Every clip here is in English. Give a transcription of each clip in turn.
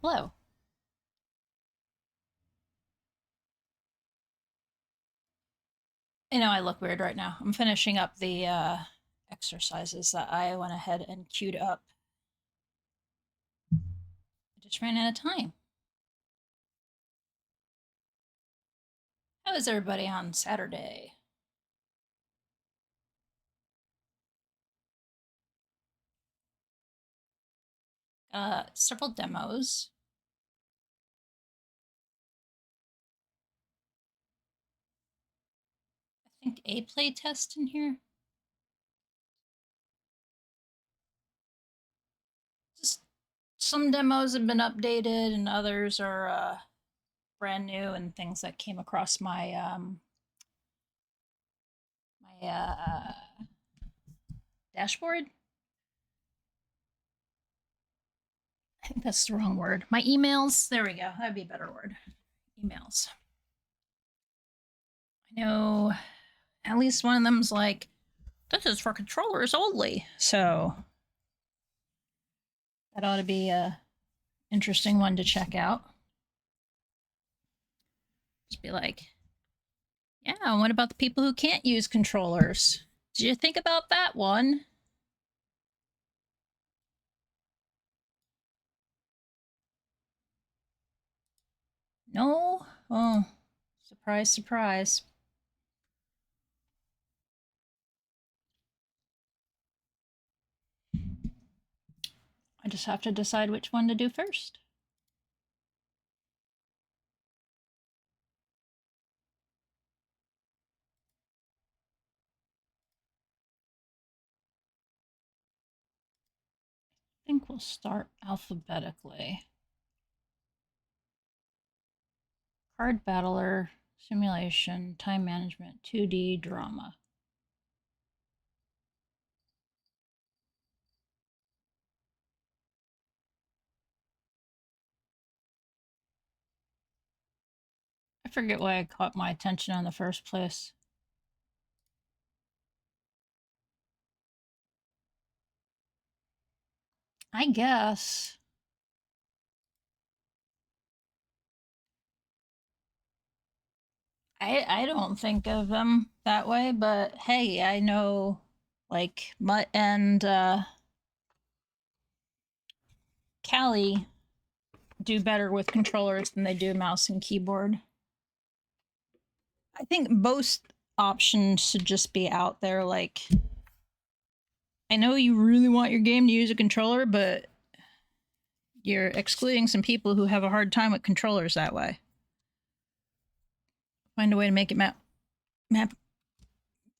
Hello. I look weird right now. I'm finishing up the exercises that I went ahead and queued up. I just ran out of time. How is everybody on Saturday? Several demos. I think a play test in here. Just some demos have been updated and others are brand new and things that came across my dashboard. I think that's the wrong word. My emails. There we go. That'd be a better word. Emails. I know at least one of them's like, this is for controllers only. So that ought to be a interesting one to check out. Just be like, yeah, what about the people who can't use controllers? Did you think about that one? No? Oh, surprise, surprise. I just have to decide which one to do first. I think we'll start alphabetically. Card battler, simulation, time management, 2D drama. I forget why it caught my attention in the first place. I guess. I don't think of them that way, but hey, I know like Mutt and Callie do better with controllers than they do mouse and keyboard. I think most options should just be out there. Like, I know you really want your game to use a controller, but you're excluding some people who have a hard time with controllers that way. Find a way to make it map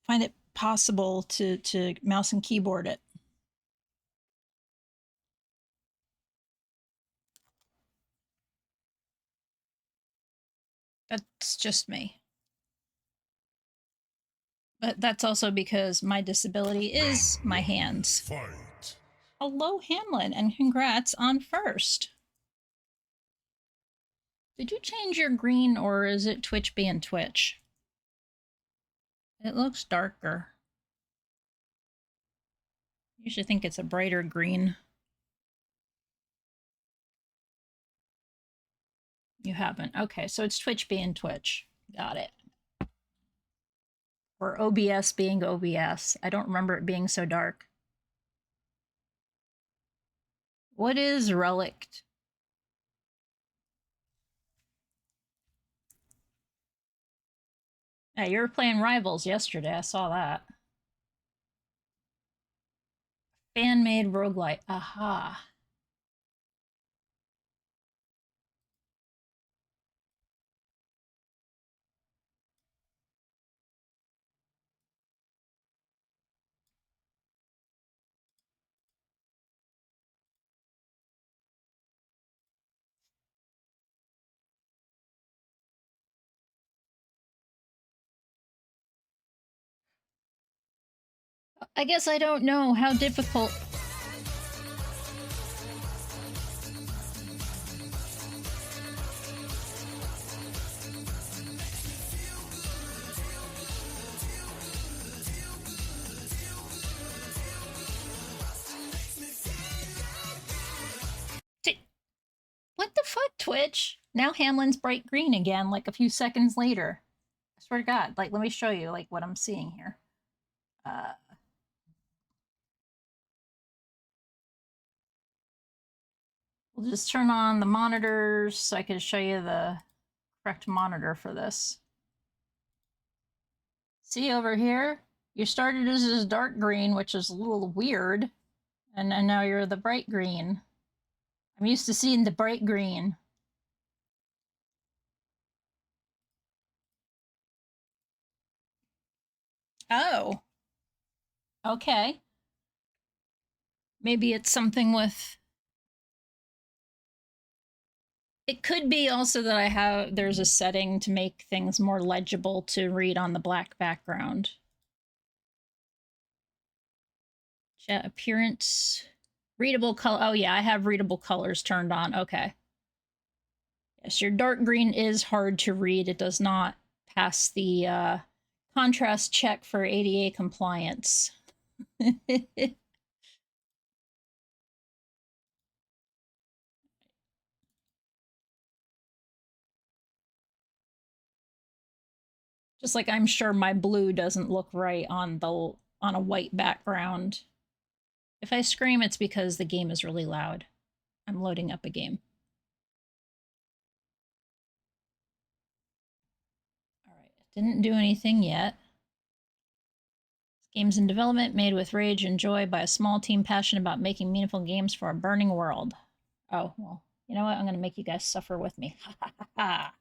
find it possible to mouse and keyboard it. That's just me. But that's also because my disability is my hands. Fight. Hello, Hamlin, and congrats on first. Did you change your green, or is it Twitch being Twitch? It looks darker. You should think it's a brighter green. You haven't. Okay, so it's Twitch being Twitch. Got it. Or OBS being OBS. I don't remember it being so dark. What is Relict? Yeah, you were playing Rivals yesterday. I saw that. Fan-made roguelite. Aha. I guess I don't know how difficult. What the Twitch. Now Hamlin's bright green again, like a few seconds later. I swear to God. Like, let me show you, like, what I'm seeing here. We'll just turn on the monitors so I can show you the correct monitor for this. See over here? You started as this dark green, which is a little weird, and now you're the bright green. I'm used to seeing the bright green. Oh. Okay. Maybe it's something with... It could be also that there's a setting to make things more legible to read on the black background. Chat appearance, readable color. Oh yeah, I have readable colors turned on. Okay. Yes, your dark green is hard to read. It does not pass the contrast check for ADA compliance. Just like I'm sure my blue doesn't look right on a white background. If I scream, it's because the game is really loud. I'm loading up a game. All right, didn't do anything yet. Games in development made with rage and joy by a small team passionate about making meaningful games for a burning world. Oh, well, you know what? I'm going to make you guys suffer with me. Ha ha ha ha.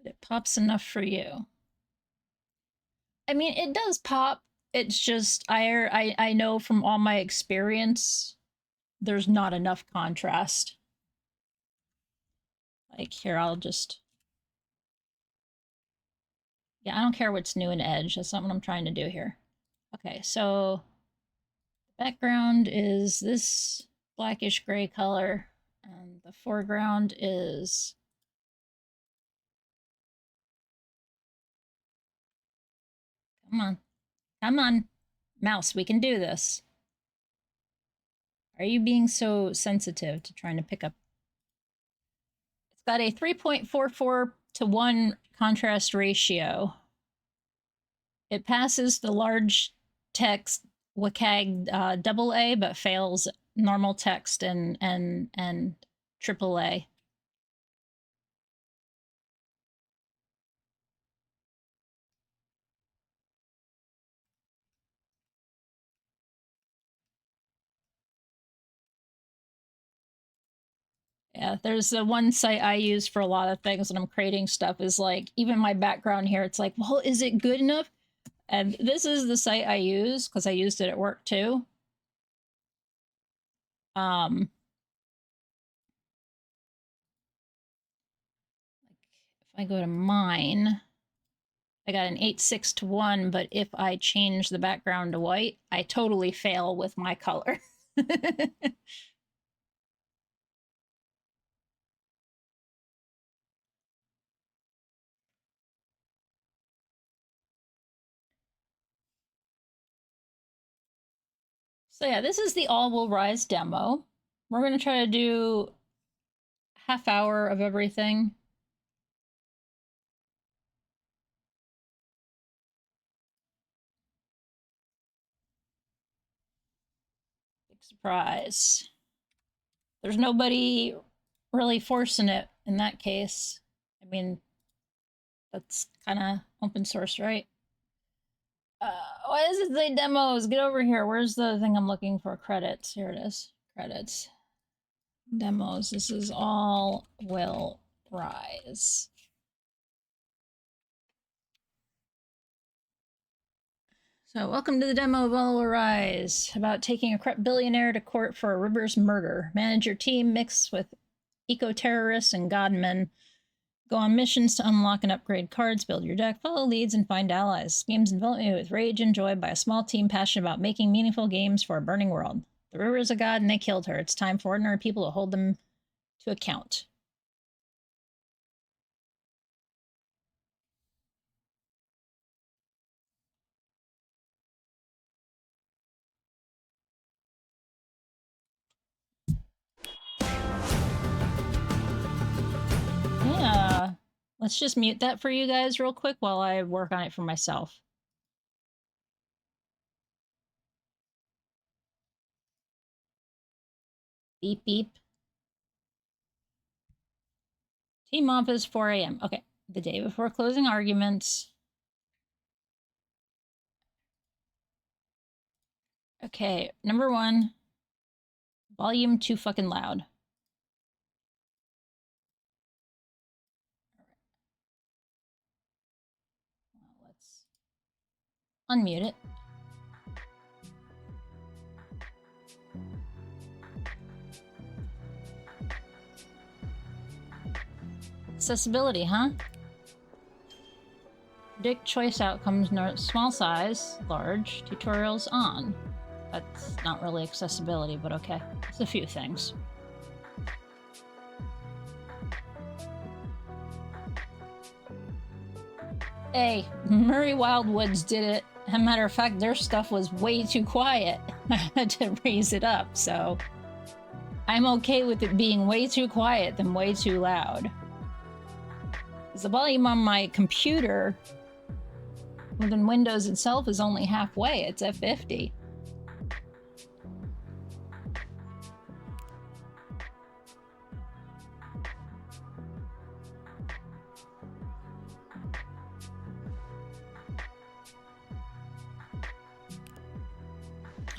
But it pops enough for you. I mean, it does pop. It's just I know from all my experience, there's not enough contrast. Like here, I'll just... Yeah, I don't care what's new in Edge. That's not what I'm trying to do here. Okay, so the background is this blackish gray color, and the foreground is... Come on. Come on. Mouse, we can do this. Are you being so sensitive to trying to pick up? It's got a 3.44 to 1 contrast ratio. It passes the large text WCAG AA, but fails normal text and AAA. Yeah, there's the one site I use for a lot of things when I'm creating stuff is like, even my background here, it's like, well, is it good enough? And this is the site I use because I used it at work too. If I go to mine, I got an 8.6 to 1, but if I change the background to white, I totally fail with my color. So yeah, this is the All Will Rise demo. We're going to try to do half hour of everything. Big surprise. There's nobody really forcing it in that case. I mean, that's kind of open source, right? Why does it say demos? Get over here. Where's the thing I'm looking for? Credits. Here it is. Credits. Demos. This is All Will Rise. So welcome to the demo of All Will Rise, about taking a corrupt billionaire to court for a Rivers murder. Manage your team mixed with eco-terrorists and godmen. Go on missions to unlock and upgrade cards, build your deck, follow leads, and find allies. Games in development with rage and joy by a small team passionate about making meaningful games for a burning world. The river is a god and they killed her. It's time for ordinary people to hold them to account. Let's just mute that for you guys real quick while I work on it for myself. Beep, beep. Team office, 4 a.m. Okay, the day before closing arguments. Okay, number 1. Volume too fucking loud. Let's unmute it. Accessibility, huh? Predict choice outcomes, small size, large, tutorials on. That's not really accessibility, but okay. It's a few things. Hey, Murray Wildwoods did it. As a matter of fact, their stuff was way too quiet. I had to raise it up, so I'm okay with it being way too quiet than way too loud. Because the volume on my computer within Windows itself is only halfway. It's at 50.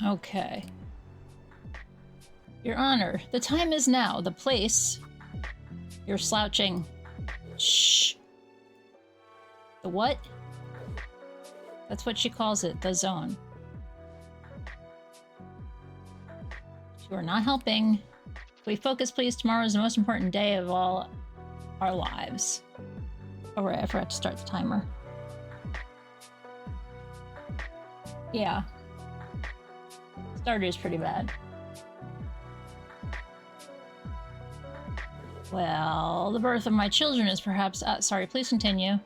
Okay. Your Honor, the time is now. The place. You're slouching. Shh. The what? That's what she calls it, the zone. You are not helping. If we focus, please. Tomorrow is the most important day of all our lives. Oh, right, I forgot to start the timer. Yeah. Starter is pretty bad. Well, the birth of my children is perhaps... sorry, please continue.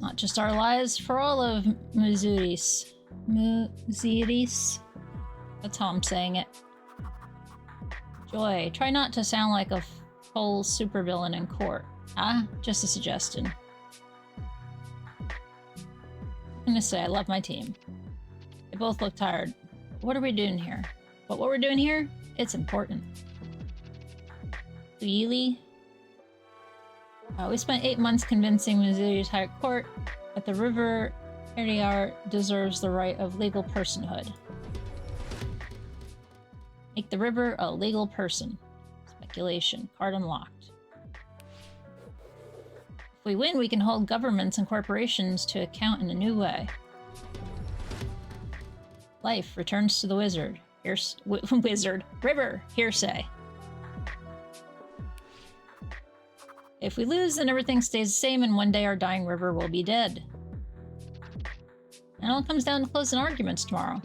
Not just our lives, for all of Muziris. Muziris? That's how I'm saying it. Joy, try not to sound like a full supervillain in court. Ah, just a suggestion. I'm gonna say I love my team. They both look tired. What are we doing here? But what we're doing here, it's important. Really? We spent 8 months convincing Missouri's High Court that the river Ariar deserves the right of legal personhood. Make the river a legal person. Speculation. Card unlocked. If we win, we can hold governments and corporations to account in a new way. Life returns to the wizard. Wizard. River. Hearsay. If we lose, then everything stays the same, and one day our dying river will be dead. And it all comes down to closing arguments tomorrow.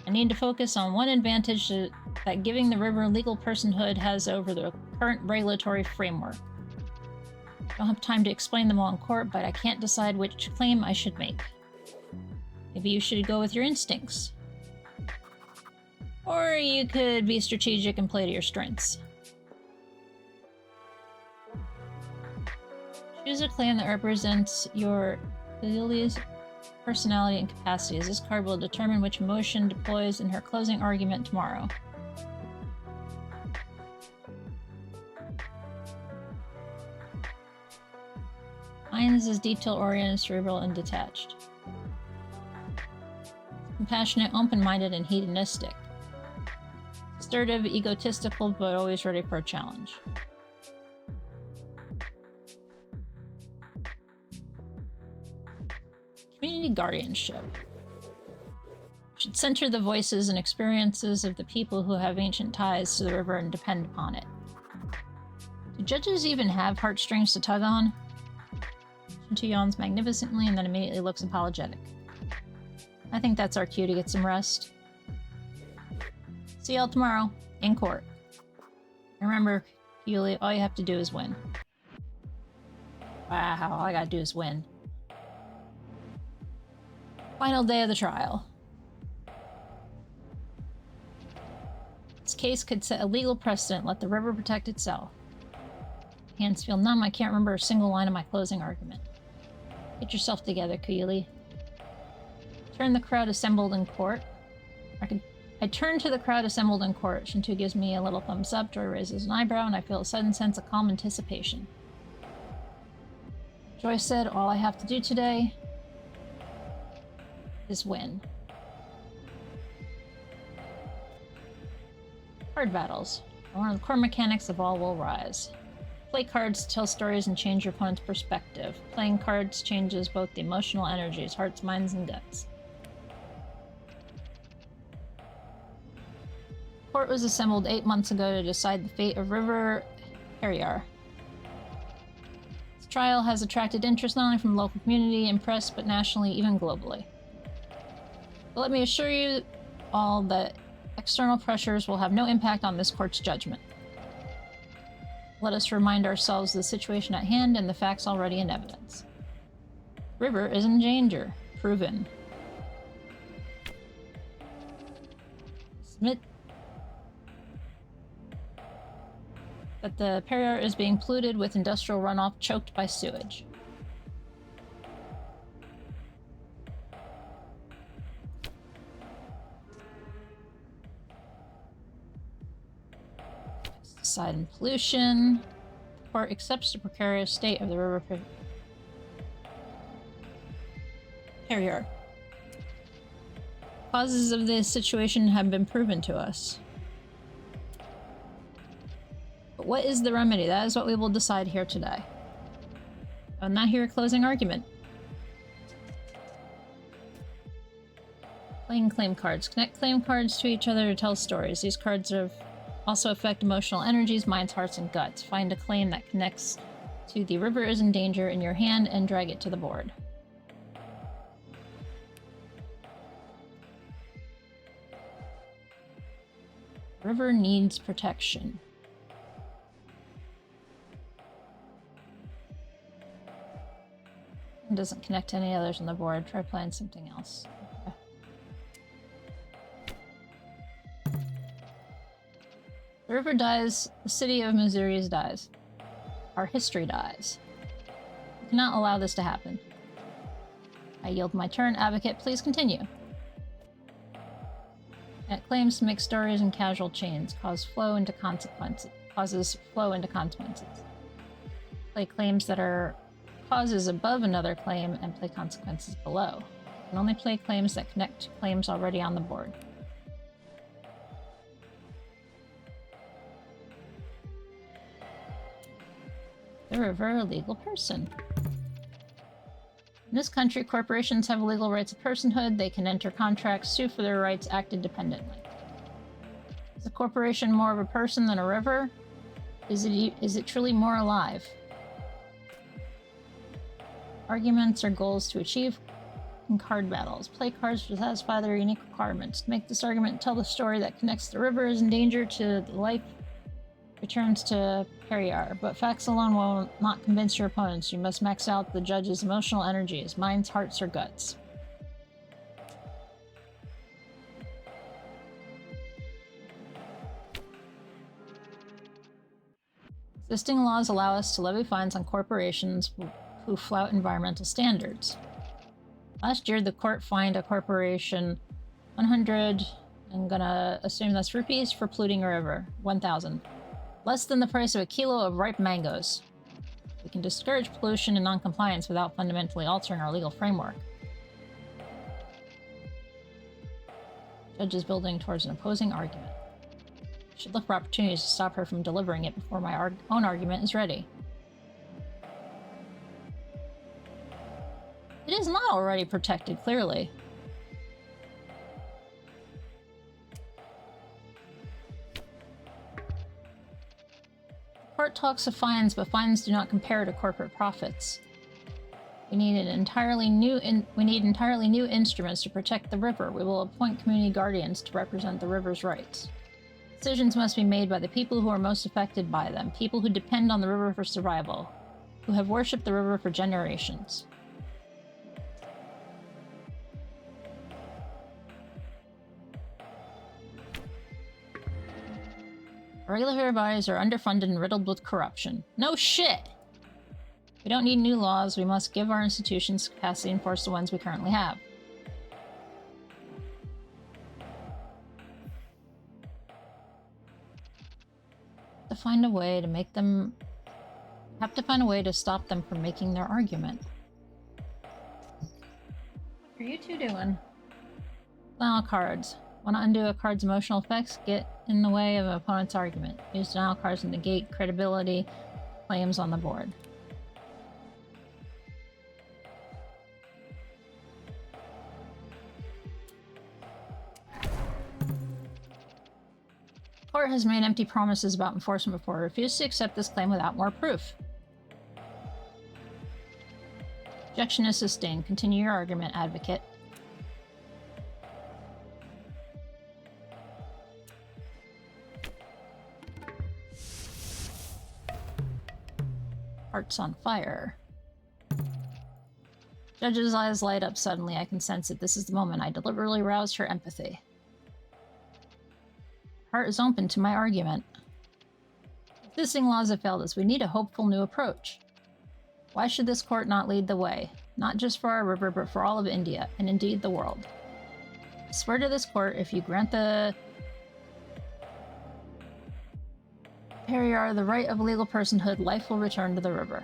I need to focus on one advantage that giving the river legal personhood has over the current regulatory framework. I don't have time to explain them all in court, but I can't decide which claim I should make. Maybe you should go with your instincts. Or you could be strategic and play to your strengths. Choose a claim that represents your Lilia's personality and capacities. This card will determine which emotion deploys in her closing argument tomorrow. Mine's is detail-oriented, cerebral, and detached. Compassionate, open-minded, and hedonistic. Assertive, egotistical, but always ready for a challenge. Community guardianship. Should center the voices and experiences of the people who have ancient ties to the river and depend upon it. Do judges even have heartstrings to tug on? Shintu yawns magnificently and then immediately looks apologetic. I think that's our cue to get some rest. See y'all tomorrow, in court. And remember, Yuli, all you have to do is win. Wow, all I gotta do is win. Final day of the trial. This case could set a legal precedent. Let the river protect itself. Hands feel numb. I can't remember a single line of my closing argument. Get yourself together, Kuyili. Turn the crowd assembled in court. I turn to the crowd assembled in court. Ginpu gives me a little thumbs up. Joy raises an eyebrow, and I feel a sudden sense of calm anticipation. Joy said, all I have to do today is win. Card battles. One of the core mechanics of all will rise. Play cards to tell stories and change your opponent's perspective. Playing cards changes both the emotional energies, hearts, minds, and guts. Court was assembled 8 months ago to decide the fate of River Periyar. This trial has attracted interest not only from the local community and press, but nationally, even globally. But let me assure you all that external pressures will have no impact on this court's judgment. Let us remind ourselves of the situation at hand and the facts already in evidence. River is in danger. Proven. Submit that the Periyar is being polluted with industrial runoff choked by sewage. Pesticide and pollution. The court accepts the precarious state of the river Periyar. Causes of this situation have been proven to us. But what is the remedy? That is what we will decide here today. I'll not hear a closing argument. Playing claim cards. Connect claim cards to each other to tell stories. These cards also affect emotional energies, minds, hearts, and guts. Find a claim that connects to the river is in danger in your hand and drag it to the board. River needs protection. It doesn't connect to any others on the board. Try playing something else. Okay. The river dies. The city of Missouri dies. Our history dies. We cannot allow this to happen. I yield my turn. Advocate, please continue. It claims to make stories in casual chains, causes flow into consequences. Play claims that are causes above another claim and play consequences below. You can only play claims that connect to claims already on the board. The river, a legal person. In this country, corporations have legal rights of personhood. They can enter contracts, sue for their rights, act independently. Is a corporation more of a person than a river? Is it truly more alive? Arguments or goals to achieve in card battles. Play cards to satisfy their unique requirements. To make this argument, tell the story that connects the river is in danger to life returns to Periyar, but facts alone will not convince your opponents. You must max out the judge's emotional energies, minds, hearts, or guts. Existing laws allow us to levy fines on corporations who flout environmental standards. Last year, the court fined a corporation 100, I'm gonna assume that's rupees, for polluting a river. 1,000. Less than the price of a kilo of ripe mangoes. We can discourage pollution and non-compliance without fundamentally altering our legal framework. Judge is building towards an opposing argument. I should look for opportunities to stop her from delivering it before my own argument is ready. It is not already protected, clearly. The court talks of fines, but fines do not compare to corporate profits. We need entirely new instruments to protect the river. We will appoint community guardians to represent the river's rights. Decisions must be made by the people who are most affected by them, people who depend on the river for survival, who have worshipped the river for generations. Our regulatory bodies are underfunded and riddled with corruption. No shit! We don't need new laws. We must give our institutions capacity to enforce the ones we currently have. To find a way to make them... Have to find a way to stop them from making their argument. What are you two doing? Denial cards. Want to undo a card's emotional effects? Get in the way of an opponent's argument. Use denial cards to negate credibility claims on the board. Court has made empty promises about enforcement before. Refuse to accept this claim without more proof. Objection is sustained. Continue your argument, advocate. Heart's on fire. Judge's eyes light up suddenly. I can sense it. This is the moment I deliberately roused her empathy. Heart is open to my argument. Existing laws have failed us. We need a hopeful new approach. Why should this court not lead the way? Not just for our river, but for all of India, and indeed the world. I swear to this court, if you grant the Periyar the right of legal personhood, life will return to the river.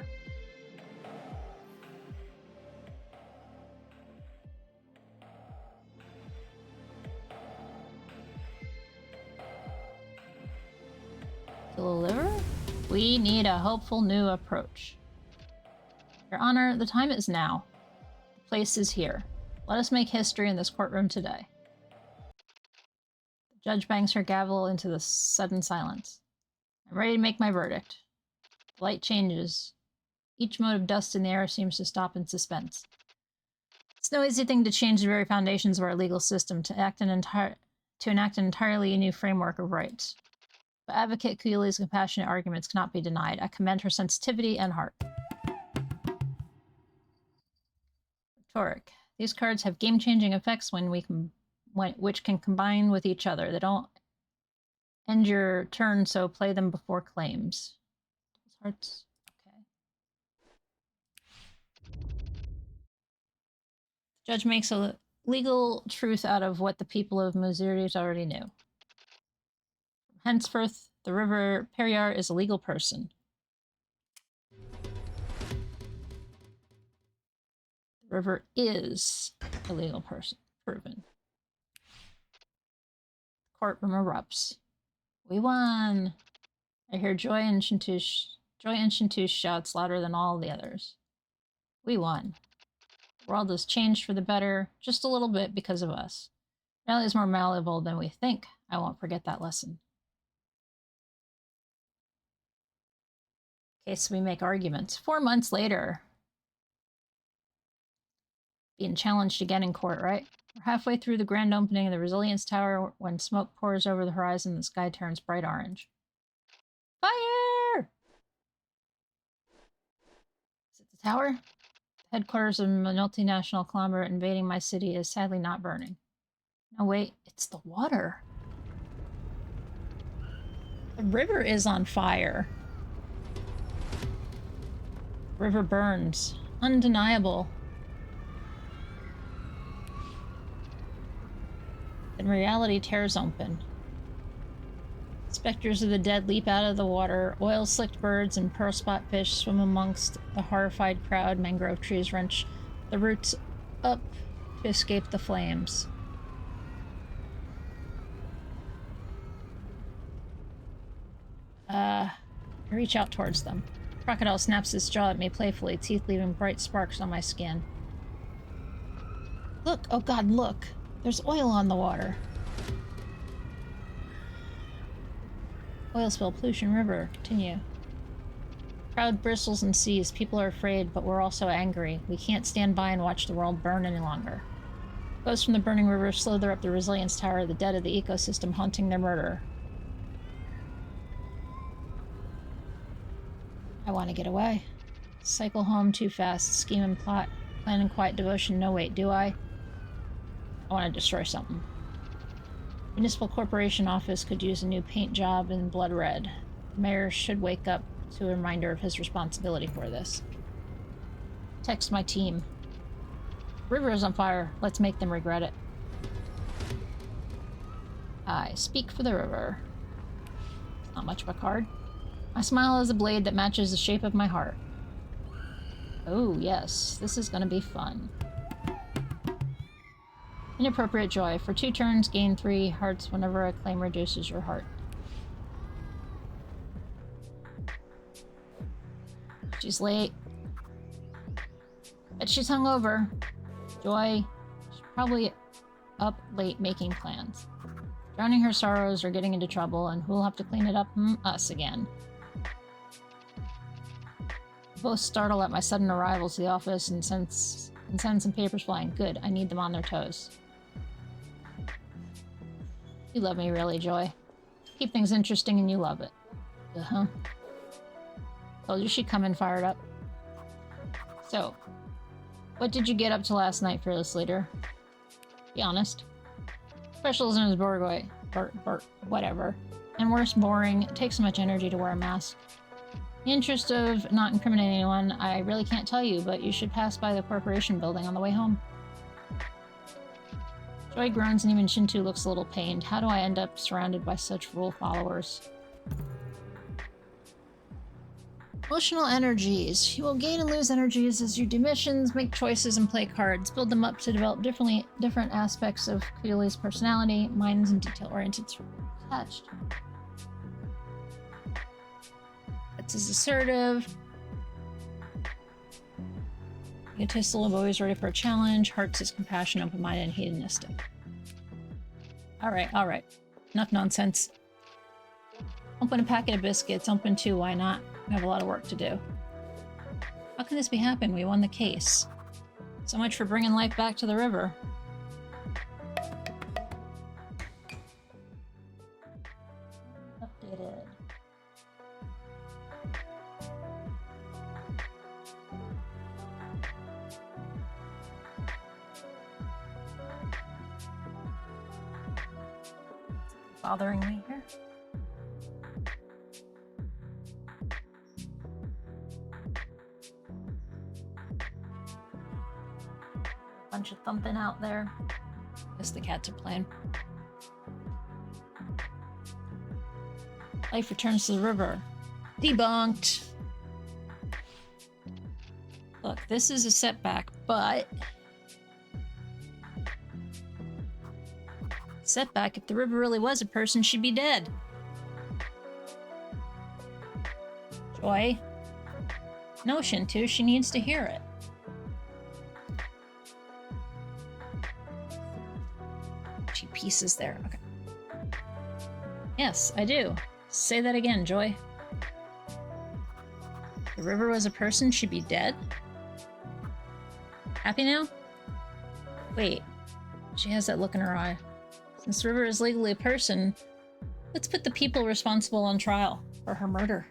Deliver? We need a hopeful new approach. Your Honor, the time is now. The place is here. Let us make history in this courtroom today. The judge bangs her gavel into the sudden silence. I'm ready to make my verdict. The light changes. Each mote of dust in the air seems to stop in suspense. It's no easy thing to change the very foundations of our legal system, to enact an entirely new framework of rights. But Advocate Kuyuli's compassionate arguments cannot be denied. I commend her sensitivity and heart. Rhetoric. These cards have game-changing effects which can combine with each other. They don't end your turn, so play them before claims. Hearts. Okay. The judge makes a legal truth out of what the people of Muziris already knew. Henceforth, the river Periyar is a legal person. The river is a legal person. Proven. The courtroom erupts. We won! I hear Joy and Shantush shouts louder than all the others. We won. The world has changed for the better, just a little bit because of us. Reality is more malleable than we think. I won't forget that lesson. Okay, so we make arguments. 4 months later. Being challenged again in court, right? We're halfway through the grand opening of the Resilience Tower when smoke pours over the horizon and the sky turns bright orange. Fire! Is it the tower? The headquarters of a multinational conglomerate invading my city is sadly not burning. No, wait, it's the water. The river is on fire. River burns. Undeniable. Then reality tears open. Specters of the dead leap out of the water. Oil-slicked birds and pearl spot fish swim amongst the horrified crowd. Mangrove trees wrench the roots up to escape the flames. I reach out towards them. Crocodile snaps its jaw at me playfully, teeth leaving bright sparks on my skin. Look! Oh god, look! There's oil on the water. Oil spill, pollution, river. Continue. Crowd bristles and sees. People are afraid, but we're also angry. We can't stand by and watch the world burn any longer. Ghosts from the burning river slither up the Resilience Tower, the dead of the ecosystem haunting their murder. I want to get away. Cycle home too fast. Scheme and plot. Plan and quiet devotion. No, wait, do I? I want to destroy something. Municipal Corporation office could use a new paint job in blood red. The mayor should wake up to a reminder of his responsibility for this. Text my team. River is on fire. Let's make them regret it. I speak for the river. Not much of a card. My smile is a blade that matches the shape of my heart. Oh, yes. This is gonna be fun. Inappropriate joy. For 2 turns, gain 3 hearts whenever a claim reduces your heart. She's late. But she's hungover. Joy. She's probably up late making plans. Drowning her sorrows or getting into trouble, and who'll have to clean it up? Us again. Both startle at my sudden arrival to the office and send some papers flying. Good, I need them on their toes. You love me, really, Joy. Keep things interesting and you love it. Uh-huh. Told you she'd come in fired up. So, what did you get up to last night, Fearless Leader? Be honest. Specialism is Borgoy. Whatever. And worse, boring. It takes so much energy to wear a mask. In the interest of not incriminating anyone, I really can't tell you, but you should pass by the corporation building on the way home. Joy groans and even Ginpu looks a little pained. How do I end up surrounded by such rule followers? Emotional energies. You will gain and lose energies as you do missions, make choices, and play cards. Build them up to develop different aspects of Kuli's personality. Mine is in detail-oriented, attached. That's his assertive. Egotistical, always ready for a challenge. Hearts is compassionate, open-minded, and hedonistic. Alright. Enough nonsense. Open a packet of biscuits. Open 2, why not? We have a lot of work to do. How can this be happening? We won the case. So much for bringing life back to the river. Updated. Bothering me here. Bunch of thumping out there. Guess the cats are playing. Life returns to the river. Debunked! Look, this is a setback, but... Setback, if the river really was a person, she'd be dead. Joy? No, Ginpu, she needs to hear it. She pieces there, okay. Yes, I do. Say that again, Joy. If the river was a person, she'd be dead? Happy now? Wait, she has that look in her eye. Since the river is legally a person, let's put the people responsible on trial for her murder.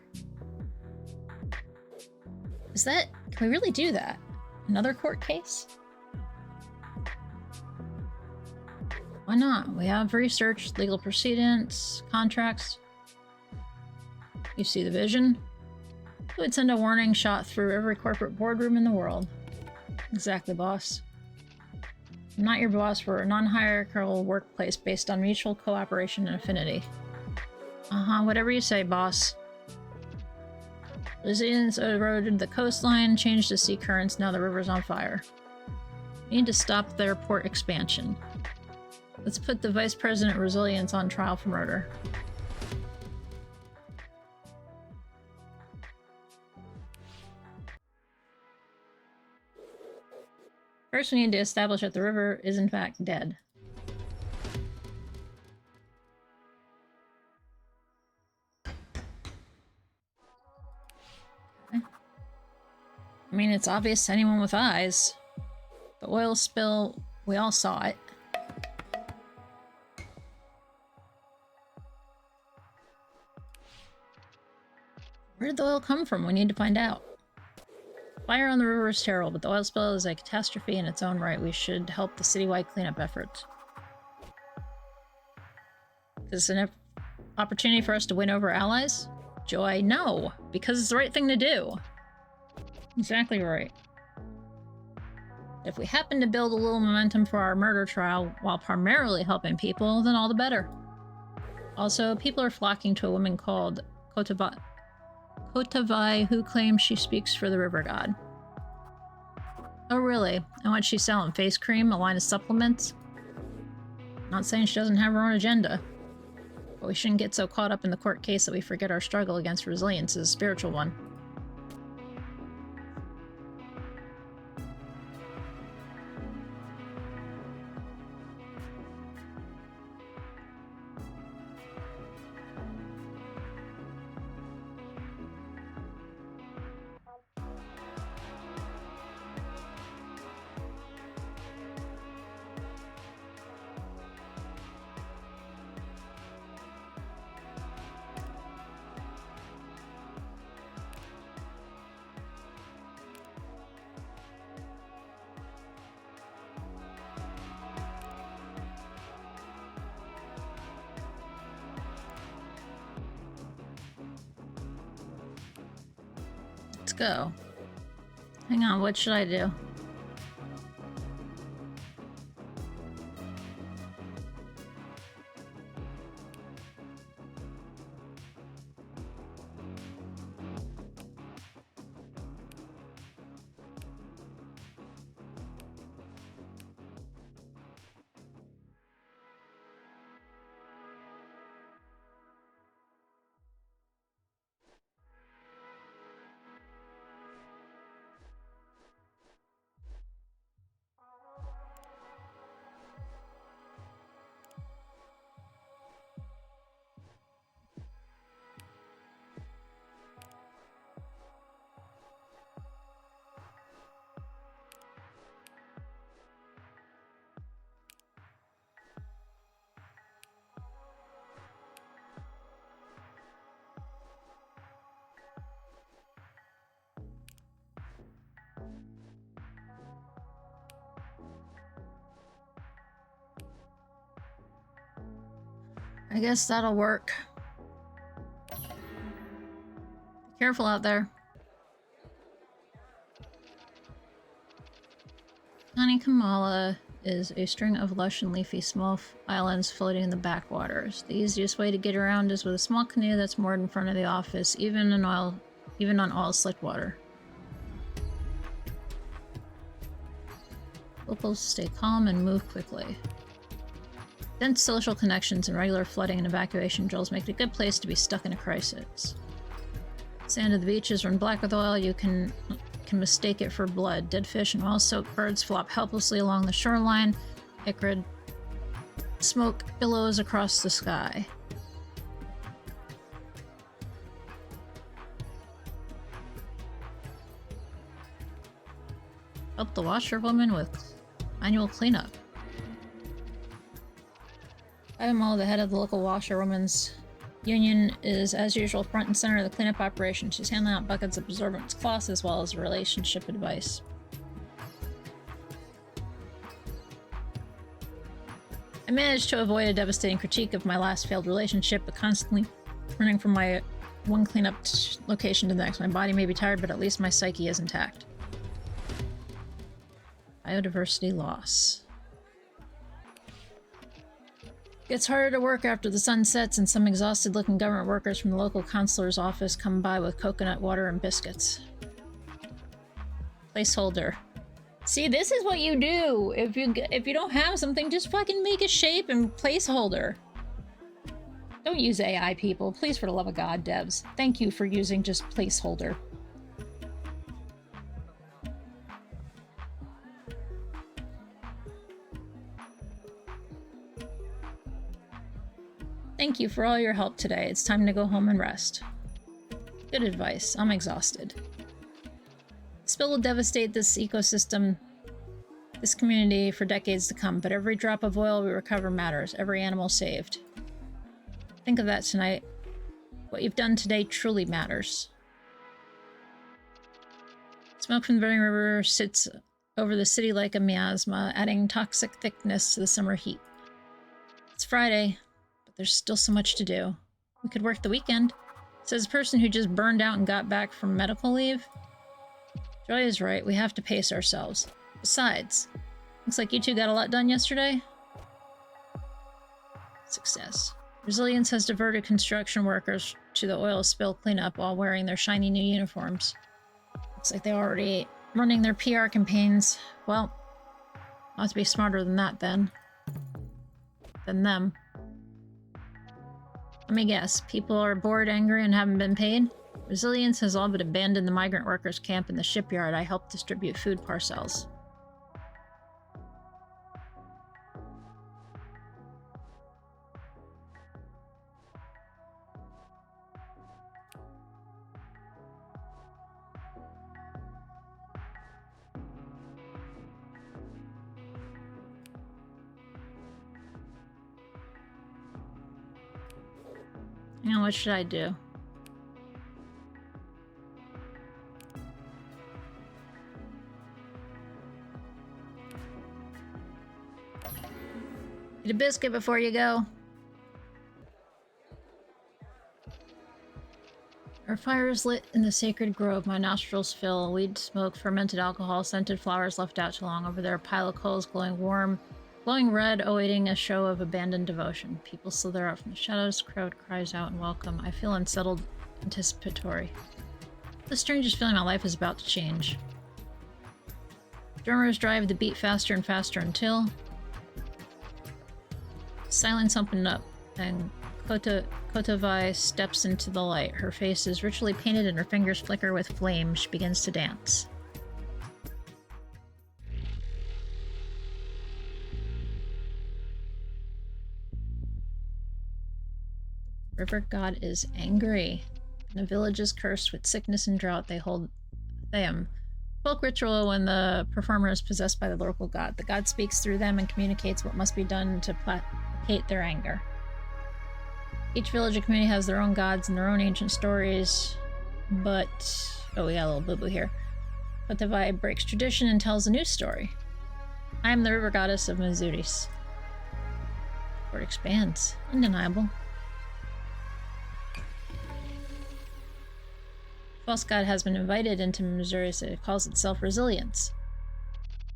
Is that... Can we really do that? Another court case? Why not? We have research, legal proceedings, contracts. You see the vision? Who would send a warning shot through every corporate boardroom in the world? Exactly, boss. I'm not your boss. We're a non-hierarchical workplace based on mutual cooperation and affinity. Whatever you say, boss. Resilience eroded the coastline, changed the sea currents, now the river's on fire. We need to stop their port expansion. Let's put the Vice President Resilience on trial for murder. First, we need to establish that the river is in fact dead. Okay. I mean, it's obvious to anyone with eyes. The oil spill, we all saw it. Where did the oil come from? We need to find out. Fire on the river is terrible, but the oil spill is a catastrophe in its own right. We should help the citywide cleanup efforts. Is this an opportunity for us to win over allies? Joy, no, because it's the right thing to do. Exactly right. If we happen to build a little momentum for our murder trial while primarily helping people, then all the better. Also, people are flocking to a woman called Kotavai, who claims she speaks for the river god. Oh really? And what's she selling? Face cream? A line of supplements? Not saying she doesn't have her own agenda. But we shouldn't get so caught up in the court case that we forget our struggle against resilience is a spiritual one. Let's go. Hang on, what should I do? I guess that'll work. Be careful out there. Honey Kamala is a string of lush and leafy small islands floating in the backwaters. The easiest way to get around is with a small canoe that's moored in front of the office, even on oil-slick water. Locals stay calm and move quickly. Dense social connections and regular flooding and evacuation drills make it a good place to be stuck in a crisis. Sand of the beaches run black with oil. You can mistake it for blood. Dead fish and oil-soaked birds flop helplessly along the shoreline. Acrid smoke billows across the sky. Help the washerwoman with annual cleanup. Adamo, the head of the local washerwomen's union, is as usual front and center of the cleanup operation. She's handing out buckets of absorbent cloths as well as relationship advice. I managed to avoid a devastating critique of my last failed relationship, but constantly running from my one cleanup location to the next. My body may be tired, but at least my psyche is intact. Biodiversity loss. It's harder to work after the sun sets, and some exhausted-looking government workers from the local consular's office come by with coconut water and biscuits. Placeholder. See, this is what you do. If you don't have something, just fucking make a shape and placeholder. Don't use AI, people. Please, for the love of God, devs. Thank you for using just placeholder. Thank you for all your help today. It's time to go home and rest. Good advice. I'm exhausted. Spill will devastate this ecosystem, this community for decades to come, but every drop of oil we recover matters. Every animal saved. Think of that tonight. What you've done today truly matters. Smoke from the burning river sits over the city like a miasma, adding toxic thickness to the summer heat. It's Friday. but there's still so much to do. We could work the weekend. Says a person who just burned out and got back from medical leave. Joy is right. We have to pace ourselves. Besides, looks like you two got a lot done yesterday. Success. Resilience has diverted construction workers to the oil spill cleanup while wearing their shiny new uniforms. Looks like they're already running their PR campaigns. Well, I'll have to be smarter than that then. Than them. Let me guess. People are bored, angry, and haven't been paid? Resilience has all but abandoned the migrant workers' camp in the shipyard. I helped distribute food parcels. Now, what should I do? Eat a biscuit before you go. Our fire is lit in the sacred grove. My nostrils fill. Weed smoke, fermented alcohol, scented flowers left out too long. Over there, a pile of coals glowing warm, glowing red, awaiting a show of abandoned devotion. People slither out from the shadows. Crowd cries out in welcome. I feel unsettled, anticipatory. The strangest feeling my life is about to change. Drummers drive the beat faster and faster until... Silence opened up, and Kotavai steps into the light. Her face is richly painted and her fingers flicker with flame. She begins to dance. River god is angry. And the village is cursed with sickness and drought. They hold Theum. Folk ritual when the performer is possessed by the local god. The god speaks through them and communicates what must be done to placate their anger. Each village and community has their own gods and their own ancient stories, but... Oh, we got a little boo-boo here. Kotavai breaks tradition and tells a new story. I am the river goddess of Mazuris. The word expands. Undeniable. False god has been invited into Mazuris. It calls itself Resilience.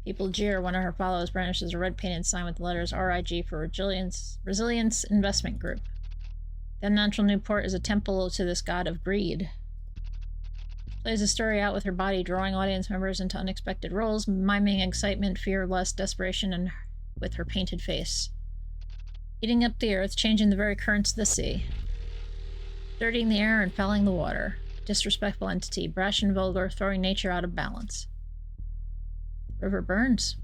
People jeer. One of her followers brandishes a red painted sign with the letters RIG for Resilience Investment Group. The unnatural Newport is a temple to this god of greed. She plays the story out with her body, drawing audience members into unexpected roles, miming excitement, fear, lust, desperation, and with her painted face. Eating up the earth, changing the very currents of the sea. Dirtying the air and fouling the water. Disrespectful entity, brash and vulgar, throwing nature out of balance. The river burns.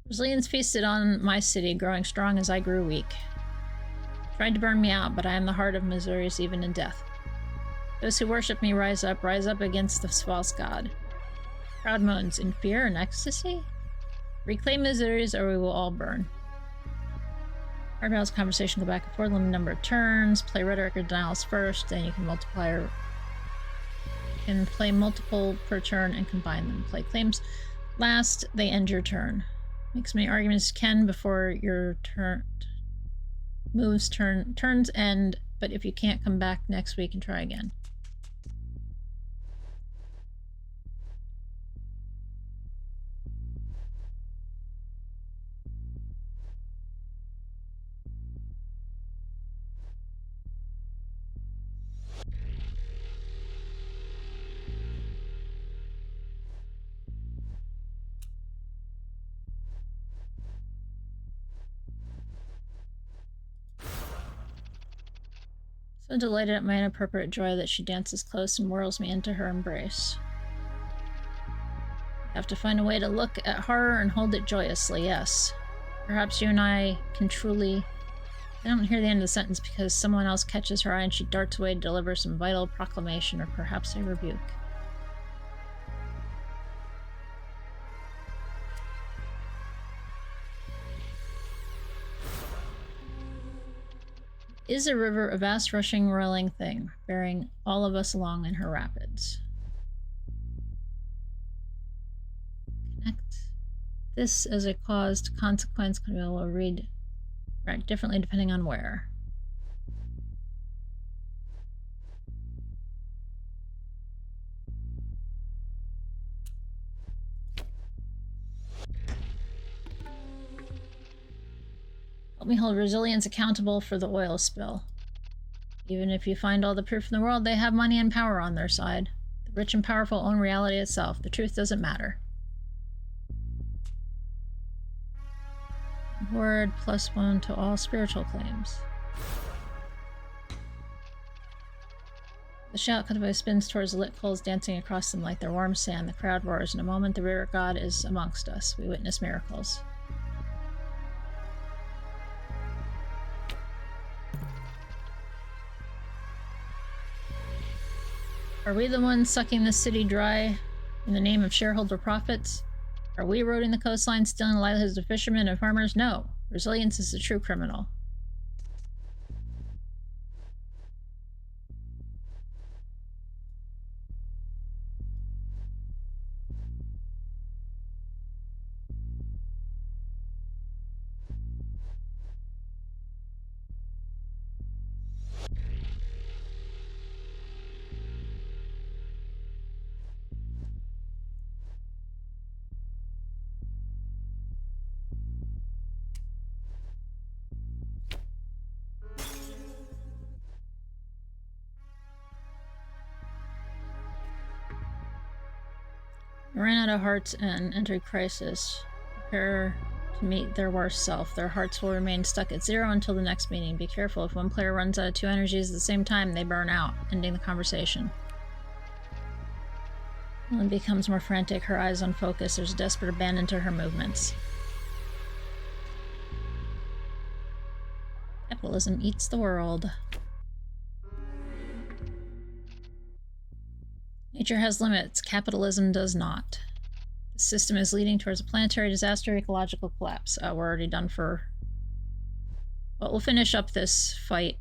Resilience feasted on my city, growing strong as I grew weak. Tried to burn me out, but I am the heart of Mazuris even in death. Those who worship me rise up against this false god. Crowd moans, in fear and ecstasy? Reclaim Mazuris or we will all burn. Hardbound's conversation go back and forth, limit number of turns, play rhetoric or denials first, then you can play multiple per turn and combine them. Play claims last, they end your turn. Make as many arguments as you can before your turns end, but if you can't, come back next week and try again. So delighted at my inappropriate joy that she dances close and whirls me into her embrace. I have to find a way to look at horror and hold it joyously, yes. Perhaps you and I can truly... I don't hear the end of the sentence because someone else catches her eye and she darts away to deliver some vital proclamation or perhaps a rebuke. Is a river a vast, rushing, roiling thing, bearing all of us along in her rapids? Connect. This as a caused consequence can be able to read differently depending on where. Help me hold resilience accountable for the oil spill. Even if you find all the proof in the world, they have money and power on their side. The rich and powerful own reality itself. The truth doesn't matter. Word +1 to all spiritual claims. The shout cut away spins towards the lit coals dancing across them like their warm sand. The crowd roars. In a moment, the river god is amongst us. We witness miracles. Are we the ones sucking the city dry in the name of shareholder profits? Are we eroding the coastline, stealing the livelihoods of fishermen and farmers? No. Resilience is the true criminal. They ran out of hearts and entered crisis. Prepare to meet their worst self. Their hearts will remain stuck at 0 until the next meeting. Be careful. If one player runs out of 2 energies at the same time, they burn out, ending the conversation. Ellen becomes more frantic, her eyes unfocused. There's a desperate abandon to her movements. Capitalism eats the world. Nature has limits. Capitalism does not. The system is leading towards a planetary disaster, ecological collapse. We're already done for... Well, we'll finish up this fight.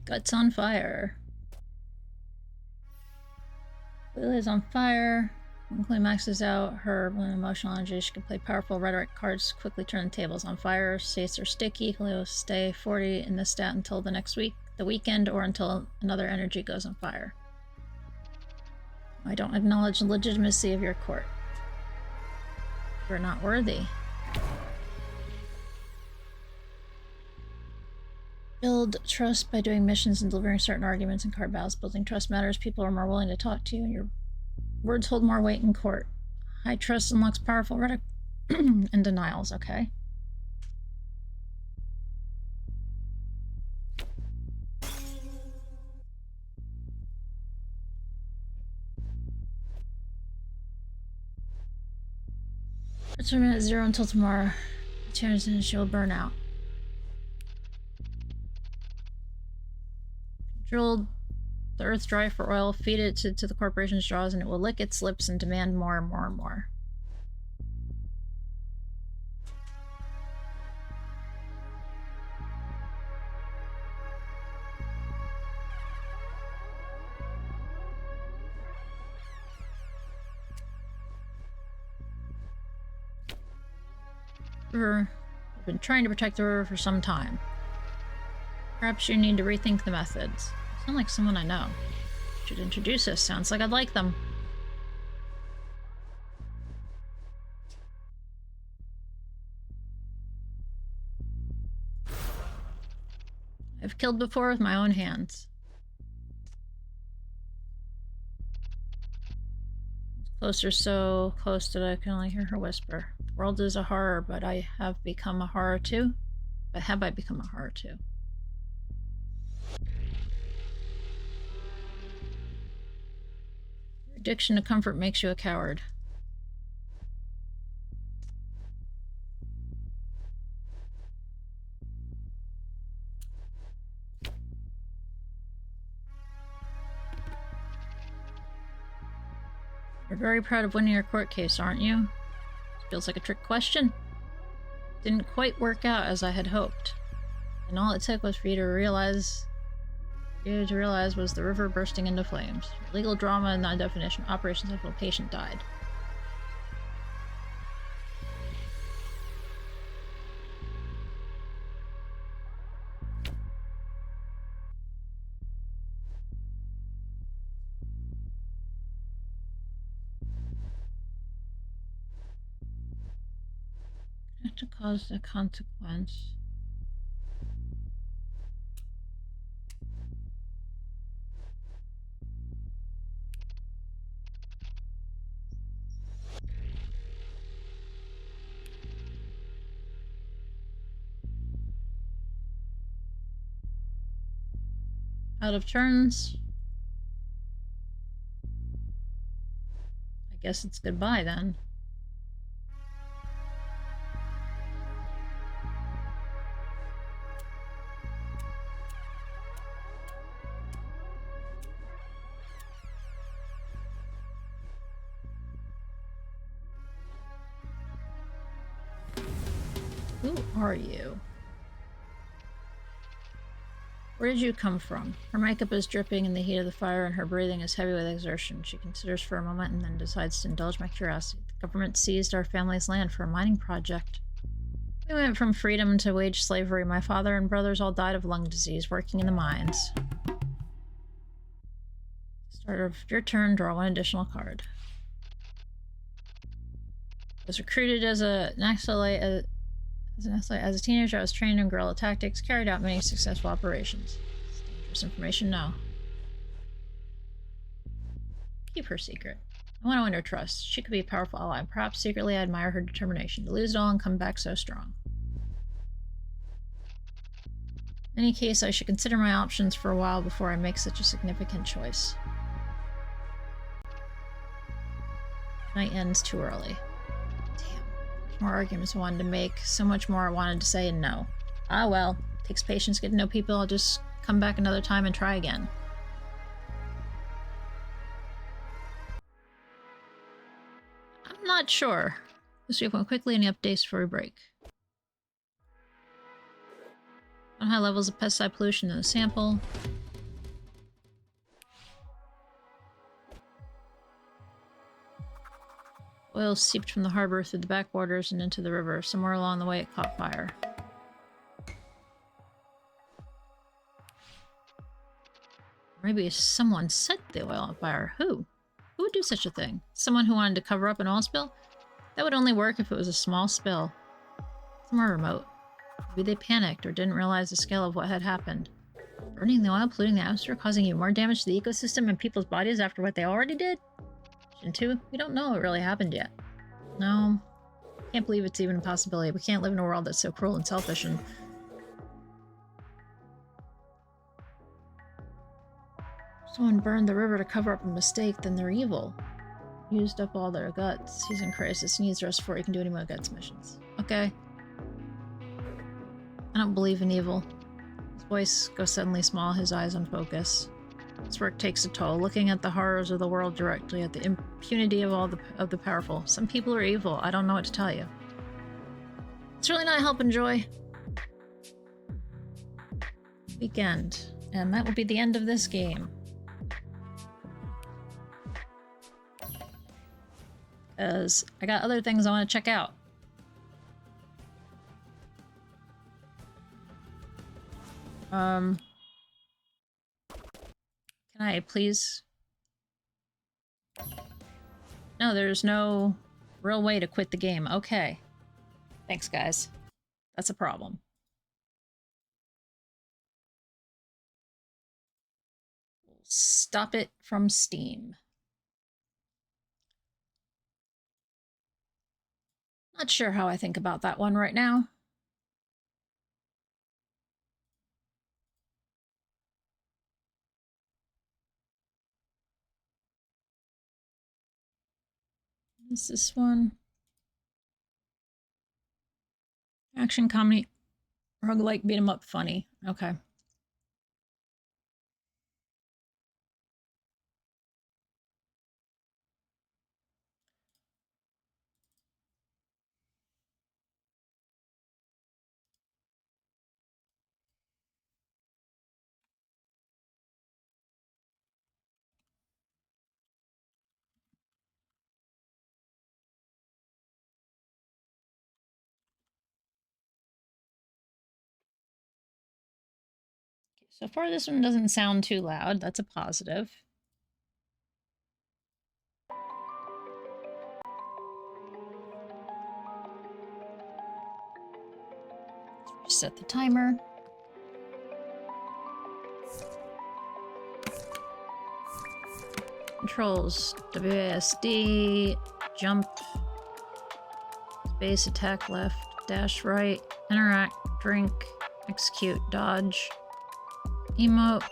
Guts on fire. Lily is on fire. When Chloe maxes out her emotional energy, she can play powerful rhetoric cards, quickly turn the tables. On fire, states are sticky. Chloe will stay 40 in this stat until the next week, the weekend, or until another energy goes on fire. I don't acknowledge the legitimacy of your court. You're not worthy. Build trust by doing missions and delivering certain arguments in card battles. Building trust matters. People are more willing to talk to you, and your words hold more weight in court. High trust unlocks powerful rhetoric and denials, okay? Let's remain at 0 until tomorrow. And she'll burn out. Drilled the earth dry for oil, feed it to the corporation's jaws, and it will lick its lips and demand more and more and more. We've been trying to protect the river for some time. Perhaps you need to rethink the methods. You sound like someone I know. You should introduce us. Sounds like I'd like them. I've killed before with my own hands. Closer, so close that I can only hear her whisper. The world is a horror, but I have become a horror too? But have I become a horror too? Your addiction to comfort makes you a coward. You're very proud of winning your court case, aren't you? Feels like a trick question. Didn't quite work out as I had hoped. And all it took was for you to realize was the river bursting into flames. Legal drama and non-definition operations after a patient died. To cause a consequence. Out of turns. I guess it's goodbye then. Who are you? Where did you come from? Her makeup is dripping in the heat of the fire and her breathing is heavy with exertion. She considers for a moment and then decides to indulge my curiosity. The government seized our family's land for a mining project. We went from freedom to wage slavery. My father and brothers all died of lung disease working in the mines. Start of your turn, draw one additional card. I was recruited as a Naxalite. As a teenager, I was trained in guerrilla tactics, carried out many successful operations. It's dangerous information now. Keep her secret. I want to win her trust. She could be a powerful ally. Perhaps secretly I admire her determination to lose it all and come back so strong. In any case, I should consider my options for a while before I make such a significant choice. Night ends too early. More arguments I wanted to make, so much more I wanted to say and no. Ah well, takes patience to get to know people. I'll just come back another time and try again. I'm not sure. This week went quickly. Any updates before we break? On high levels of pesticide pollution in the sample. Oil seeped from the harbor through the backwaters and into the river. Somewhere along the way it caught fire. Maybe someone set the oil on fire. Who? Who would do such a thing? Someone who wanted to cover up an oil spill? That would only work if it was a small spill. Somewhere remote. Maybe they panicked or didn't realize the scale of what had happened. Burning the oil, polluting the atmosphere, causing even more damage to the ecosystem and people's bodies after what they already did? Ginpu, we don't know what really happened yet. No. Can't believe it's even a possibility. We can't live in a world that's so cruel and selfish and... If someone burned the river to cover up a mistake, then they're evil. Used up all their guts. He's in crisis. He needs rest before he can do any more guts missions. Okay. I don't believe in evil. His voice goes suddenly small, his eyes on focus. This work takes a toll, looking at the horrors of the world directly, at the impunity of all the powerful. Some people are evil. I don't know what to tell you. It's really not helping, Joy. Weekend. And that will be the end of this game. Because I got other things I want to check out. Can I please? No, there's no real way to quit the game. Okay. Thanks, guys. That's a problem. Stop it from Steam. Not sure how I think about that one right now. Is this one? Action comedy. Roguelike beat 'em up funny. Okay. So far, this one doesn't sound too loud. That's a positive. Let's reset the timer. Controls, WASD, jump, space, attack left, dash right, interact, drink, execute, dodge, emote.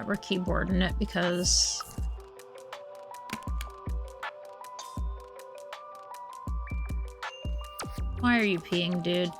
We're keyboarding it because why are you peeing, dude?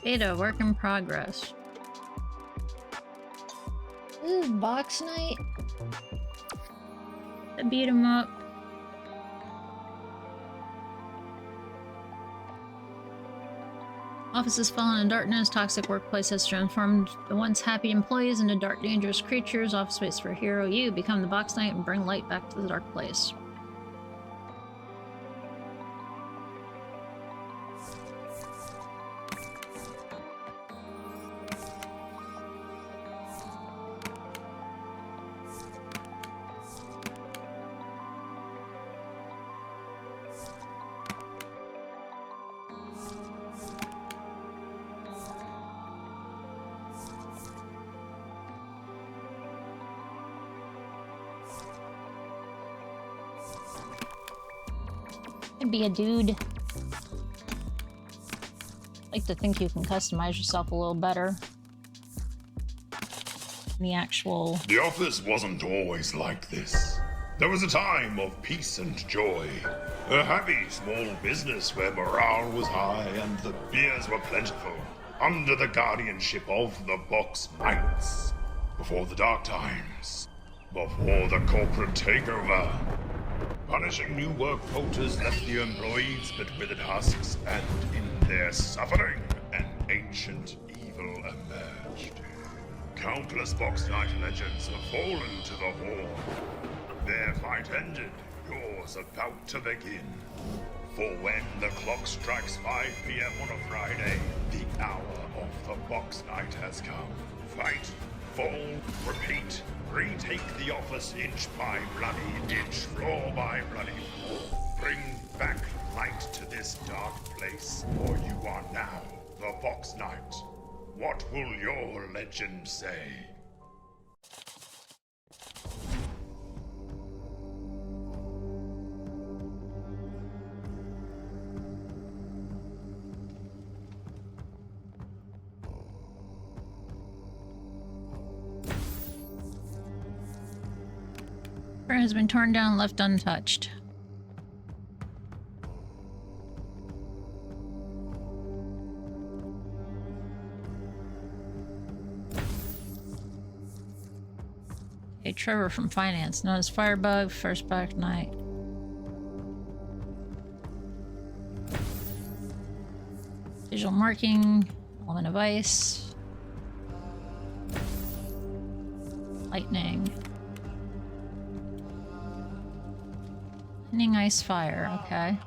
Beta, work in progress. This is box night. I beat him up. Office has fallen in darkness. Toxic workplace has transformed the once happy employees into dark, dangerous creatures. Office waits for a hero. You become the box knight and bring light back to the dark place. Could be a dude. Like to think you can customize yourself a little better. The actual... The office wasn't always like this. There was a time of peace and joy. A happy small business where morale was high and the beers were plentiful. Under the guardianship of the Box Knights. Before the dark times. Before the corporate takeover. Punishing new work quotas left the employees but withered husks, and in their suffering, an ancient evil emerged. Countless Box Knight legends have fallen to the Horde. Their fight ended, yours about to begin. For when the clock strikes 5 p.m. on a Friday, the hour of the Box Knight has come. Fight, fall, repeat. Retake the office inch by bloody inch, floor by bloody floor. Bring back light to this dark place, for you are now the Box Knight. What will your legend say? Has been torn down and left untouched. Okay, Trevor from finance, known as Firebug, first back night. Visual marking, element of ice, lightning. Lightning, ice, fire, okay.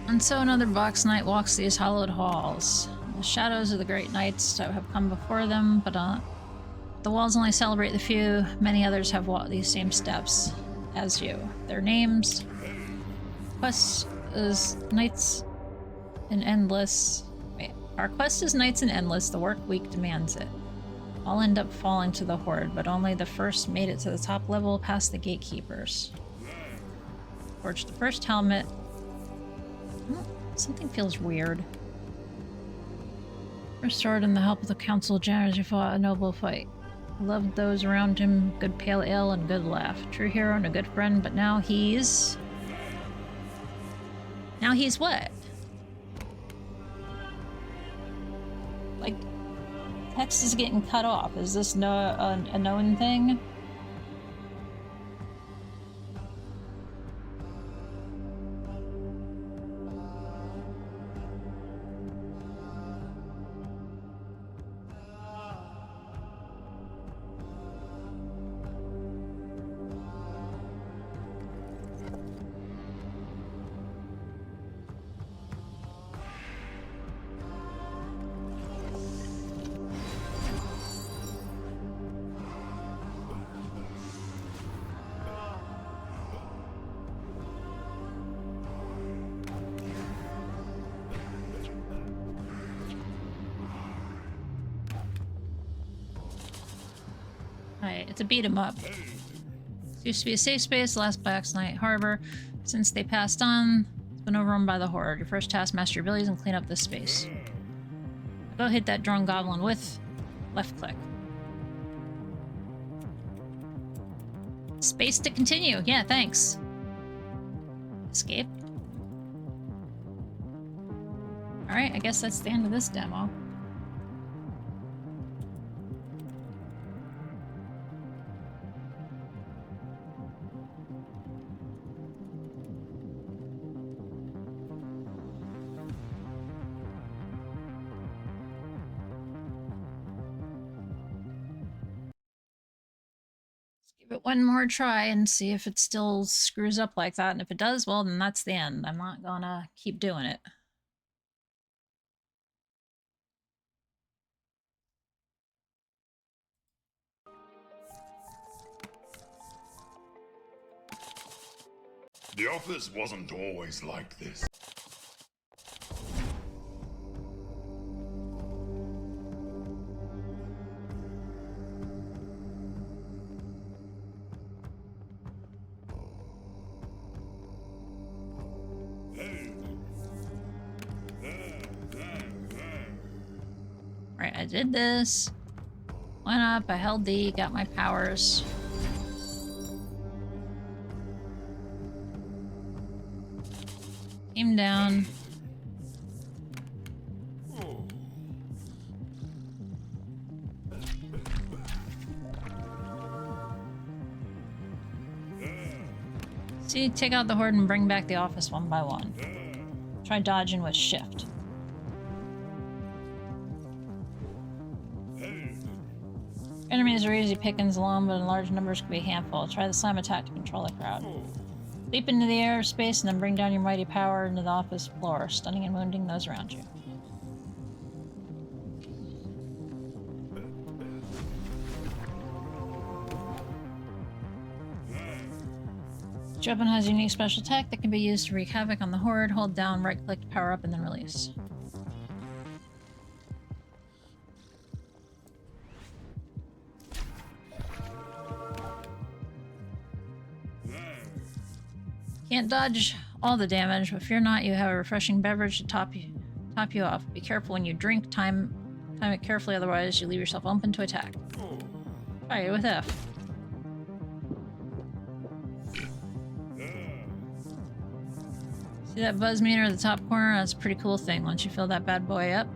And so another Box Knight walks these hallowed halls. The shadows of the great knights that have come before them, but the walls only celebrate the few. Many others have walked these same steps as you. Their names, quests is Knights in Endless. Wait, our quest is Knights in Endless. The work week demands it. All end up falling to the Horde, but only the first made it to the top level past the gatekeepers. Forged the first helmet. Something feels weird. Restored in the help of the council generals who fought a noble fight. Loved those around him, good pale ale and good laugh. True hero and a good friend, but now he's... Now he's what? Like, text is getting cut off. Is this a known thing? Alright, it's a beat 'em up. It used to be a safe space, the last Black Knight Harbor. Since they passed on, it's been overrun by the Horde. Your first task, master your abilities and clean up this space. Go hit that drone goblin with left click. Space to continue. Yeah, thanks. Escape. Alright, I guess that's the end of this demo. Give it one more try and see if it still screws up like that, and if it does, well, then that's the end. I'm not gonna keep doing it. The office wasn't always like this. Right, I did this. Went up, I held D, got my powers. Came down. See, take out the Horde and bring back the office one by one. Try dodging with shift. Enemies are easy pickings alone, but in large numbers can be a handful. Try the slam attack to control the crowd. Leap into the airspace and then bring down your mighty power into the office floor, stunning and wounding those around you. Each weapon has a unique special attack that can be used to wreak havoc on the Horde. Hold down, right-click to power up, and then release. Can't dodge all the damage, but fear not, you have a refreshing beverage to top you off. Be careful when you drink, time it carefully, otherwise you leave yourself open to attack. Try it with F. See that buzz meter at the top corner? That's a pretty cool thing. Once you fill that bad boy up,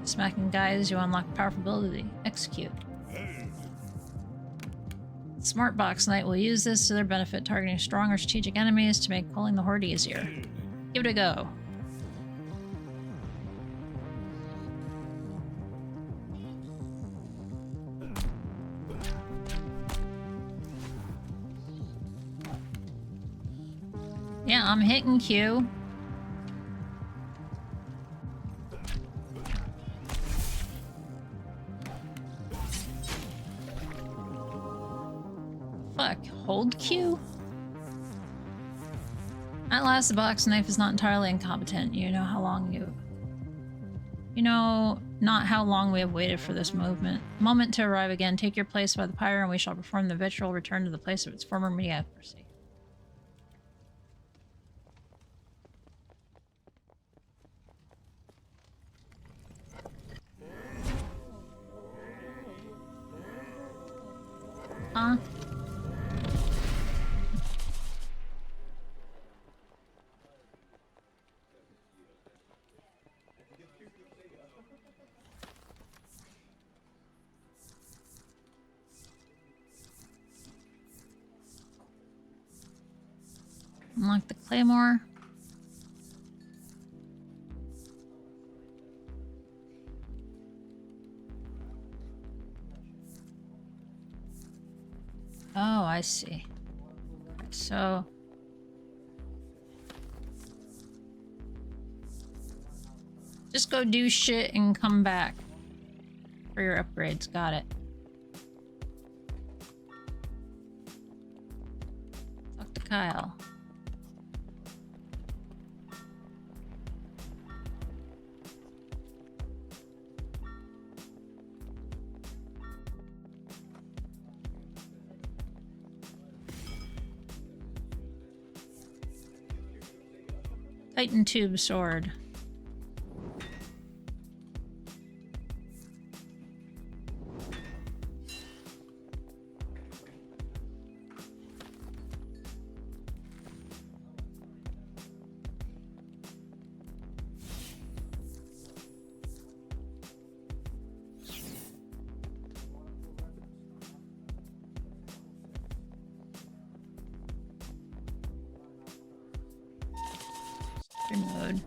smacking guys, you unlock powerful ability. Execute. Smart Box Knight will use this to their benefit, targeting strong or strategic enemies to make pulling the Horde easier. Give it a go. Yeah, I'm hitting Q. Fuck, hold Q? At last, the box knife is not entirely incompetent. You know how long you... You know Not how long we have waited for this moment to arrive again. Take your place by the pyre, and we shall perform the ritual return to the place of its former mediocrity. Huh? Unlock the claymore. Oh, I see. So... just go do shit and come back for your upgrades. Got it. Talk to Kyle. Titan tube sword. Mode.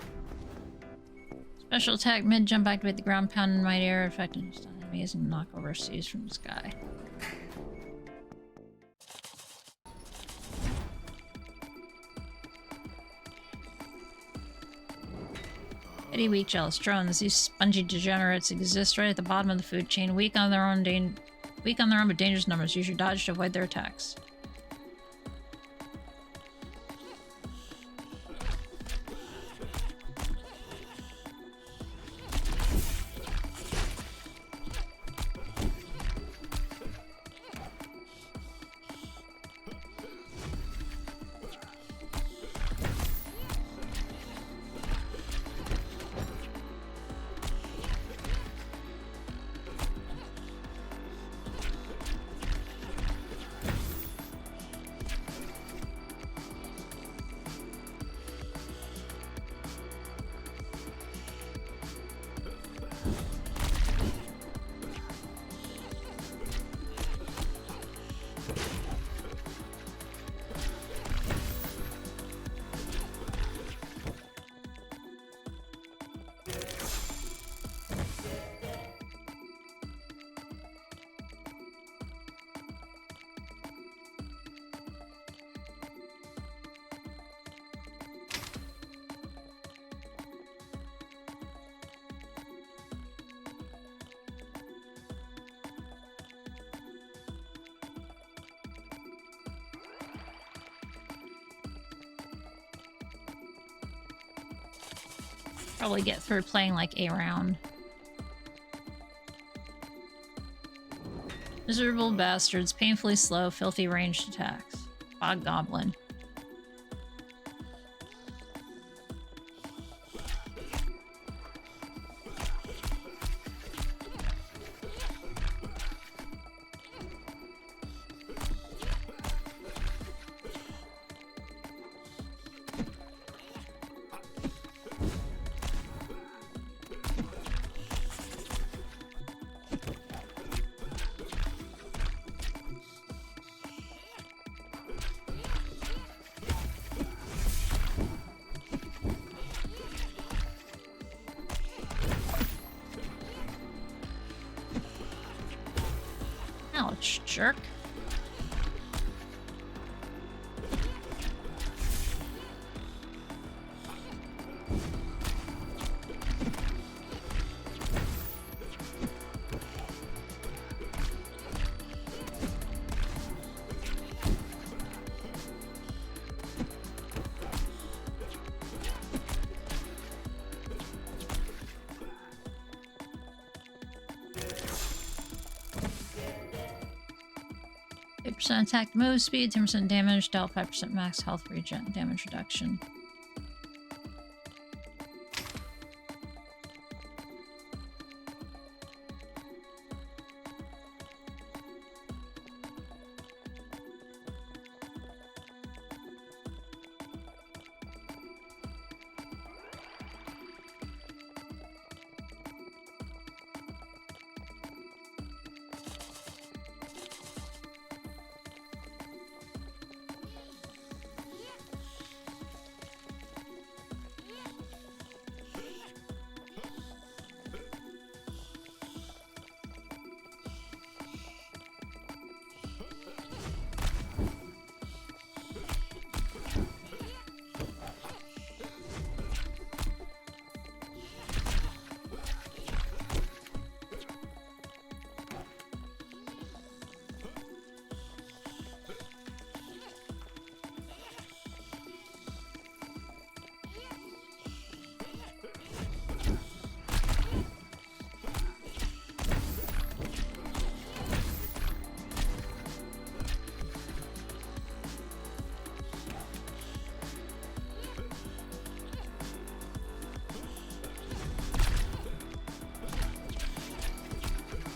Special attack mid jump, activate the ground pound in midair, affecting enemies and knock over seas from the sky. Pity weak jealous drones. These spongy degenerates exist right at the bottom of the food chain, weak on their own but dangerous numbers. Use your dodge to avoid their attacks. Probably get through playing like a round. Miserable bastards, painfully slow, filthy ranged attacks. Bog Goblin. Ouch, jerk. 10% attack move speed, 10% damage, dealt 5% max health regen, damage reduction.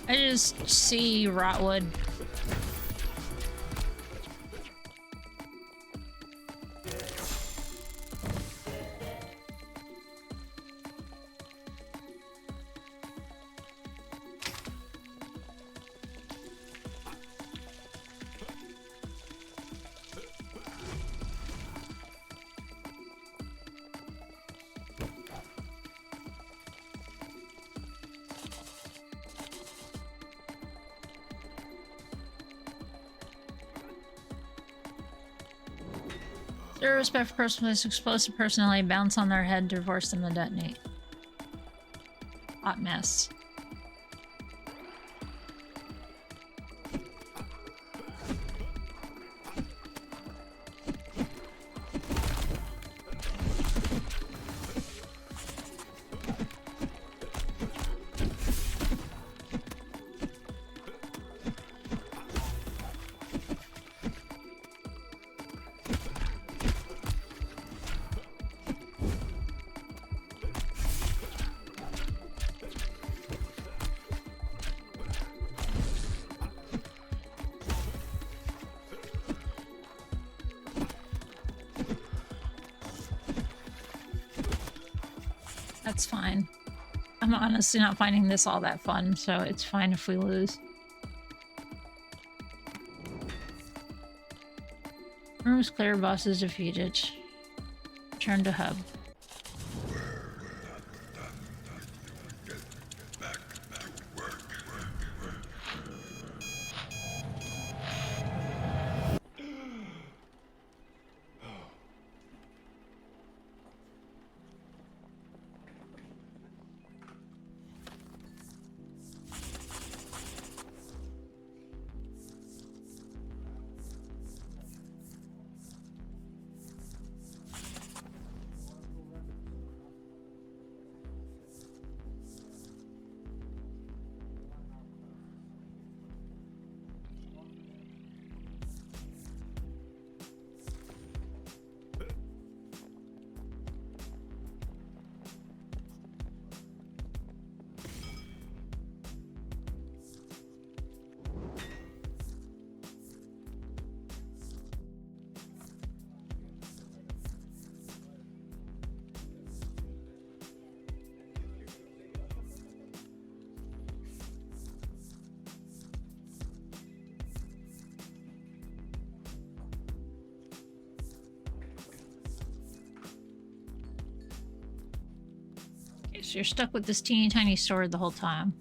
I just see Rotwood. Zero respect for person with explosive personality, bounce on their head to force them to detonate. Hot mess. That's fine. I'm honestly not finding this all that fun, so it's fine if we lose. Room's clear, boss is defeated. Return to hub. So you're stuck with this teeny tiny sword the whole time.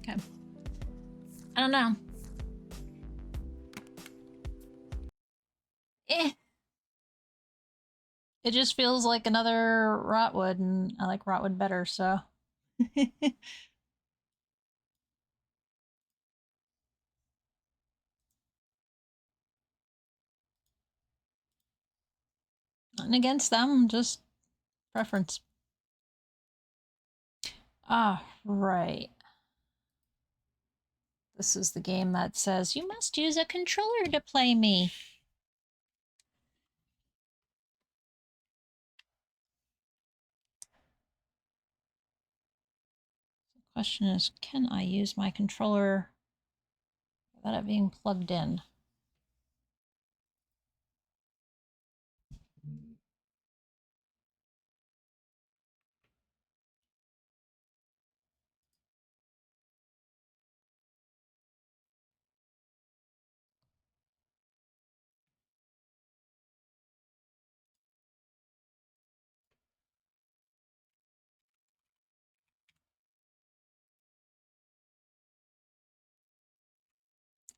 Okay. I don't know. Eh. It just feels like another Rotwood, and I like Rotwood better, so. Nothing against them, just preference. Ah, right. This is the game that says, you must use a controller to play me. The question is, can I use my controller without it being plugged in?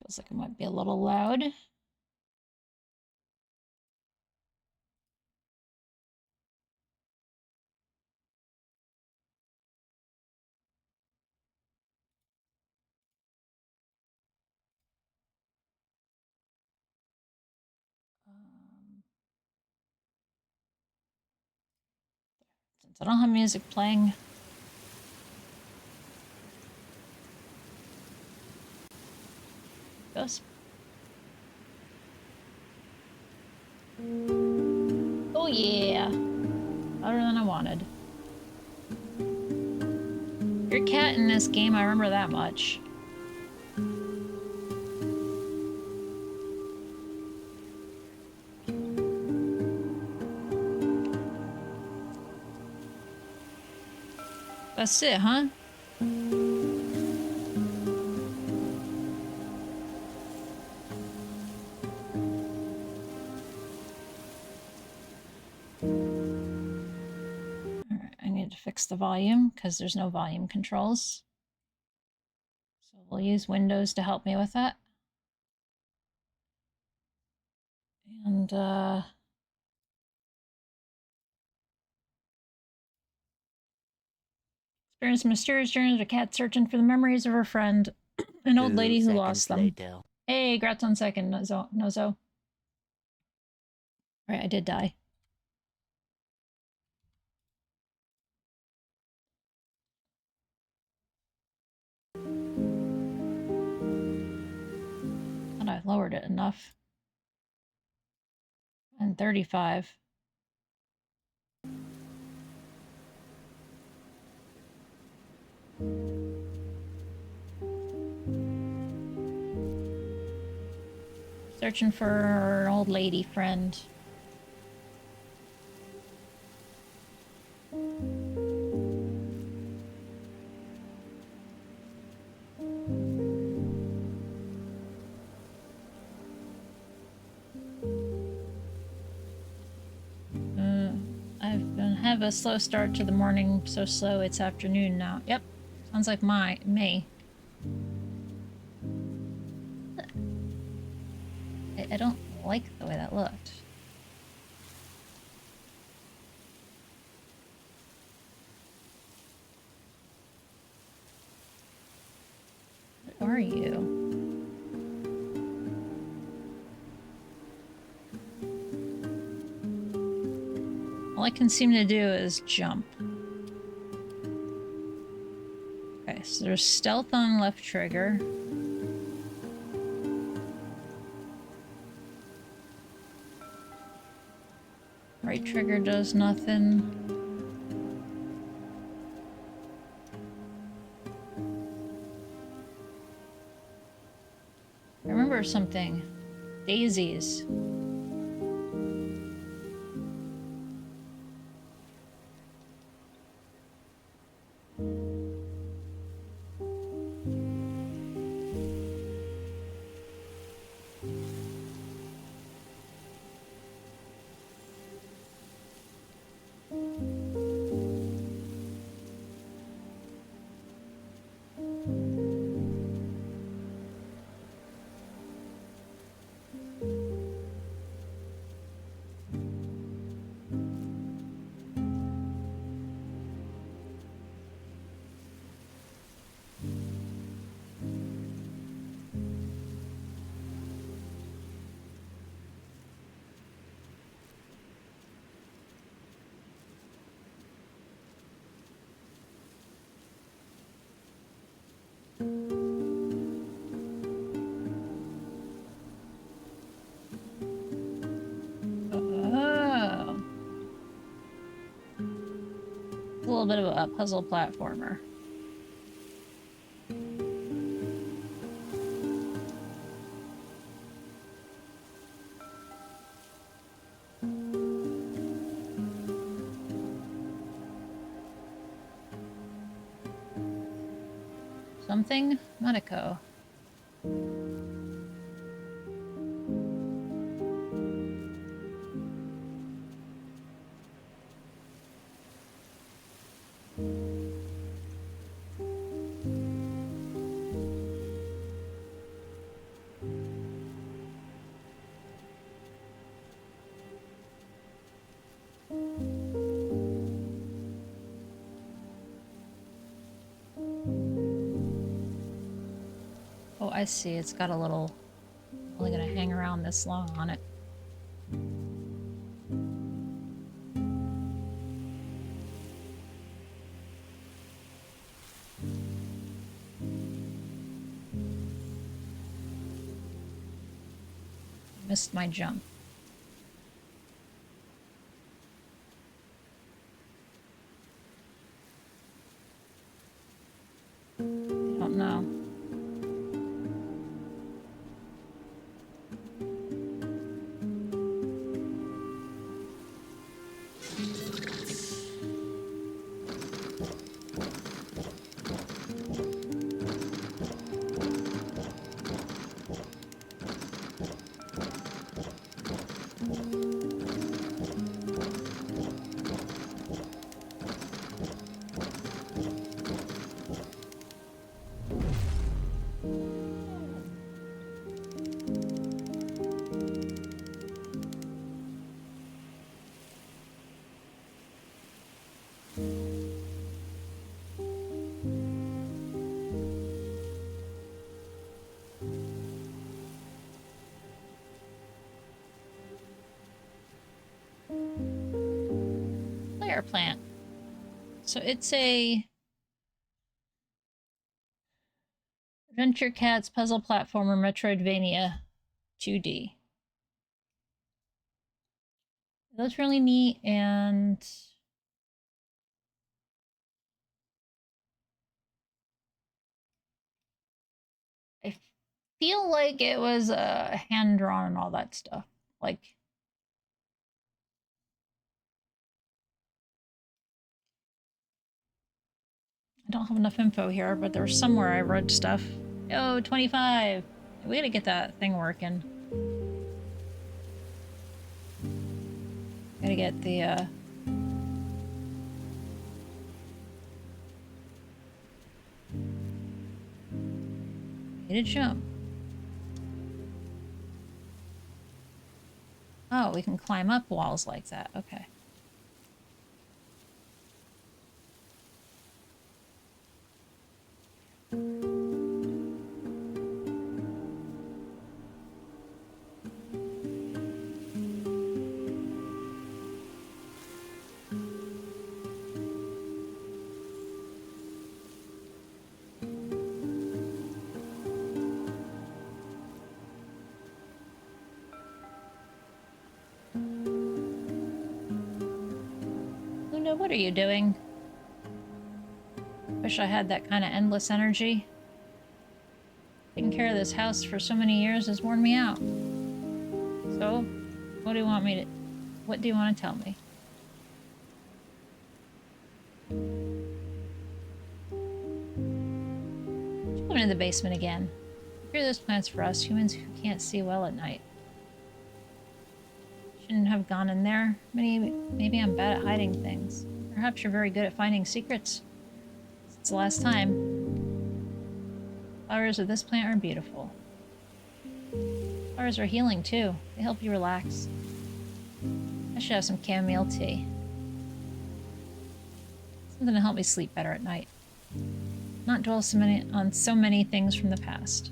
Feels like it might be a little loud. Since I don't have music playing. Goes. Oh yeah. Better than I wanted. Your cat in this game, I remember that much. That's it, huh? Alright, I need to fix the volume because there's no volume controls. So we'll use Windows to help me with that. And experience mysterious journeys of a cat searching for the memories of her friend, an old lady who lost them. Later. Hey, grats on second, Nozo. Alright, I did die. Thought I lowered it enough. And 35. Searching for an old lady friend. Have a slow start to the morning, so slow it's afternoon now. Yep, sounds like me. I don't like the way that looked. What are you? All I can seem to do is jump. Okay, so there's stealth on left trigger. Right trigger does nothing. I remember something. Daisies. little bit of a puzzle platformer. Something? Monaco. Oh, I see. It's got a little... only gonna hang around this long on it. Missed my jump. I don't know. Player plant. So it's a Adventure Cats puzzle platformer Metroidvania 2D. That's really neat, and I feel like it was hand drawn and all that stuff. Like, I don't have enough info here, but there's somewhere I read stuff. Oh, 25! We gotta get that thing working. Gotta get the, Get a jump. Oh, we can climb up walls like that. Okay. Luna, what are you doing? Wish I had that kind of endless energy. Taking care of this house for so many years has worn me out. So, what do you want me to... what do you want to tell me? Going into the basement again. Here are those plants for us, humans who can't see well at night. Shouldn't have gone in there. Maybe I'm bad at hiding things. Perhaps you're very good at finding secrets. It's the last time. Flowers of this plant are beautiful. Flowers are healing too. They help you relax. I should have some chamomile tea. Something to help me sleep better at night. Not dwell on so many things from the past.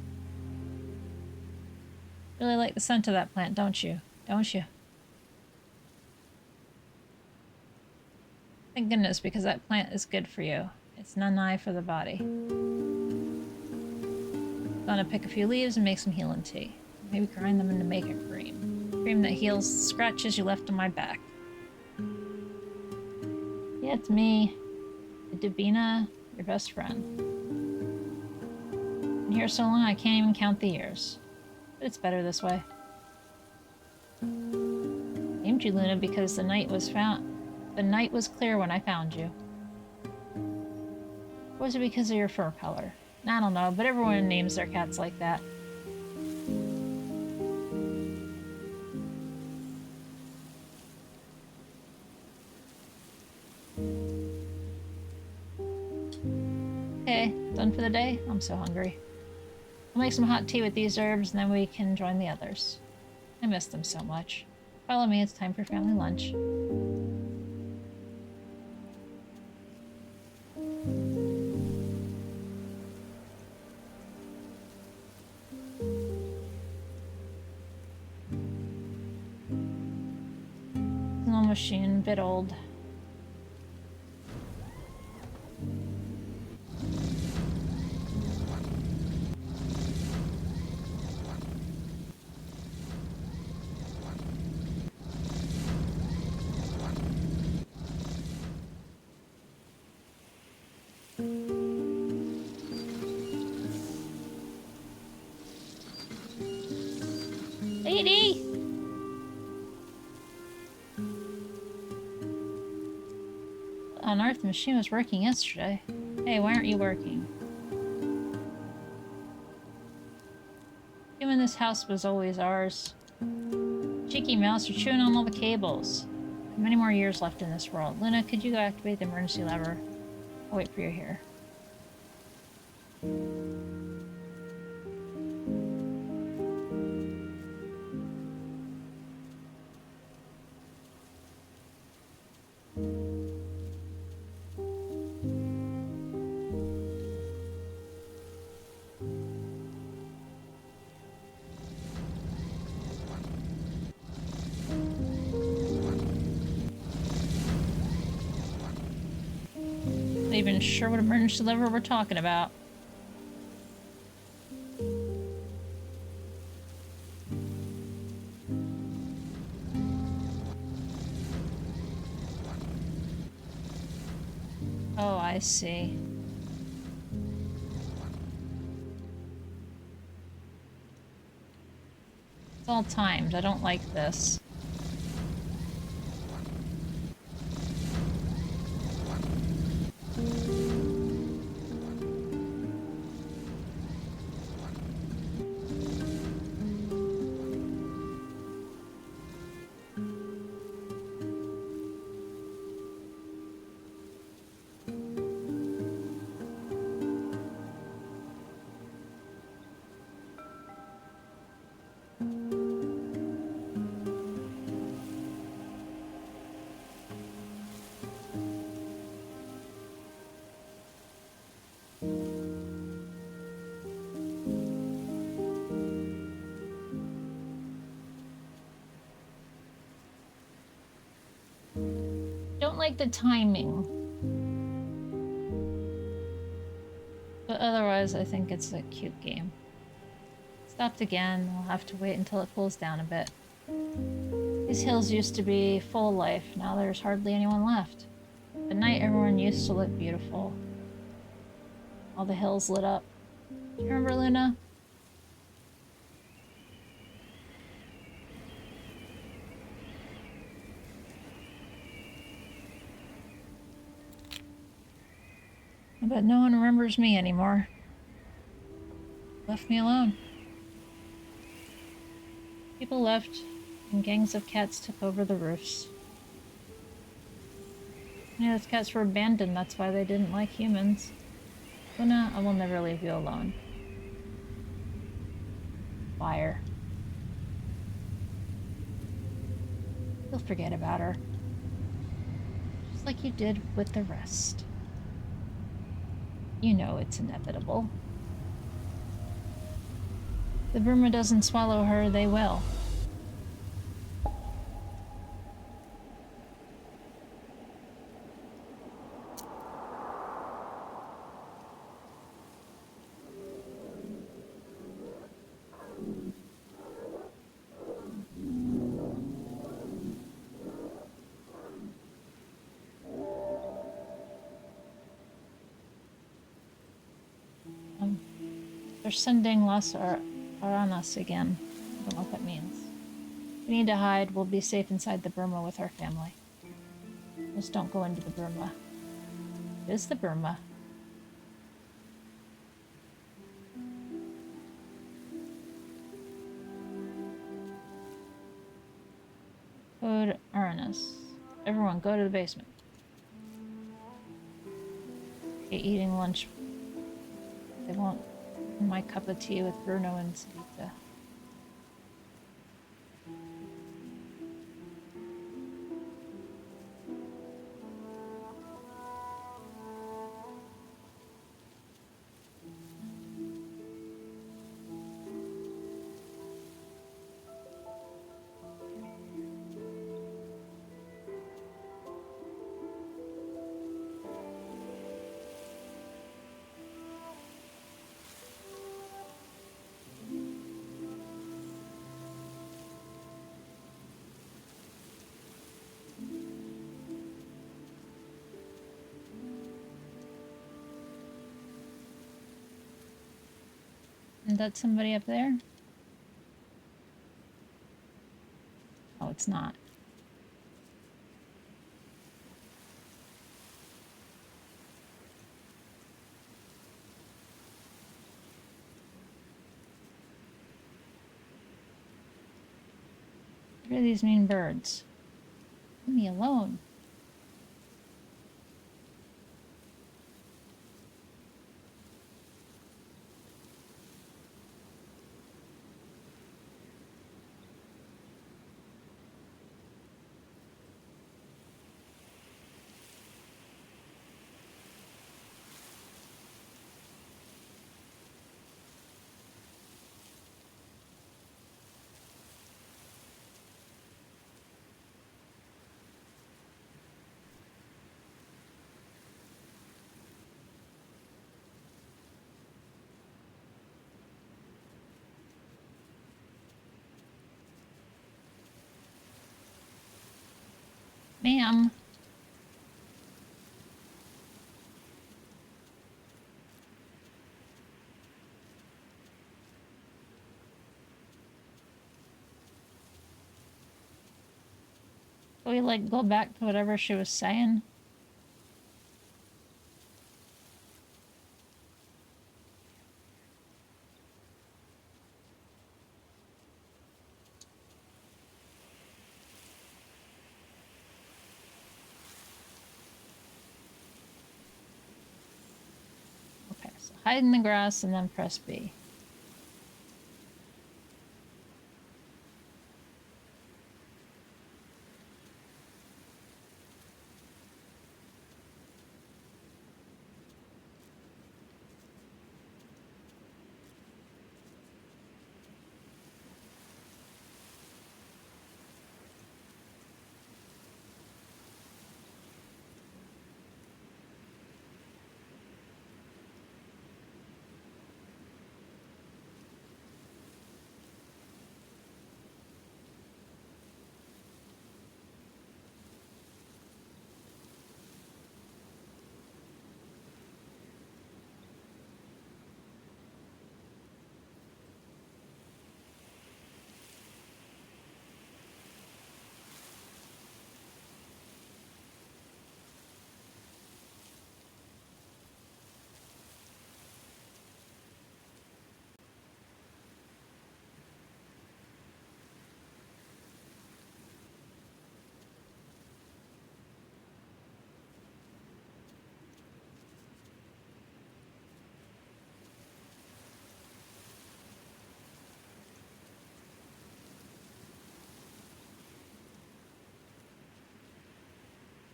Really like the scent of that plant, don't you? Don't you? Thank goodness, because that plant is good for you. It's nanai for the body. Gonna pick a few leaves and make some healing tea. Maybe grind them into make a cream. Cream that heals scratches you left on my back. Yeah, it's me. Davina, your best friend. Been here so long I can't even count the years. But it's better this way. Named you Luna because the night was clear when I found you. Or was it because of your fur color? I don't know, but everyone names their cats like that. Okay, done for the day? I'm so hungry. I'll make some hot tea with these herbs and then we can join the others. I miss them so much. Follow me, it's time for family lunch. Little machine, a bit old. Lady! On Earth, the machine was working yesterday. Hey, why aren't you working? Human, this house was always ours. Cheeky mouse, you're chewing on all the cables. Many more years left in this world. Luna, could you activate the emergency lever? I'll wait for you here. Not even sure what emergency lever we're talking about. Oh, I see. It's all timed. I don't like this. Don't like the timing. But otherwise, I think it's a cute game. Stopped again. I'll have to wait until it cools down a bit. These hills used to be full of life. Now there's hardly anyone left. At night, everyone used to look beautiful. All the hills lit up. Do you remember, Luna? But no one remembers me anymore. Left me alone. People left, and gangs of cats took over the roofs. Yeah, those cats were abandoned, that's why they didn't like humans. Luna, I will never leave you alone. Fire. You'll forget about her. Just like you did with the rest. You know it's inevitable. If the Burma doesn't swallow her, they will. They're sending Las Aranas again. I don't know what that means. We need to hide. We'll be safe inside the Burma with our family. Just don't go into the Burma. It is the Burma. Code Aranas. Everyone, go to the basement. Okay, eating lunch. They won't. My cup of tea with Bruno and Savita. And that's somebody up there? Oh, it's not. What are these mean birds? Leave me alone. Ma'am. Can we, like, go back to whatever she was saying? Okay, so hide in the grass and then press B.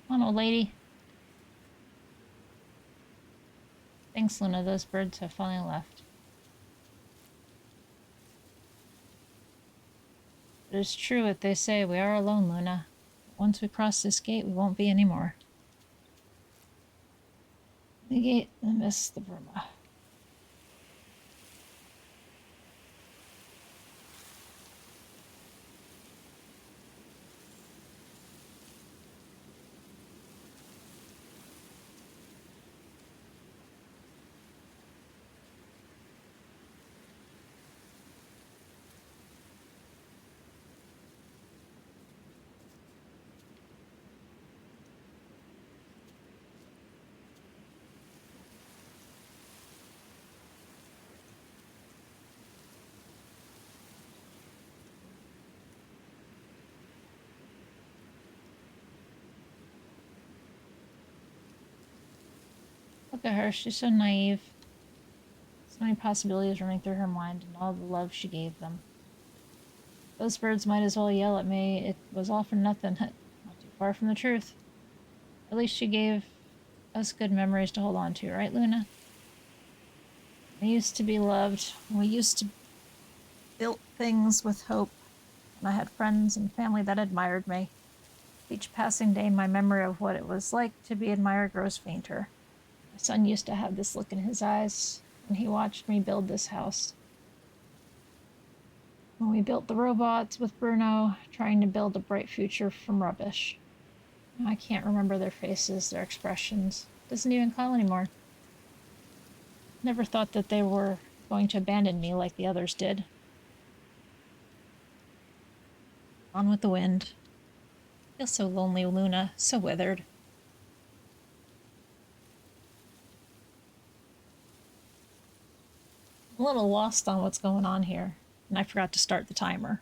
Come on, old lady. Thanks, Luna. Those birds have finally left. It is true what they say. We are alone, Luna. But once we cross this gate, we won't be anymore. The gate, and this is the Burma. Look at her, she's so naive. So many possibilities running through her mind and all the love she gave them. Those birds might as well yell at me. It was all for nothing. Not too far from the truth. At least she gave us good memories to hold on to, right, Luna? We used to be loved. We used to build things with hope. And I had friends and family that admired me. Each passing day, my memory of what it was like to be admired grows fainter. My son used to have this look in his eyes when he watched me build this house. When we built the robots with Bruno, trying to build a bright future from rubbish. I can't remember their faces, their expressions. Doesn't even call anymore. Never thought that they were going to abandon me like the others did. On with the wind. I feel so lonely, Luna, so withered. I'm a little lost on what's going on here, and I forgot to start the timer.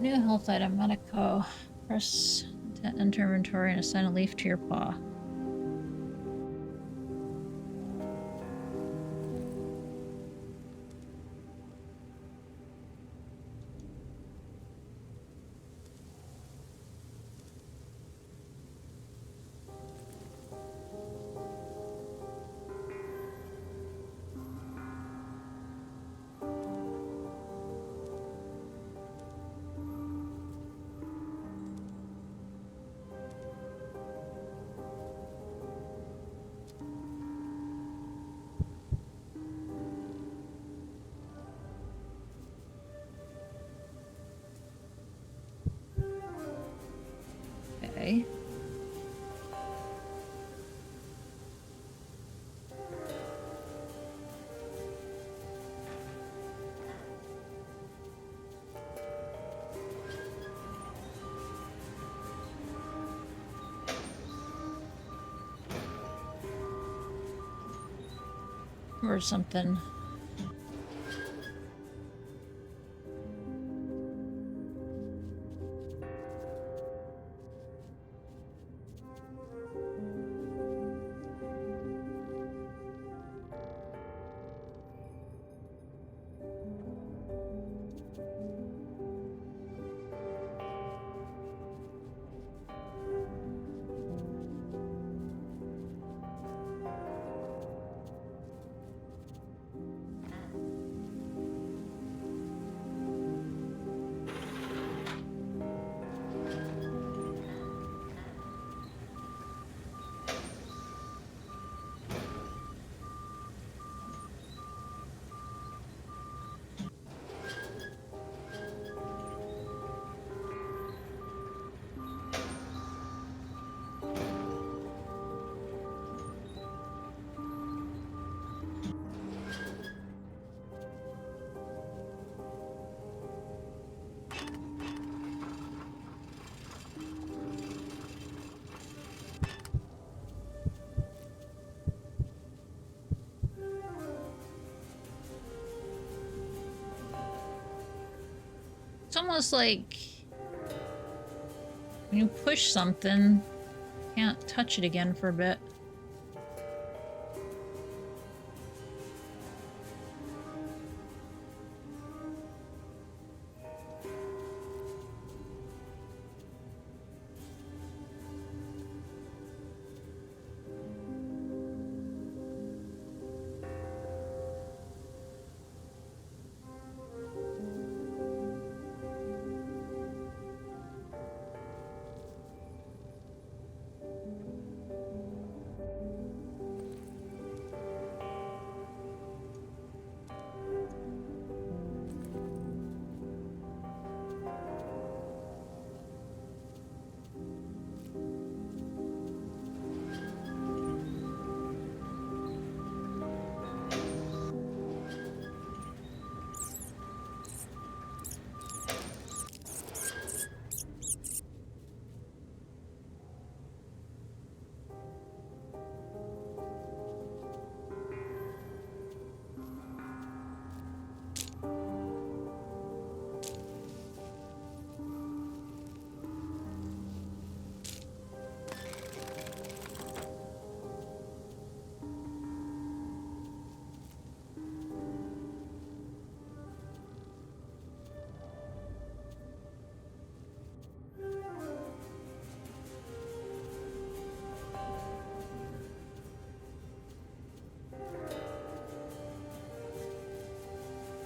New health item, Medico. Press to enter inventory and assign a leaf to your paw. Okay. Or something. It's almost like when you push something, you can't touch it again for a bit.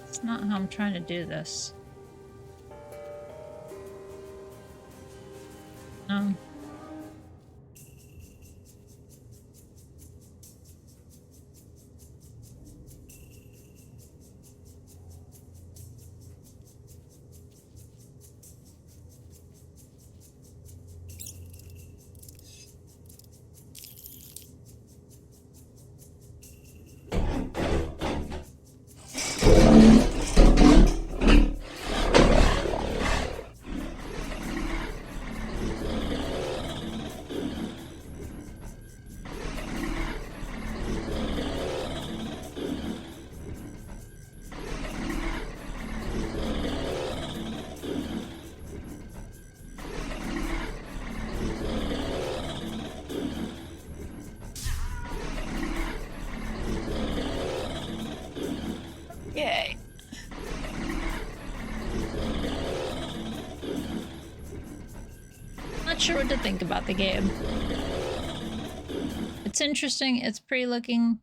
It's not how I'm trying to do this. No. Yay. Not sure what to think about the game. It's interesting, it's pretty looking,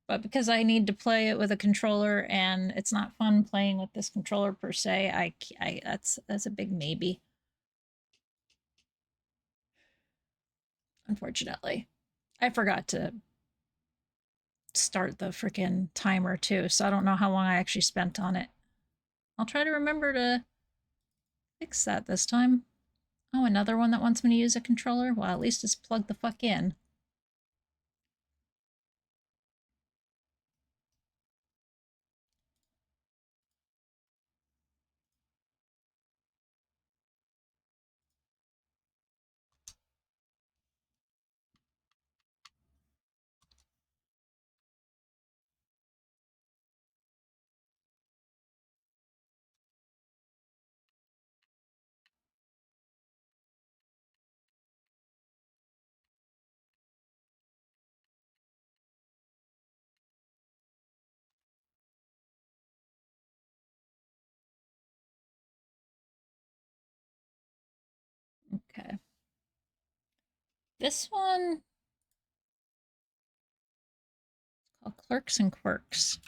but because I need to play it with a controller and it's not fun playing with this controller per se, that's a big maybe. Unfortunately. I forgot to start the freaking timer too, so I don't know how long I actually spent on it. I'll try to remember to fix that this time. Oh, another one that wants me to use a controller? Well, at least it's plugged the fuck in. Okay. This one is called Clerks and Quirks.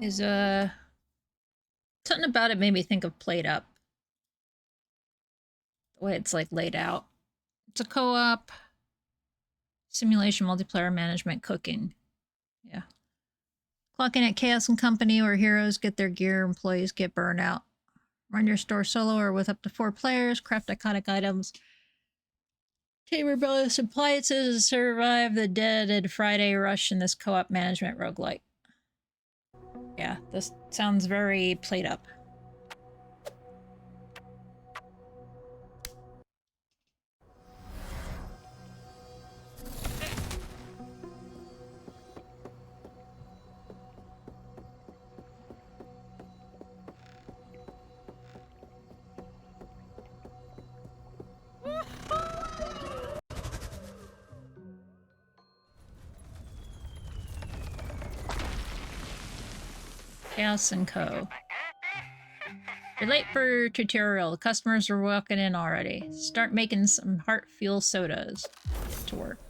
Is something about it made me think of Played Up. The way it's like laid out. It's a co-op simulation multiplayer management cooking. Yeah. Clock in at Chaos and Company, where heroes get their gear, employees get burnout. Run your store solo or with up to 4 players, craft iconic items, Tame rebellious appliances and survive the dead Friday rush in this co-op management roguelike. Yeah, this sounds very played up. Chaos and Co. You're late for tutorial. The customers are walking in already. Start making some heart fuel sodas. Get to work.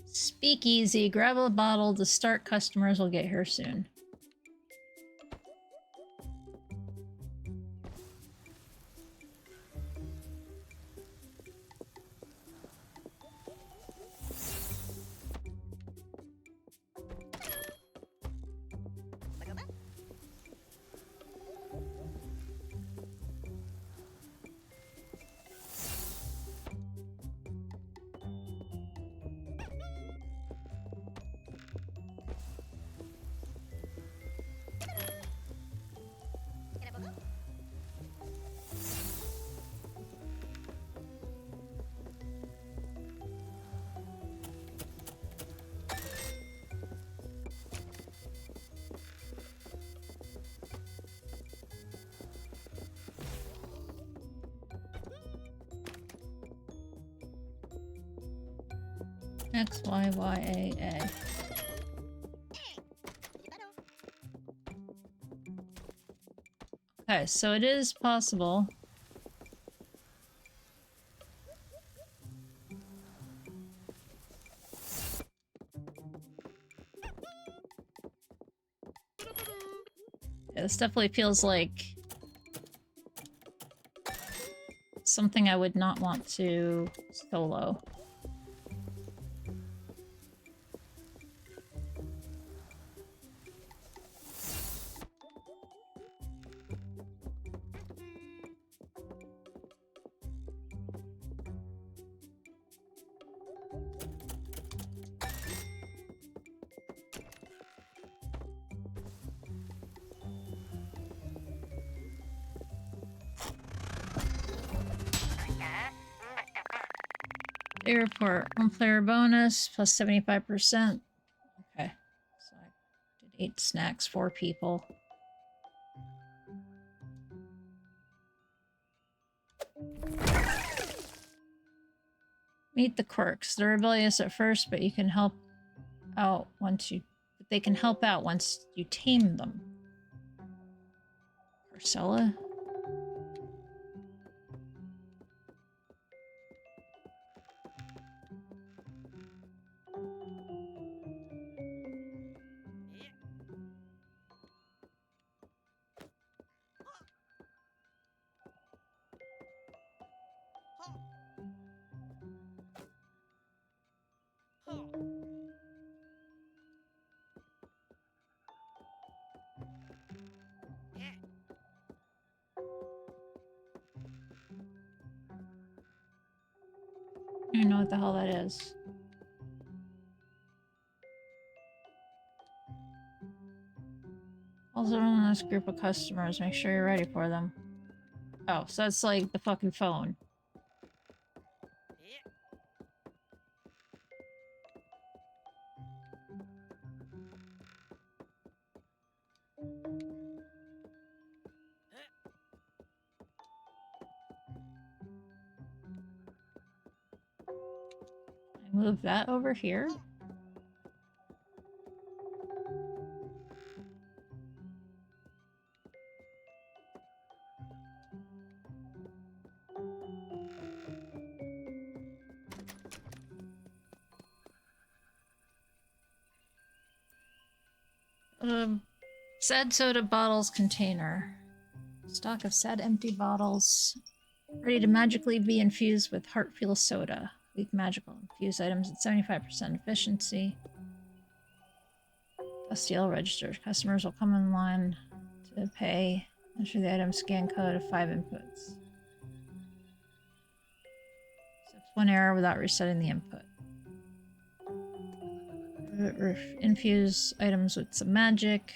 Speakeasy. Grab a bottle to start. Customers will get here soon. X, Y, Y, A, A. Okay, so it is possible. Yeah, this definitely feels like something I would not want to solo. Day report. 1 player bonus plus 75%. Okay. So I did 8 snacks, 4 people. Meet the quirks. They're rebellious at first, but you can help out once you... But they can help out once you tame them. Marcella? I don't know what the hell that is. Also on this group of customers, make sure you're ready for them. Oh, so that's like the fucking phone. I move that over here. Sad soda bottles container. Stock of sad empty bottles. Ready to magically be infused with Heartfeel soda. Weak magical. Infuse items at 75% efficiency. Dusty L registered. Customers will come in line to pay Enter the item scan code of 5 inputs. Accepts one error without resetting the input. Infuse items with some magic.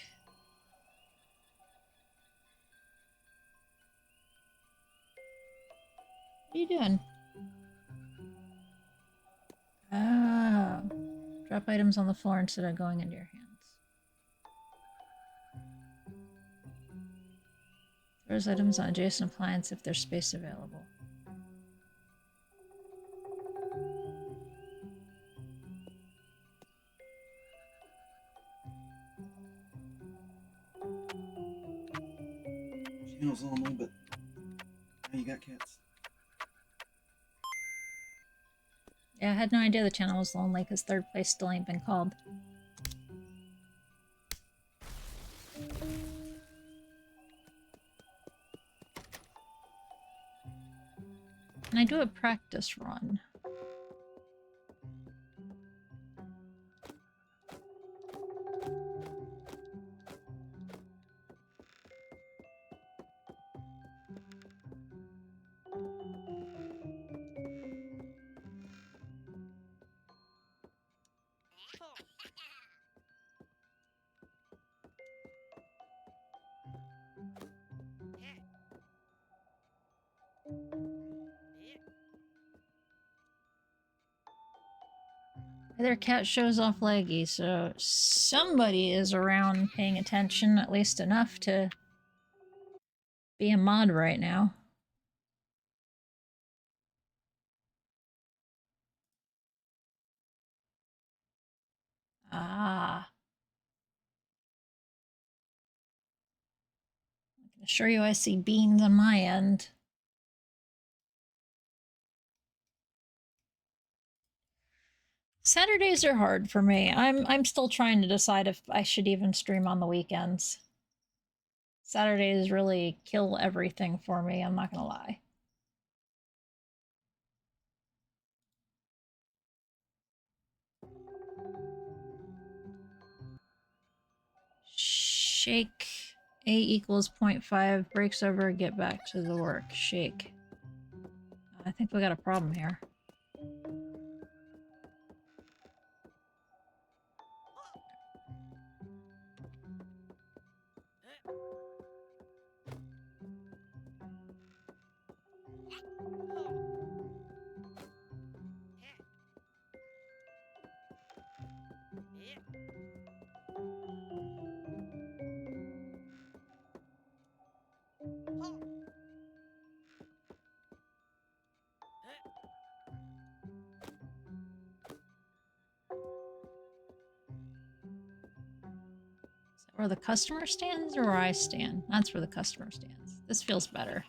What are you doing? Ah. Drop items on the floor instead of going into your hands. Throws items on adjacent appliance if there's space available. Channel's lonely, but now you got cats. Yeah, I had no idea the channel was lonely because third place still ain't been called. Can I do a practice run? Their cat shows off leggy, so somebody is around paying attention at least enough to be a mod right now. Ah. I can assure you I see beans on my end. Saturdays are hard for me. I'm still trying to decide if I should even stream on the weekends. Saturdays really kill everything for me, I'm not gonna lie. Shake A equals 0.5, breaks over, get back to the work. Shake. I think we got a problem here. Is that where the customer stands or where I stand? That's where the customer stands. This feels better.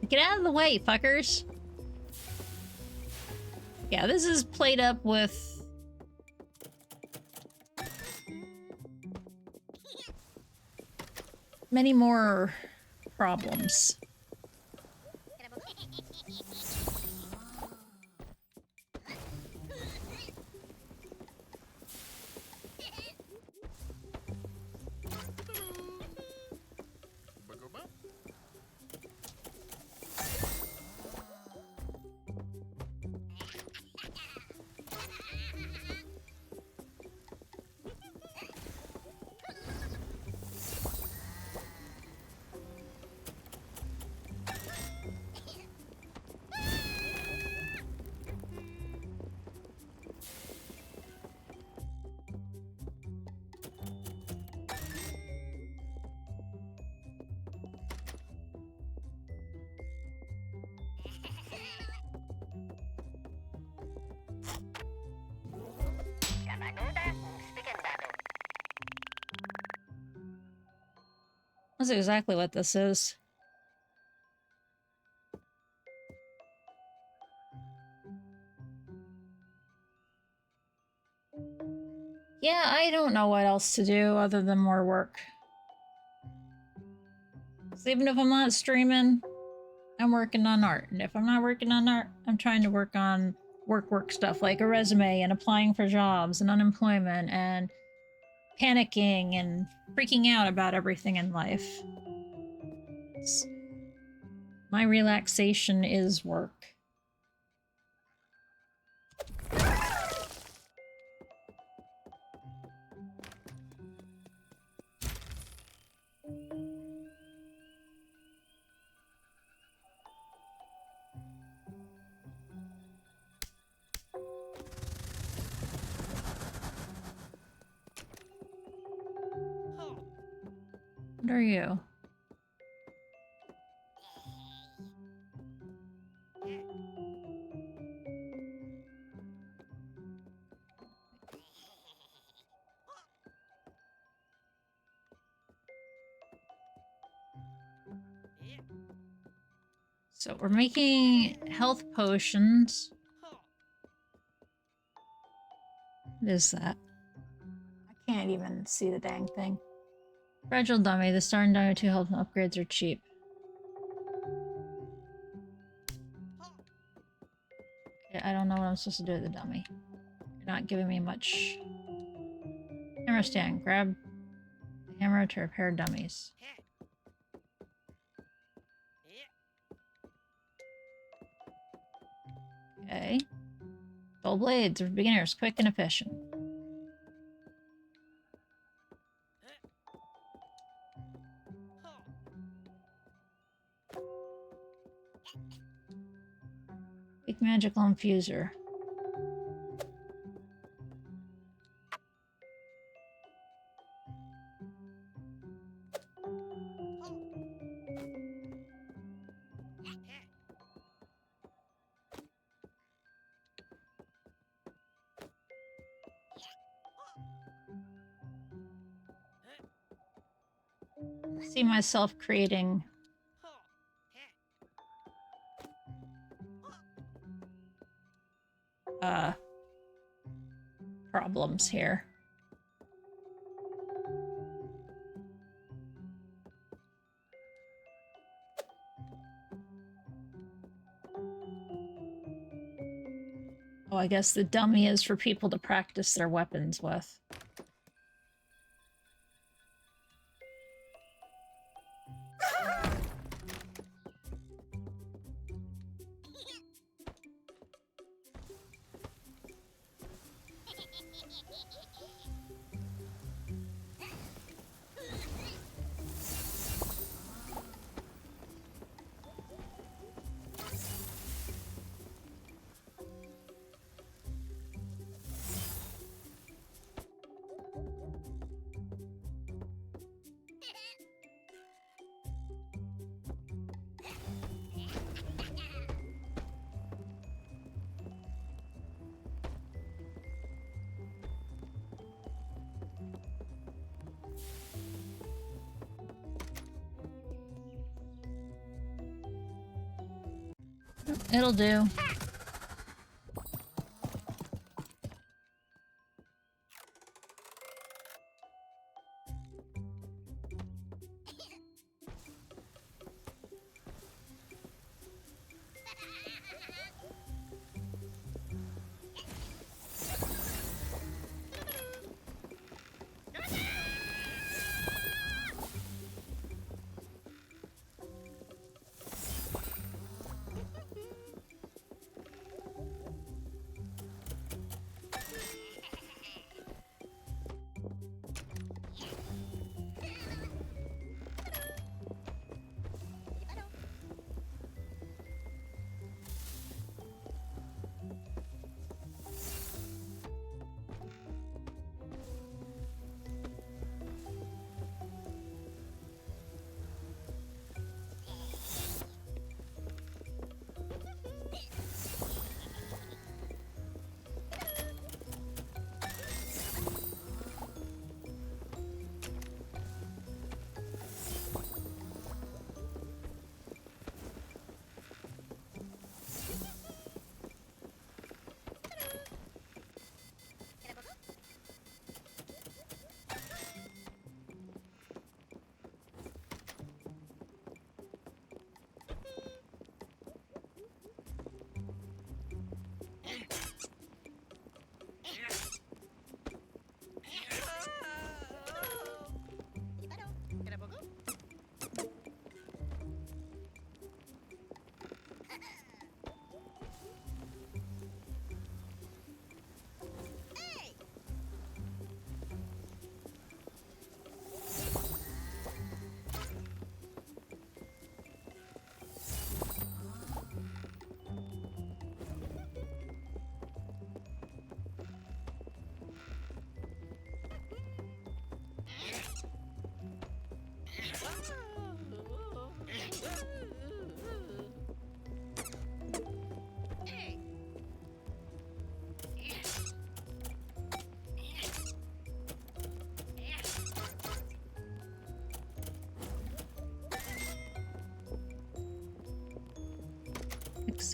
Get out of the way, fuckers! Yeah, this is played up with... many more problems. That's exactly what this is. Yeah, I don't know what else to do other than more work. 'Cause even if I'm not streaming, I'm working on art. And if I'm not working on art, I'm trying to work on work stuff like a resume and applying for jobs and unemployment and panicking and freaking out about everything in life. My relaxation is work. What are you? So we're making health potions. What is that? I can't even see the dang thing. Fragile dummy. The star and dino 2 health upgrades are cheap. Okay, I don't know what I'm supposed to do with the dummy. You're not giving me much. Hammer stand. Grab the hammer to repair dummies. Okay. Dull blades are beginners, quick and efficient. Big magical infuser. I see myself creating problems here. Oh, I guess the dummy is for people to practice their weapons with. It'll do.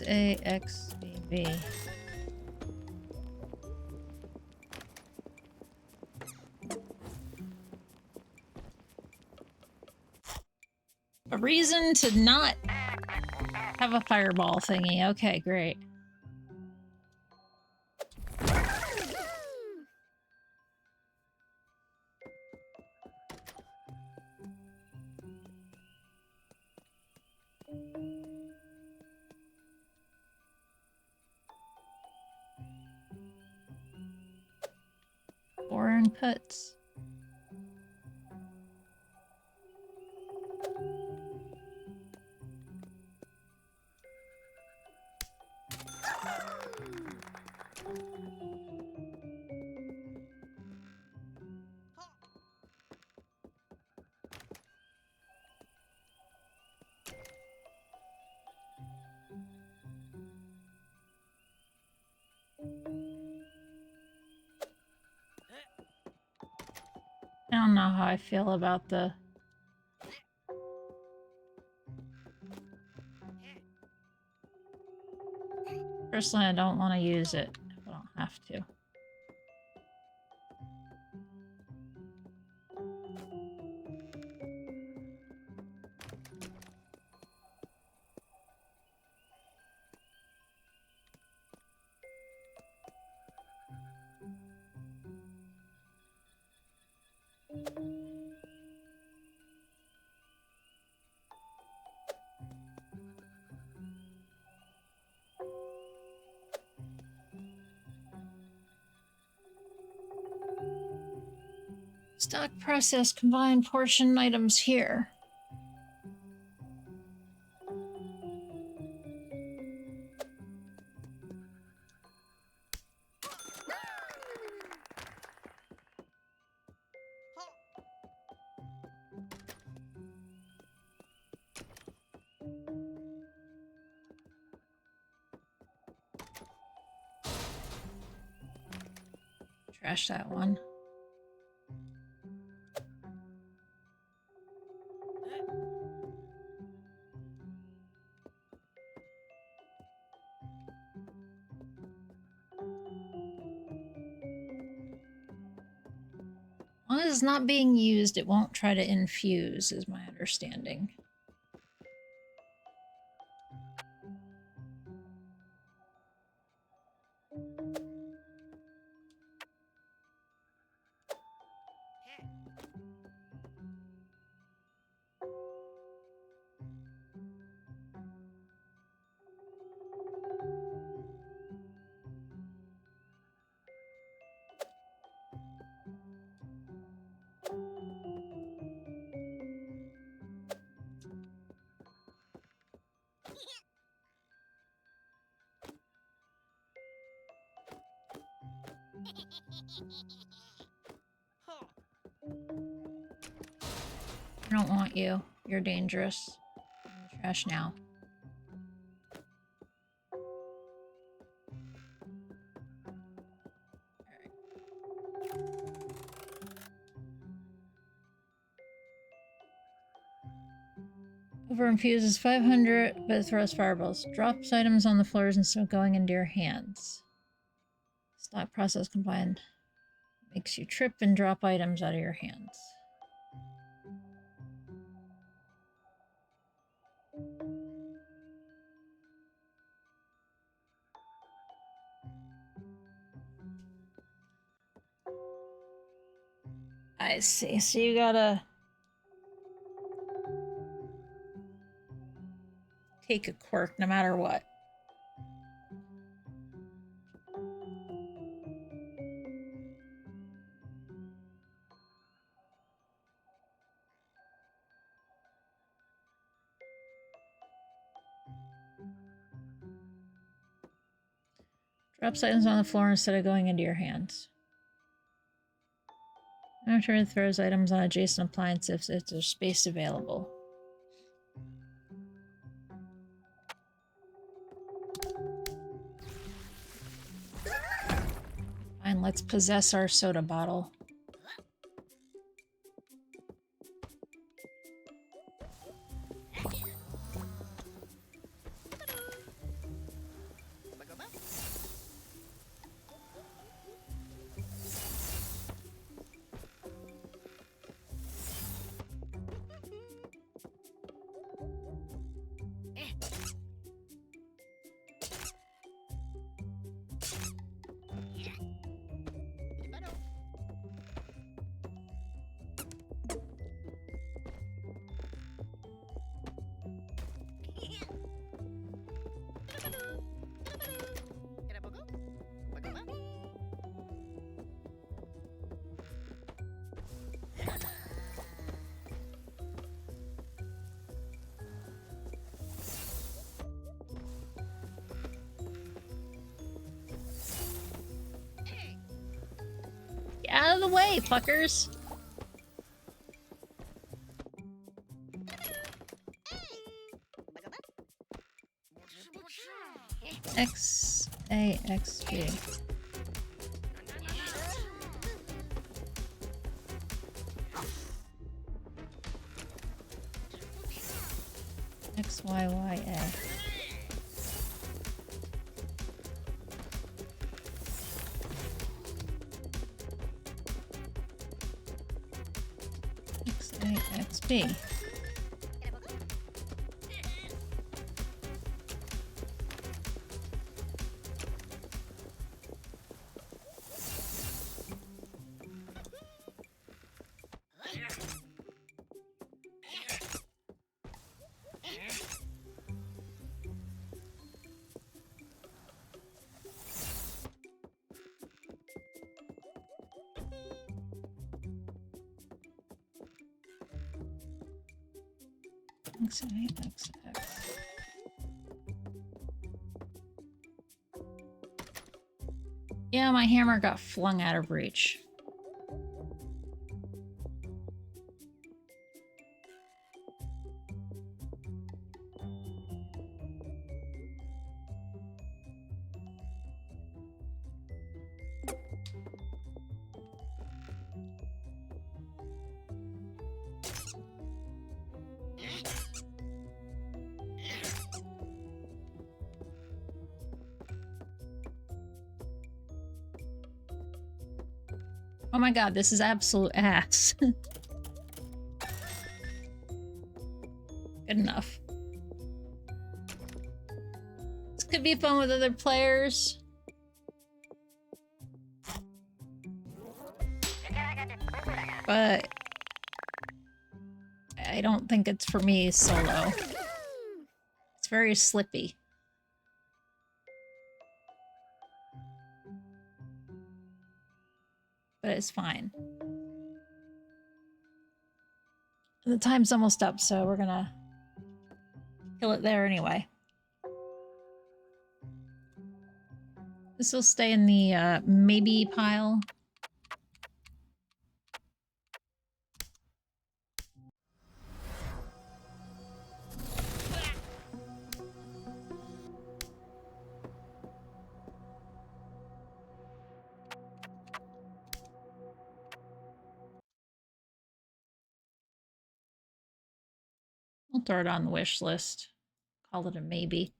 XAXBB. A reason to not have a fireball thingy. Okay, great. Foreign puts. I don't know how I feel about the... Personally, I don't want to use it if I don't have to. Stock process combined portion items here. Trash that one. As long as it's not being used, it won't try to infuse, is my understanding. I don't want you. You're dangerous. In the trash now. Overinfuses 500, but it throws fireballs. Drops items on the floors instead of going into your hands. Stock process combined. Makes you trip and drop items out of your hands. I see. So you gotta take a quirk no matter what. Drops items on the floor instead of going into your hands. After it throws items on adjacent appliances if there's space available. Fine, let's possess our soda bottle. the way, fuckers! X A X B. X Y Y A. X A X B. X A X X. Yeah, my hammer got flung out of reach. Oh my god, this is absolute ass. Good enough. This could be fun with other players. But I don't think it's for me solo. It's very slippy. But it's fine. The time's almost up, so we're gonna kill it there anyway. This will stay in the maybe pile. I'll throw it on the wish list. Call it a maybe.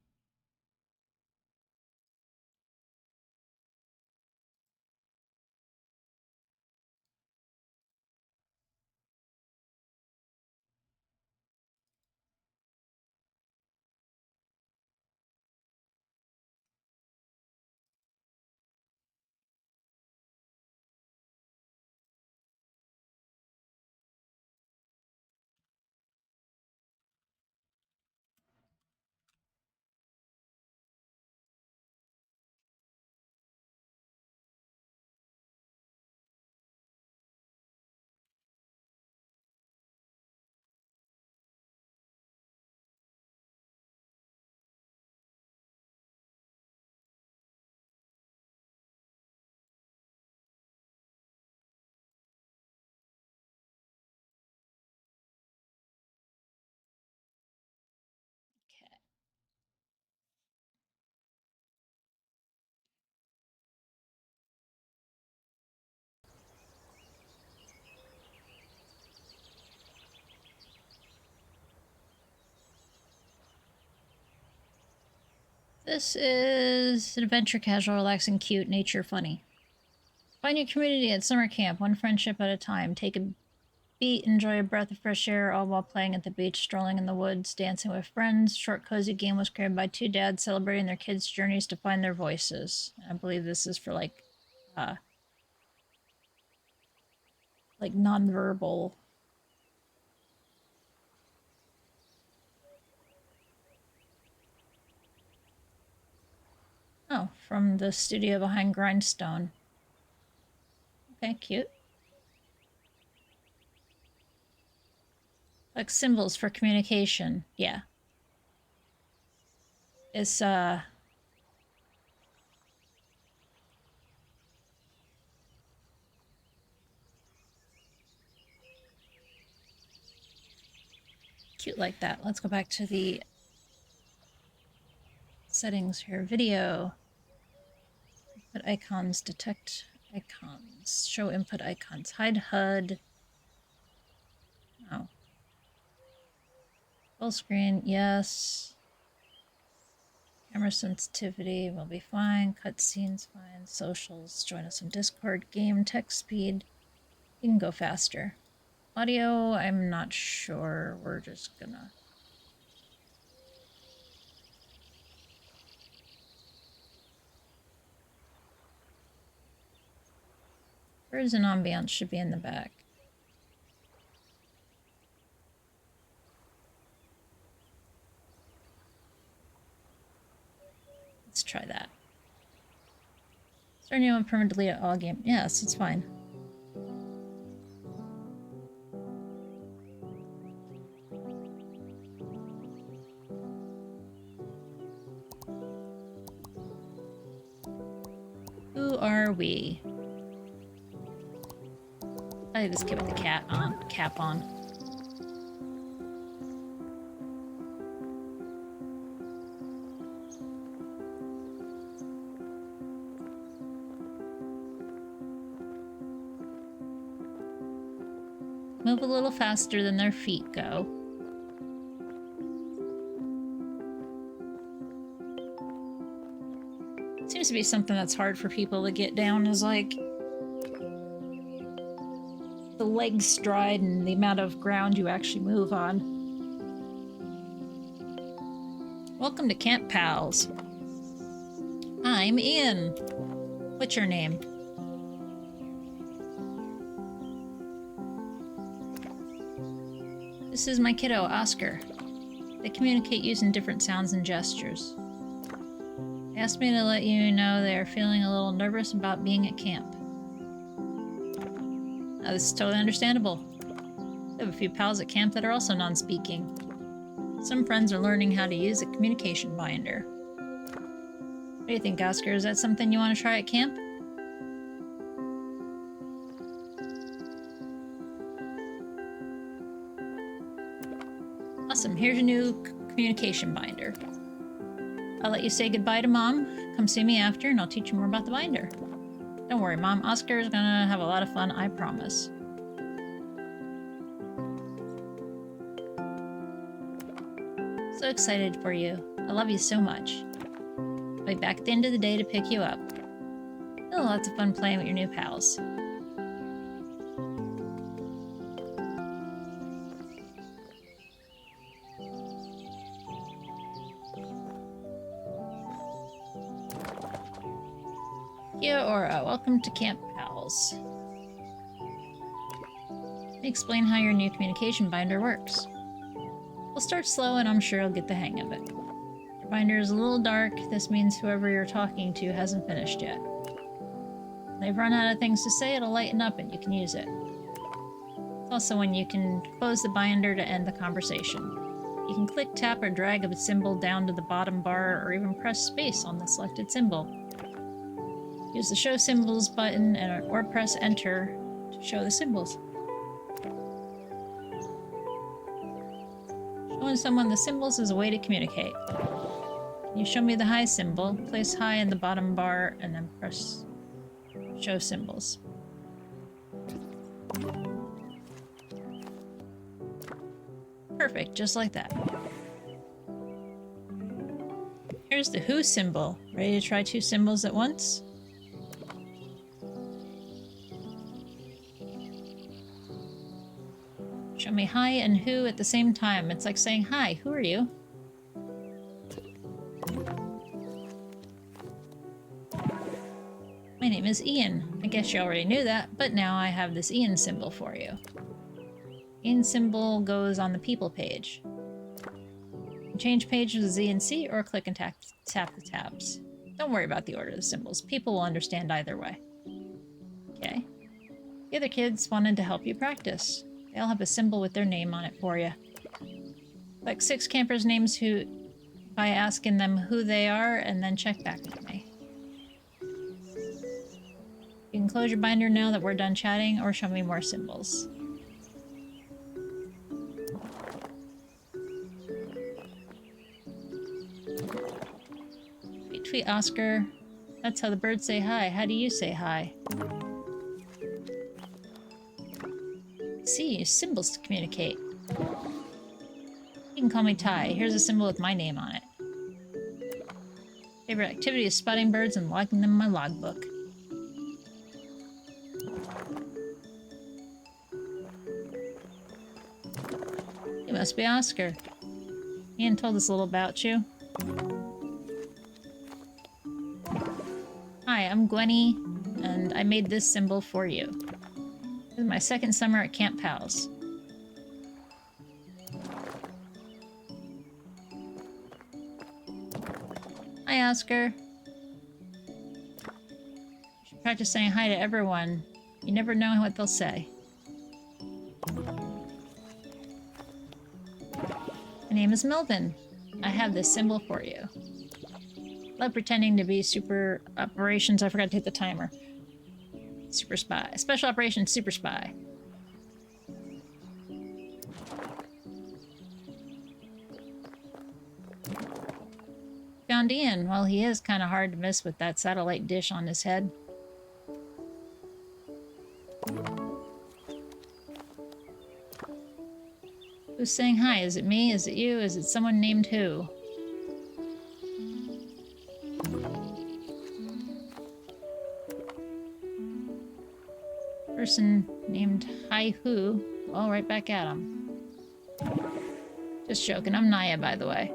This is adventure, casual, relaxing, cute, nature, funny. Find your community at summer camp, one friendship at a time. Take a beat, enjoy a breath of fresh air, all while playing at the beach, strolling in the woods, dancing with friends. Short, cozy game was created by two dads celebrating their kids' journeys to find their voices. I believe this is for like nonverbal. Oh, from the studio behind Grindstone. Okay, cute. Like symbols for communication. Yeah. It's, cute like that. Let's go back to the settings here. Video. Input icons, detect icons, show input icons, hide HUD. Oh. Full screen, yes. Camera sensitivity will be fine. Cutscenes fine. Socials, join us on Discord. Game text speed. You can go faster. Audio, I'm not sure. We're just gonna... Birds and ambiance should be in the back. Let's try that. Is there anyone permanently at all game? Yes, it's fine. Who are we? I think this kid with the cap on. Move a little faster than their feet go. Seems to be something that's hard for people to get down is like the leg stride and the amount of ground you actually move on. Welcome to Camp Pals. I'm Ian. What's your name? This is my kiddo, Oscar. They communicate using different sounds and gestures. They asked me to let you know they are feeling a little nervous about being at camp. Now, this is totally understandable. I have a few pals at camp that are also non-speaking. Some friends are learning how to use a communication binder. What do you think, Oscar? Is that something you want to try at camp? Awesome, here's your new communication binder. I'll let you say goodbye to Mom. Come see me after and I'll teach you more about the binder. Don't worry, Mom. Oscar is gonna have a lot of fun, I promise. So excited for you. I love you so much. I'll be back at the end of the day to pick you up. You'll have lots of fun playing with your new pals. Kia ora, welcome to Camp Pals. Let me explain how your new communication binder works. We'll start slow and I'm sure you'll get the hang of it. Your binder is a little dark. This means whoever you're talking to hasn't finished yet. When they've run out of things to say, it'll lighten up and you can use it. It's also when you can close the binder to end the conversation. You can click, tap, or drag a symbol down to the bottom bar or even press space on the selected symbol. Use the Show Symbols button or press Enter to show the symbols. Showing someone the symbols is a way to communicate. Can you show me the high symbol? Place high in the bottom bar and then press Show Symbols. Perfect, just like that. Here's the Who symbol. Ready to try 2 symbols at once? Show me hi and who at the same time. It's like saying, hi, who are you? My name is Ian. I guess you already knew that, but now I have this Ian symbol for you. Ian symbol goes on the people page. You can change page with Z and C or click and tap the tabs. Don't worry about the order of the symbols. People will understand either way. Okay. The other kids wanted to help you practice. They'll have a symbol with their name on it for you. Like 6 campers' names by asking them who they are and then check back with me. You can close your binder now that we're done chatting or show me more symbols. sweet, Oscar. That's how the birds say hi. How do you say hi? See, symbols to communicate. You can call me Ty. Here's a symbol with my name on it. Favorite activity is spotting birds and logging them in my logbook. You must be Oscar. Ian told us a little about you. Hi, I'm Gwenny, and I made this symbol for you. This is my second summer at Camp Pals. Hi, Oscar. You should practice saying hi to everyone. You never know what they'll say. My name is Melvin. I have this symbol for you. Love pretending to be super operations. I forgot to hit the timer. Super spy. Special operations super spy. Found Ian. Well, he is kind of hard to miss with that satellite dish on his head. Who's saying hi? Is it me? Is it you? Is it someone named who? Person named Hi Who. Well, right back at him. Just joking. I'm Naya, by the way.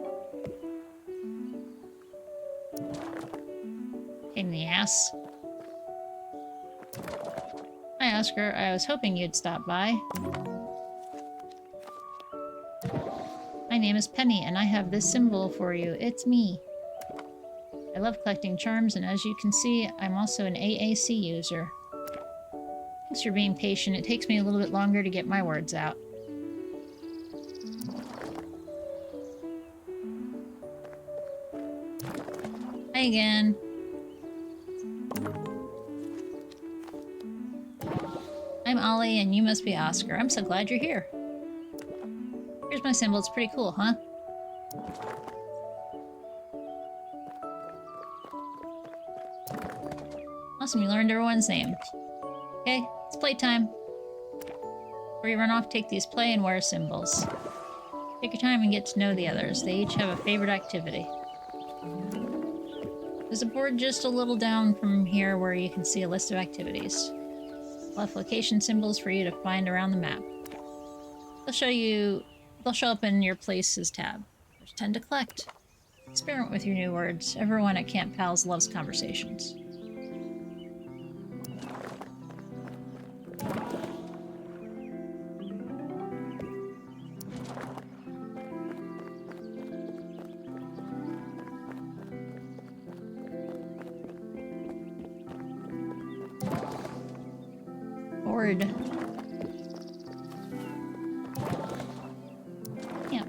Pain in the ass. Hi, Oscar. I was hoping you'd stop by. My name is Penny, and I have this symbol for you. It's me. I love collecting charms, and as you can see, I'm also an AAC user. Thanks for being patient. It takes me a little bit longer to get my words out. Hi again. I'm Ollie, and you must be Oscar. I'm so glad you're here. Here's my symbol. It's pretty cool, huh? Awesome, you learned everyone's name. Okay, it's playtime. Before you run off, take these play and wear symbols. Take your time and get to know the others. They each have a favorite activity. There's a board just a little down from here where you can see a list of activities. Left location symbols for you to find around the map. They'll show up in your Places tab. There's 10 to collect. Experiment with your new words. Everyone at Camp Pals loves conversations. Board. Yeah.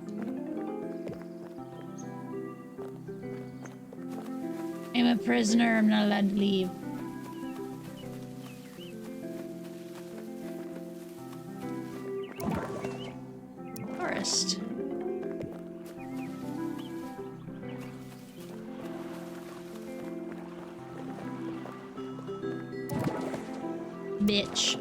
I'm a prisoner. I'm not allowed to leave. Forest. Bitch.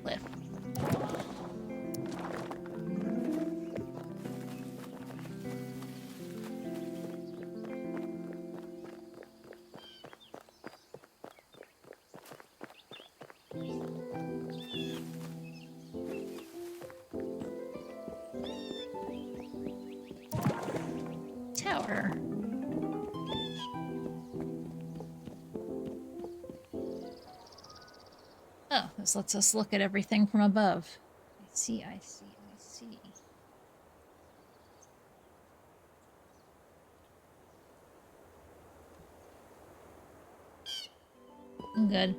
Cliff. Tower. Oh, this lets us look at everything from above. I see, I see, I see. I'm good.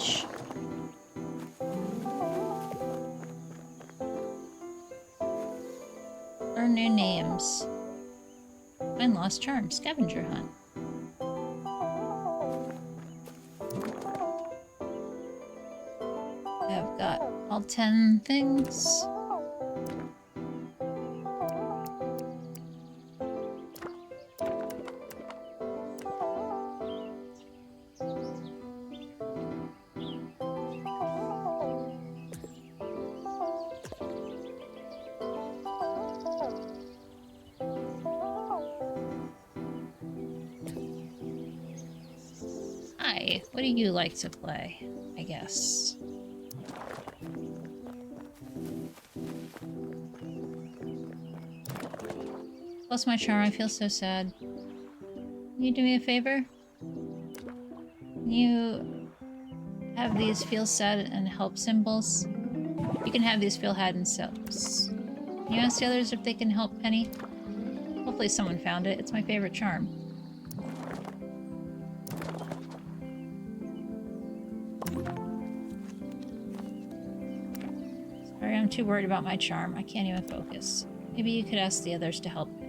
beach. Learn new names. Find lost charm. Scavenger hunt. I've got all 10 things. Hi, what do you like to play? I guess. Lost my charm, I feel so sad. Can you do me a favor? Can you have these feel sad and help symbols? You can have these feel sad and symbols. Can you ask the others if they can help Penny? Hopefully someone found it. It's my favorite charm. Sorry, I'm too worried about my charm. I can't even focus. Maybe you could ask the others to help Penny.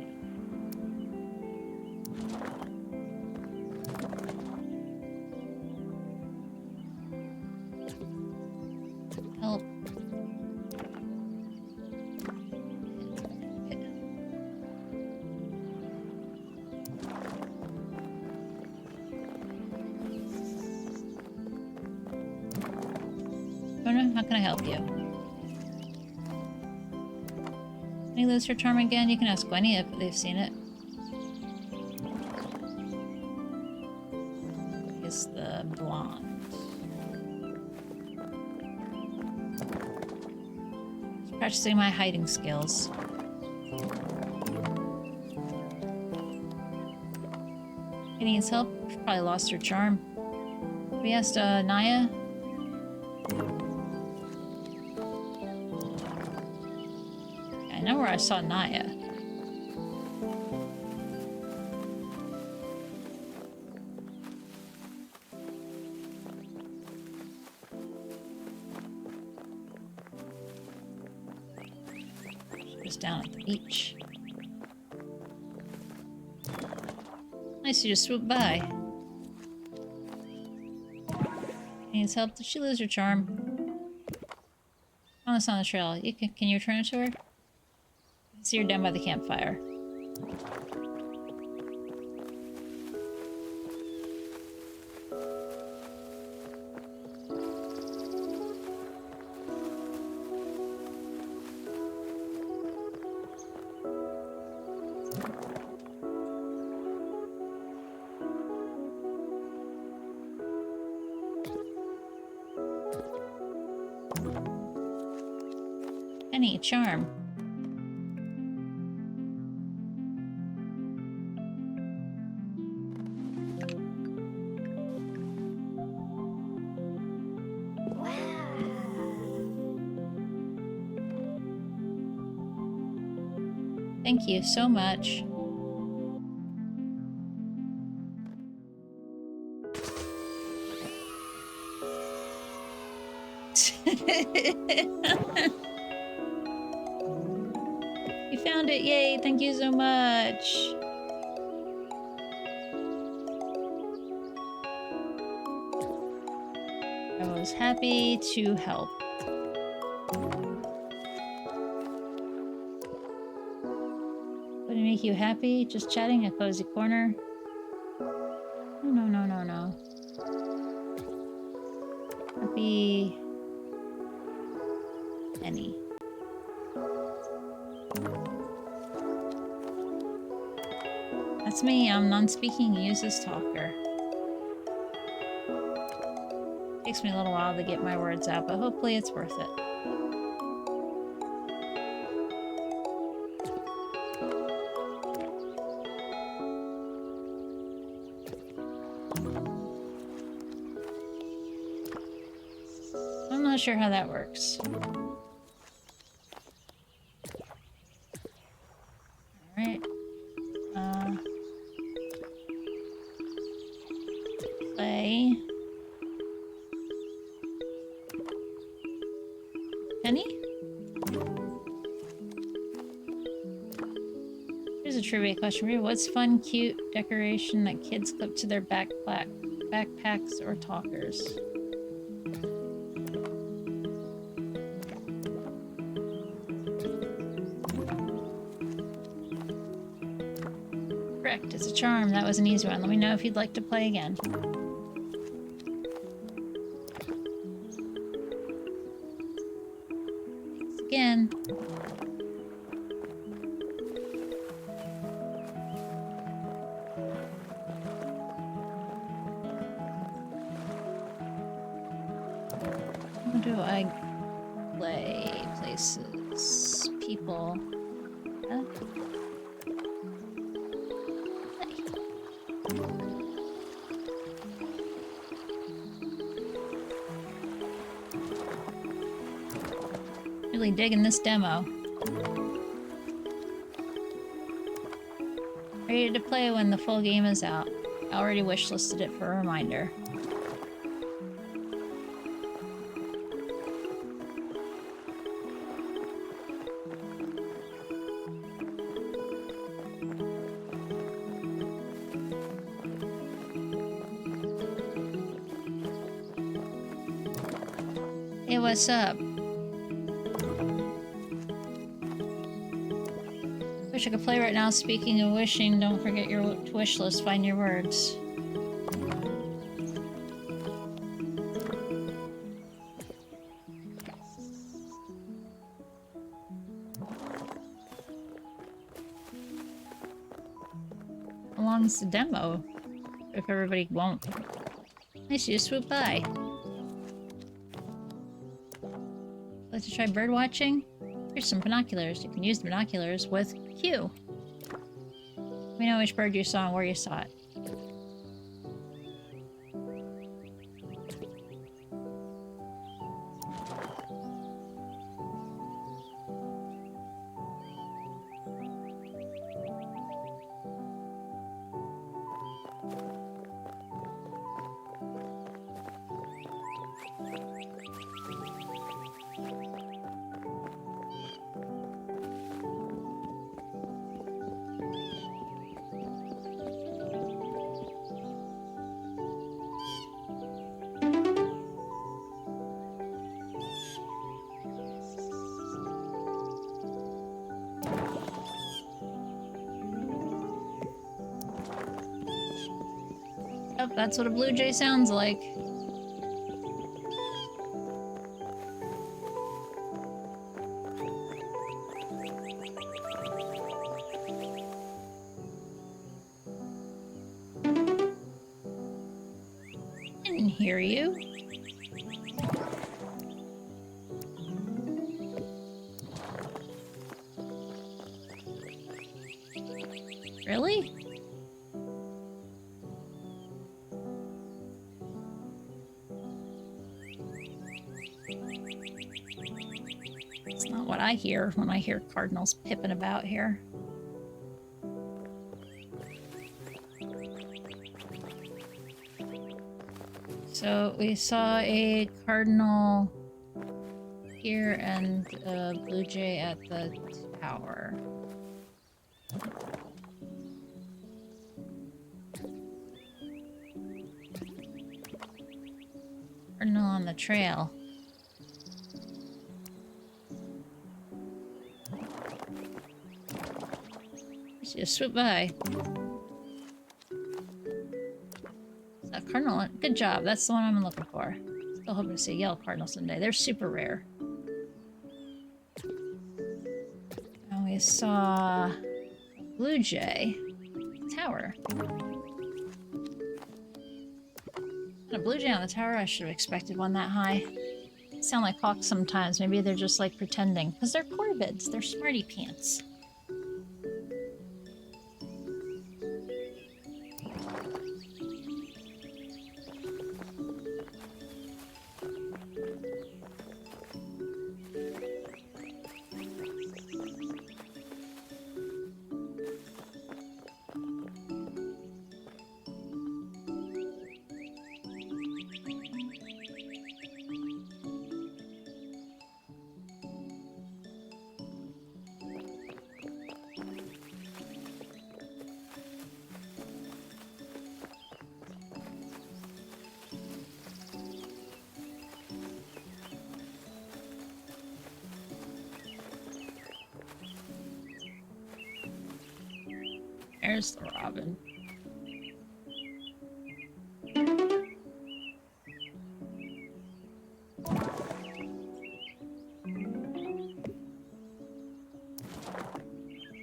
Help. How can I help you? Penny lose her charm again? You can ask Gwenny if they've seen it. It's the blonde. Just practicing my hiding skills. She needs help. She probably lost her charm. We asked Naya. I know where I saw Naya. She was down at the beach. Nice, you just swooped by. Needs help. Did she lose her charm? Found this on the trail. Can you return it to her? I see her down by the campfire. Penny, charm. Thank you so much. You found it, yay, thank you so much. I was happy to help. Would it make you happy? Just chatting a cozy corner? No, no, no, no. Happy... Penny. That's me, I'm non-speaking useless talker. Takes me a little while to get my words out, but hopefully it's worth it. I'm not sure how that works. Alright. Play. Here's a trivia question for you. What's fun, cute decoration that kids clip to their backpacks or talkers? Correct, it's a charm. That was an easy one. Let me know if you'd like to play again. Thanks again. How do I play places? People. Huh? Really digging this demo. Ready to play when the full game is out. I already wishlisted it for a reminder. Hey, what's up? Wish I could play right now. Speaking of wishing, don't forget your wish list. Find your words. How long is the demo? If everybody won't. Nice you swoop by. Like to try bird watching? Here's some binoculars. You can use the binoculars with Q. Let me know which bird you saw and where you saw it. Oh, that's what a blue jay sounds like. Didn't hear you. Really? It's not what I hear when I hear cardinals pipping about here. So we saw a cardinal here and a blue jay at the tower. Cardinal on the trail. Just swoop by. Is that cardinal? Good job. That's the one I'm looking for. Still hoping to see a yellow cardinal someday. They're super rare. And we saw a blue jay tower. And a blue jay on the tower. I should have expected one that high. They sound like hawks sometimes. Maybe they're just like pretending because they're corvids. They're smarty pants. There's the robin.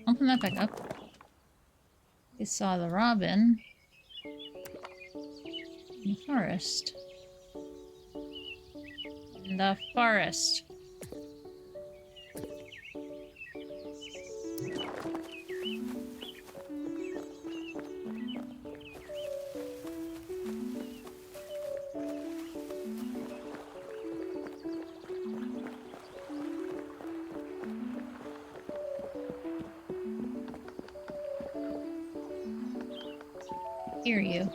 Open that back up. We saw the robin in the forest. In the forest. Hear you.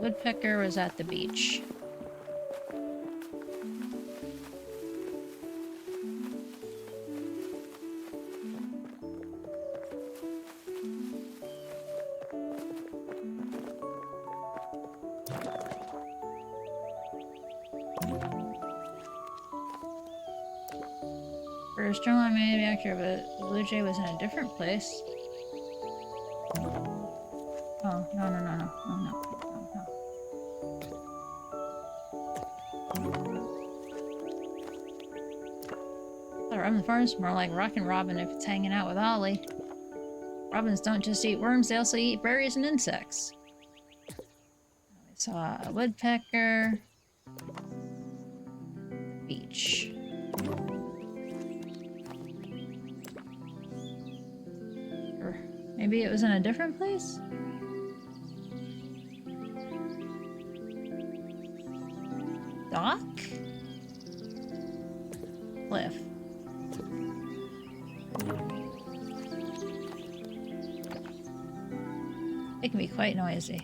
Woodpecker was at the beach. First drone may be accurate, but the blue jay was in a different place. Oh, no, no, no, no, no, no, no, no. The robin in the forest more like Rockin' Robin if it's hanging out with Ollie. Robins don't just eat worms, they also eat berries and insects. We saw a woodpecker. Beach. Or maybe it was in a different place? Dock? Cliff. It can be quite noisy.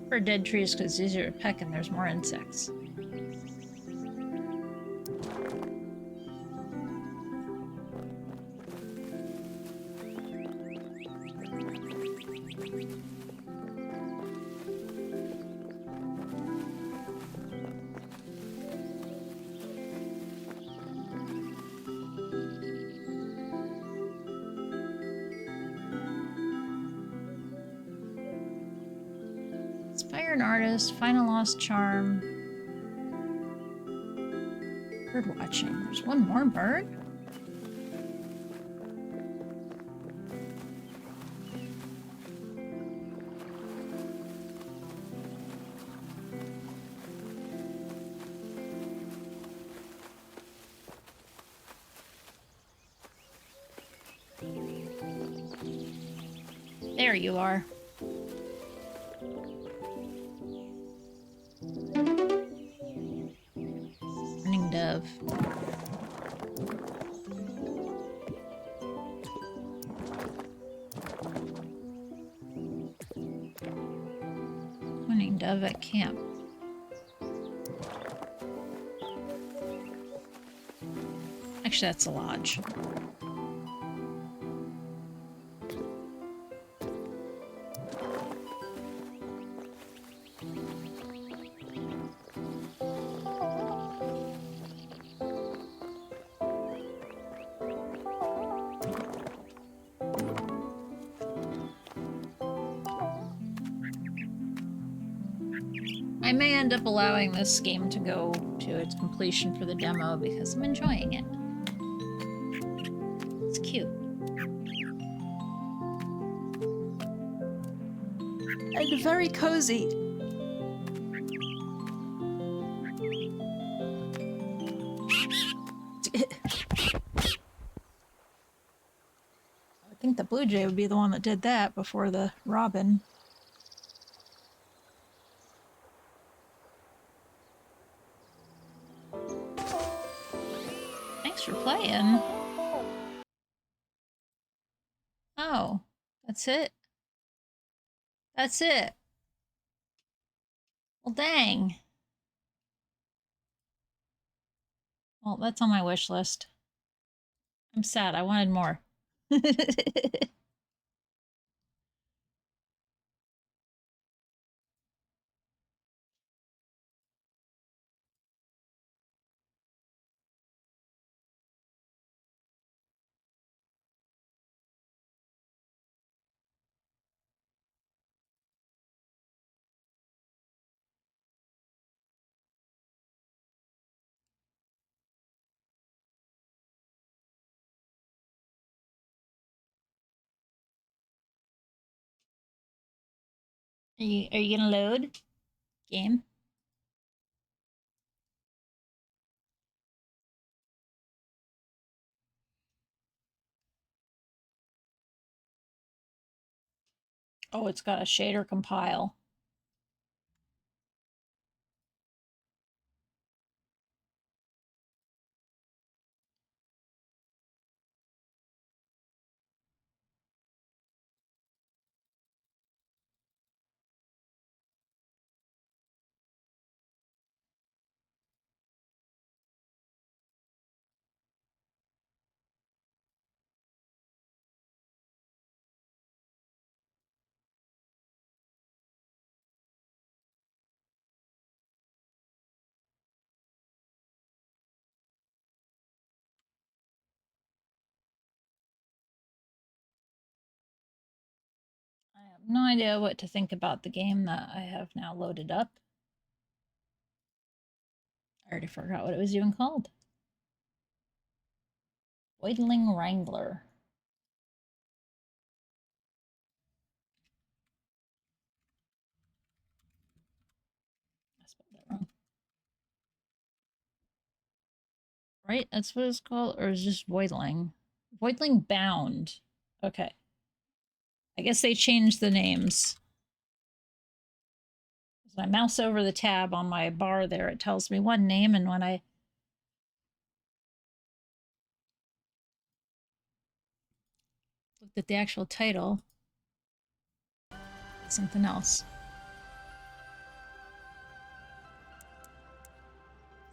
For dead trees because it's easier to peck and there's more insects. Inspire an artist, find a lost charm. Bird watching. There's one more bird? There you are. Running dove. Running dove at camp. Actually, that's a lodge. I may end up allowing this game to go to its completion for the demo because I'm enjoying it. It's cute. And very cozy. I think the blue jay would be the one that did that before the robin. Thanks for playing. Oh, that's it? That's it. Well, dang. Well, that's on my wish list. I'm sad. I wanted more. Are you gonna load? Game? Oh, it's got a shader compile. I have no idea what to think about the game that I have now loaded up. I already forgot what it was even called. Whitling Wrangler. I spelled that wrong. Right? That's what it's called? Or is it just Voidling? Voidling Bound. Okay. I guess they changed the names. As I mouse over the tab on my bar there, it tells me one name, and when I looked at the actual title, it's something else.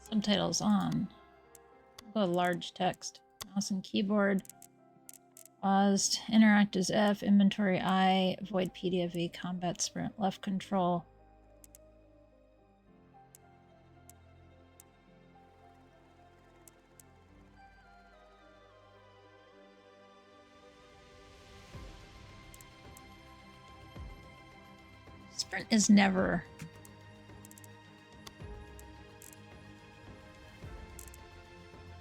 Subtitles on. Go large text. Mouse and keyboard. Paused. Interact as F. Inventory I. Avoid PDFV. Combat sprint. Left control. Sprint is never.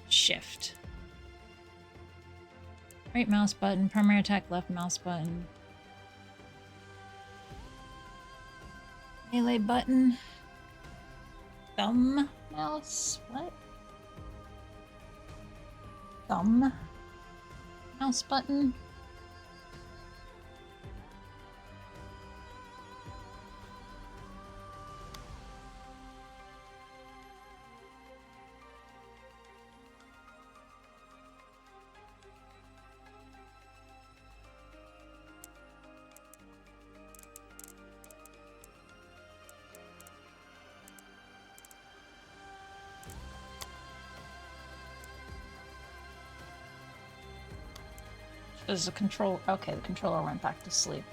Shift. Right mouse button. Primary attack. Left mouse button. Melee button. Thumb mouse. What? Thumb mouse button. There's a control. Okay, the controller went back to sleep.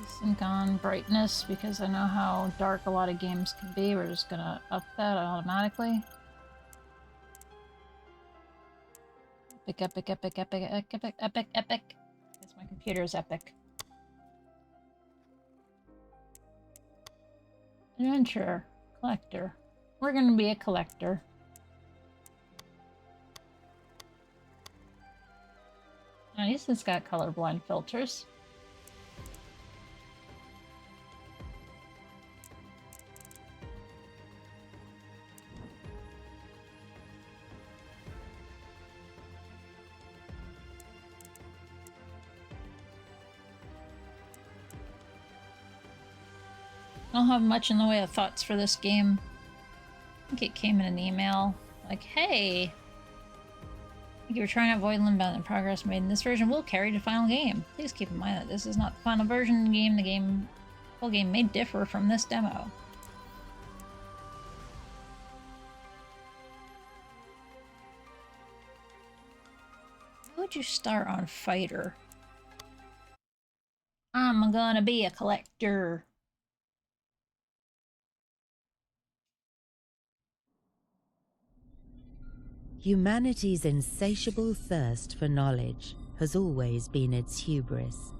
Sync on brightness because I know how dark a lot of games can be. We're just gonna up that automatically. Epic, epic, epic, epic, epic, epic, epic, epic. Because my computer is epic. Adventurer, collector. We're gonna be a collector. At least it's got colorblind filters. I don't have much in the way of thoughts for this game. I think it came in an email. Like, hey, thank you for trying out Void Limbound. The progress made in this version will carry to final game. Please keep in mind that this is not the final version of the game. The game Full game may differ from this demo. How would you start on fighter? I'm gonna be a collector. Humanity's insatiable thirst for knowledge has always been its hubris.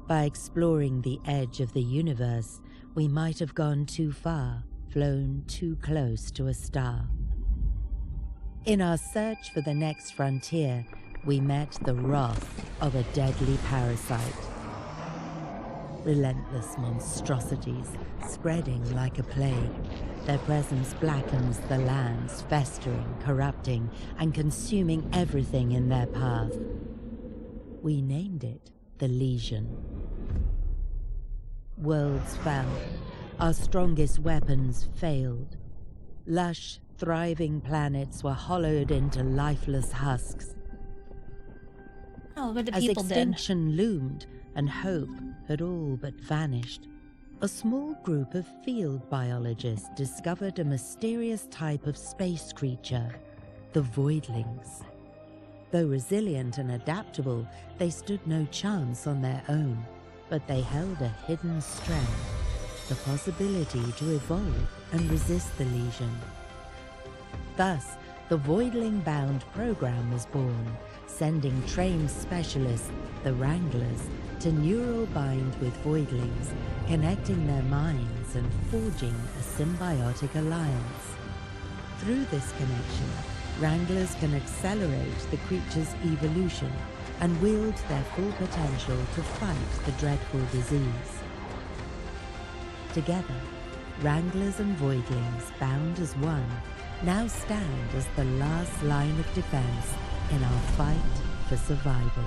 By exploring the edge of the universe, we might have gone too far, flown too close to a star. In our search for the next frontier, we met the wrath of a deadly parasite. Relentless monstrosities, spreading like a plague. Their presence blackens the lands, festering, corrupting, and consuming everything in their path. We named it the Legion. Worlds fell. Our strongest weapons failed. Lush, thriving planets were hollowed into lifeless husks. Oh, but the As people did. extinction loomed and hope had all but vanished, a small group of field biologists discovered a mysterious type of space creature, the Voidlings. Though resilient and adaptable, they stood no chance on their own, but they held a hidden strength, the possibility to evolve and resist the Legion. Thus, the Voidling-bound program was born, sending trained specialists, the Wranglers, to neural bind with Voidlings, connecting their minds and forging a symbiotic alliance. Through this connection, Wranglers can accelerate the creature's evolution and wield their full potential to fight the dreadful disease. Together, Wranglers and Voidlings, bound as one, now stand as the last line of defense in our fight for survival.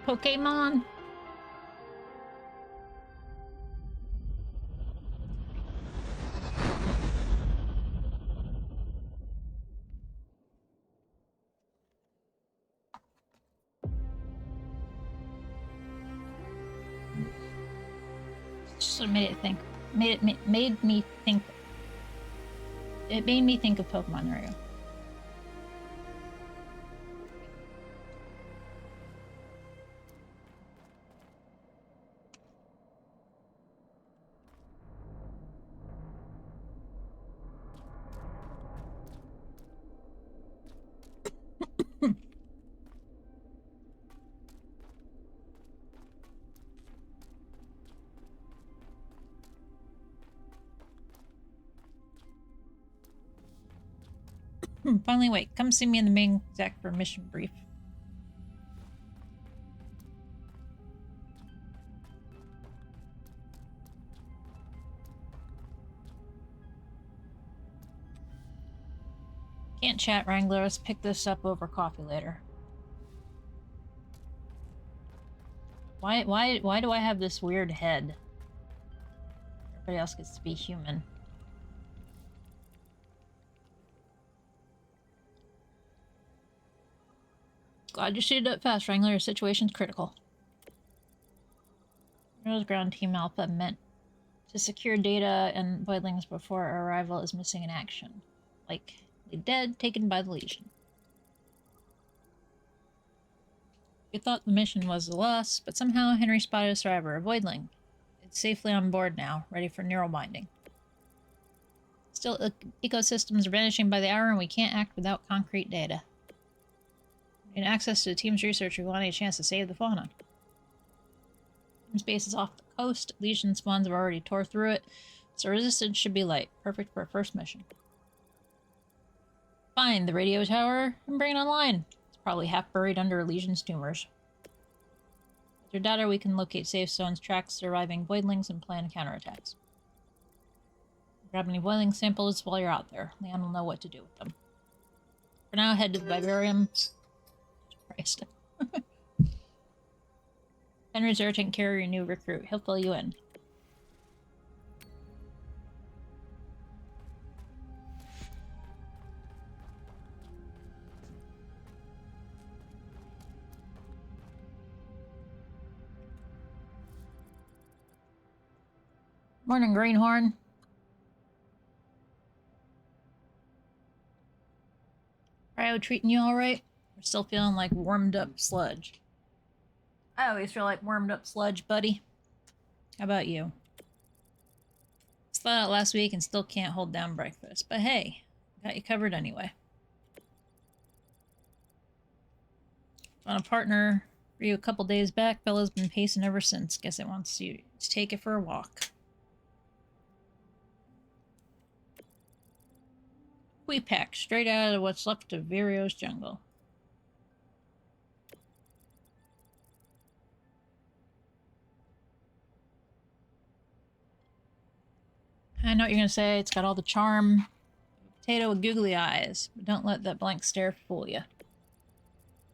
Pokemon. Just made it think. It made me think. It made me think of Pokemon. There we go. Finally, wait. Come see me in the main exec for mission brief. Can't chat, Wrangler. Let's pick this up over coffee later. Why do I have this weird head? Everybody else gets to be human. Glad you suited up fast, Wrangler. Your situation's critical. Rose Ground Team Alpha meant to secure data and Voidlings before our arrival is missing in action. Likely dead, taken by the Legion. We thought the mission was a loss, but somehow Henry spotted a survivor, a Voidling. It's safely on board now, ready for neural binding. Still, ecosystems are vanishing by the hour and we can't act without concrete data. In access to the team's research, we want a chance to save the fauna. Team's base is off the coast. Legion spawns have already tore through it, so resistance should be light. Perfect for a first mission. Find the radio tower and bring it online. It's probably half buried under Legion's tumors. With your data, we can locate safe zones, track surviving Voidlings, and plan counterattacks. Grab any Voidling samples while you're out there. Leon will know what to do with them. For now, head to the vivarium. Christ. Henry's there taking care of your new recruit. He'll fill you in. Morning, Greenhorn. Cryo treating you alright? We're still feeling like warmed up sludge. I always feel like warmed up sludge, buddy. How about you? Slept out last week and still can't hold down breakfast, but hey, got you covered anyway. Found a partner for you a couple days back. Bella's been pacing ever since. Guess it wants you to take it for a walk. We packed straight out of what's left of Virio's jungle. I know what you're gonna say. It's got all the charm. Potato with googly eyes, but don't let that blank stare fool you.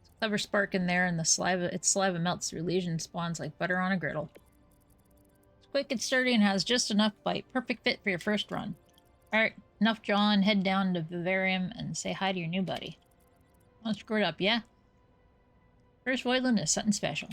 It's a clever spark in there, and its saliva melts through lesions, spawns like butter on a griddle. It's quick and sturdy and has just enough bite. Perfect fit for your first run. Alright, enough drawing. Head down to Vivarium and say hi to your new buddy. Don't screw it up, yeah? First Voidland is something special.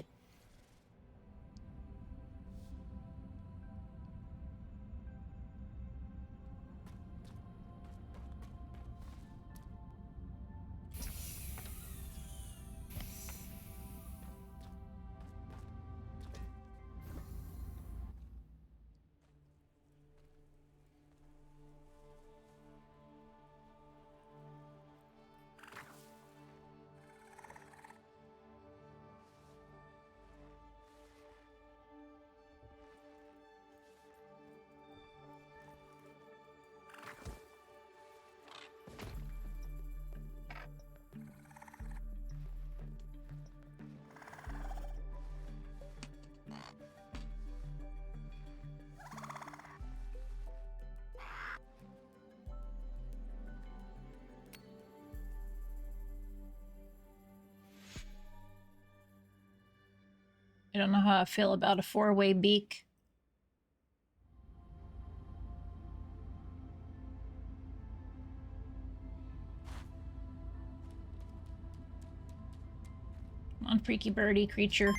I don't know how I feel about a four-way beak. Come on, freaky birdie creature.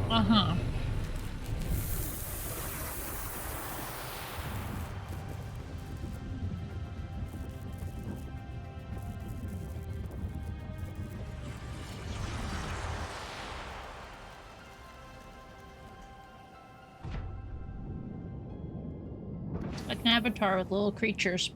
Uh-huh. Like an avatar with little creatures.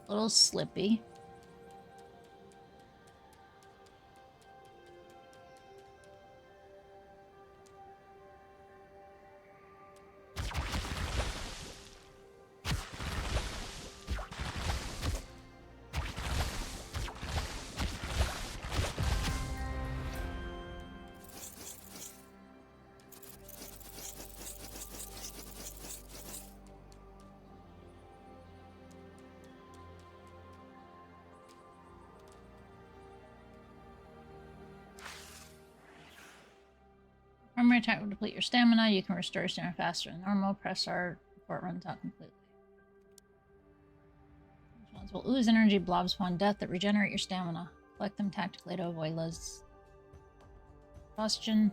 Little Slippy. Primary attack will deplete your stamina. You can restore stamina faster than normal. Press R before it runs out completely. These ones will ooze energy blobs upon death that regenerate your stamina. Collect them tactically to avoid less exhaustion.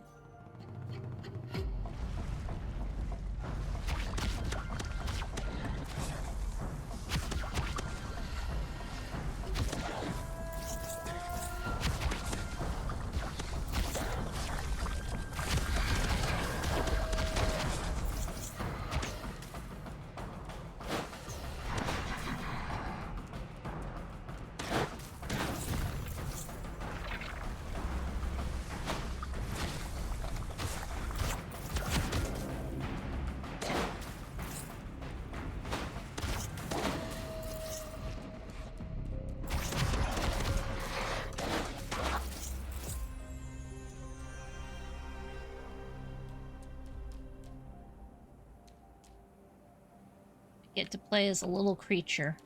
Get to play as a little creature.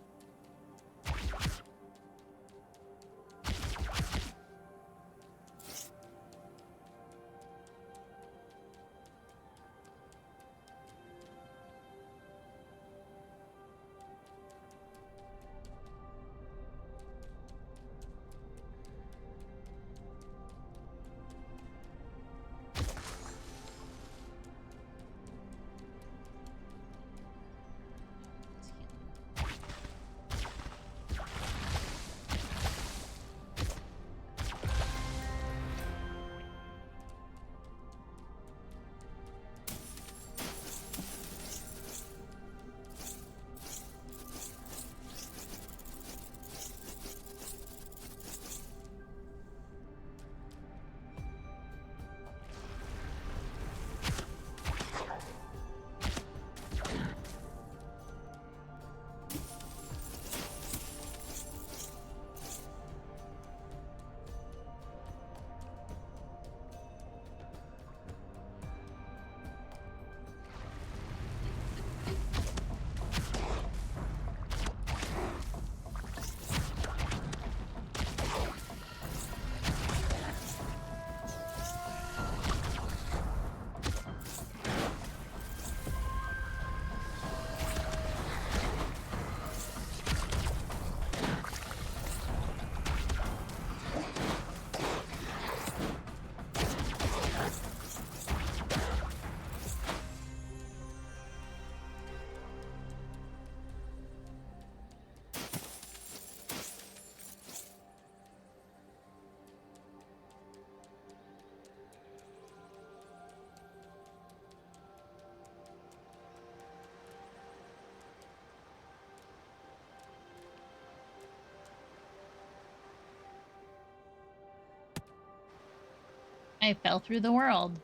I fell through the world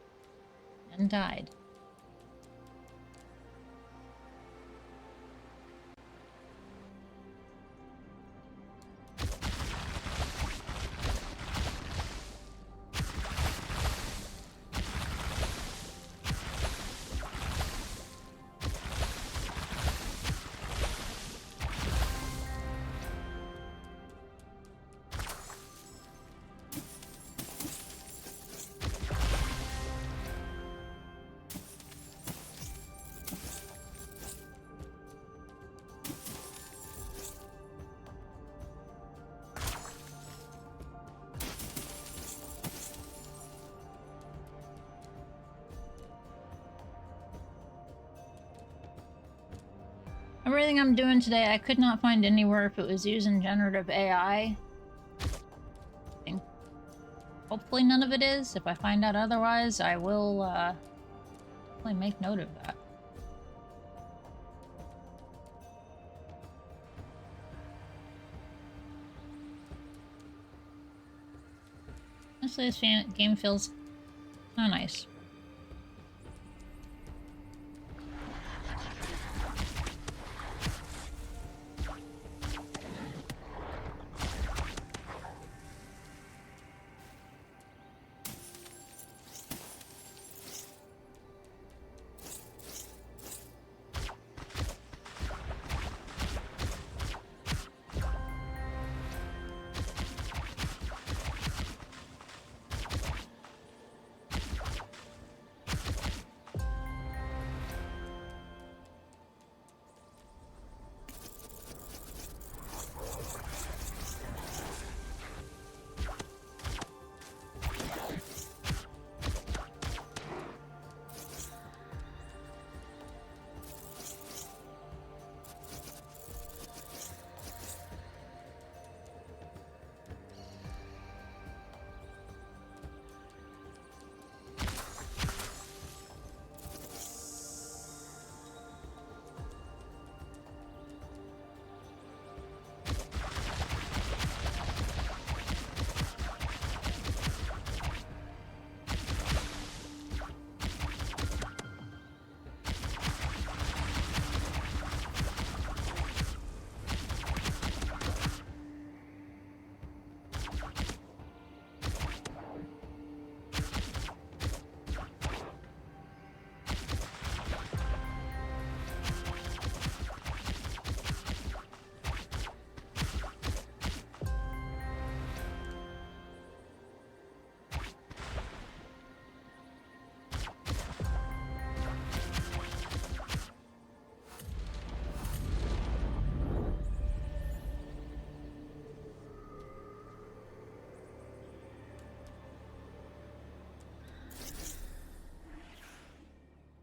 and died. Everything I'm doing today, I could not find anywhere if it was using generative AI. Hopefully none of it is. If I find out otherwise, I will definitely make note of that. Honestly, this game feels kind of nice.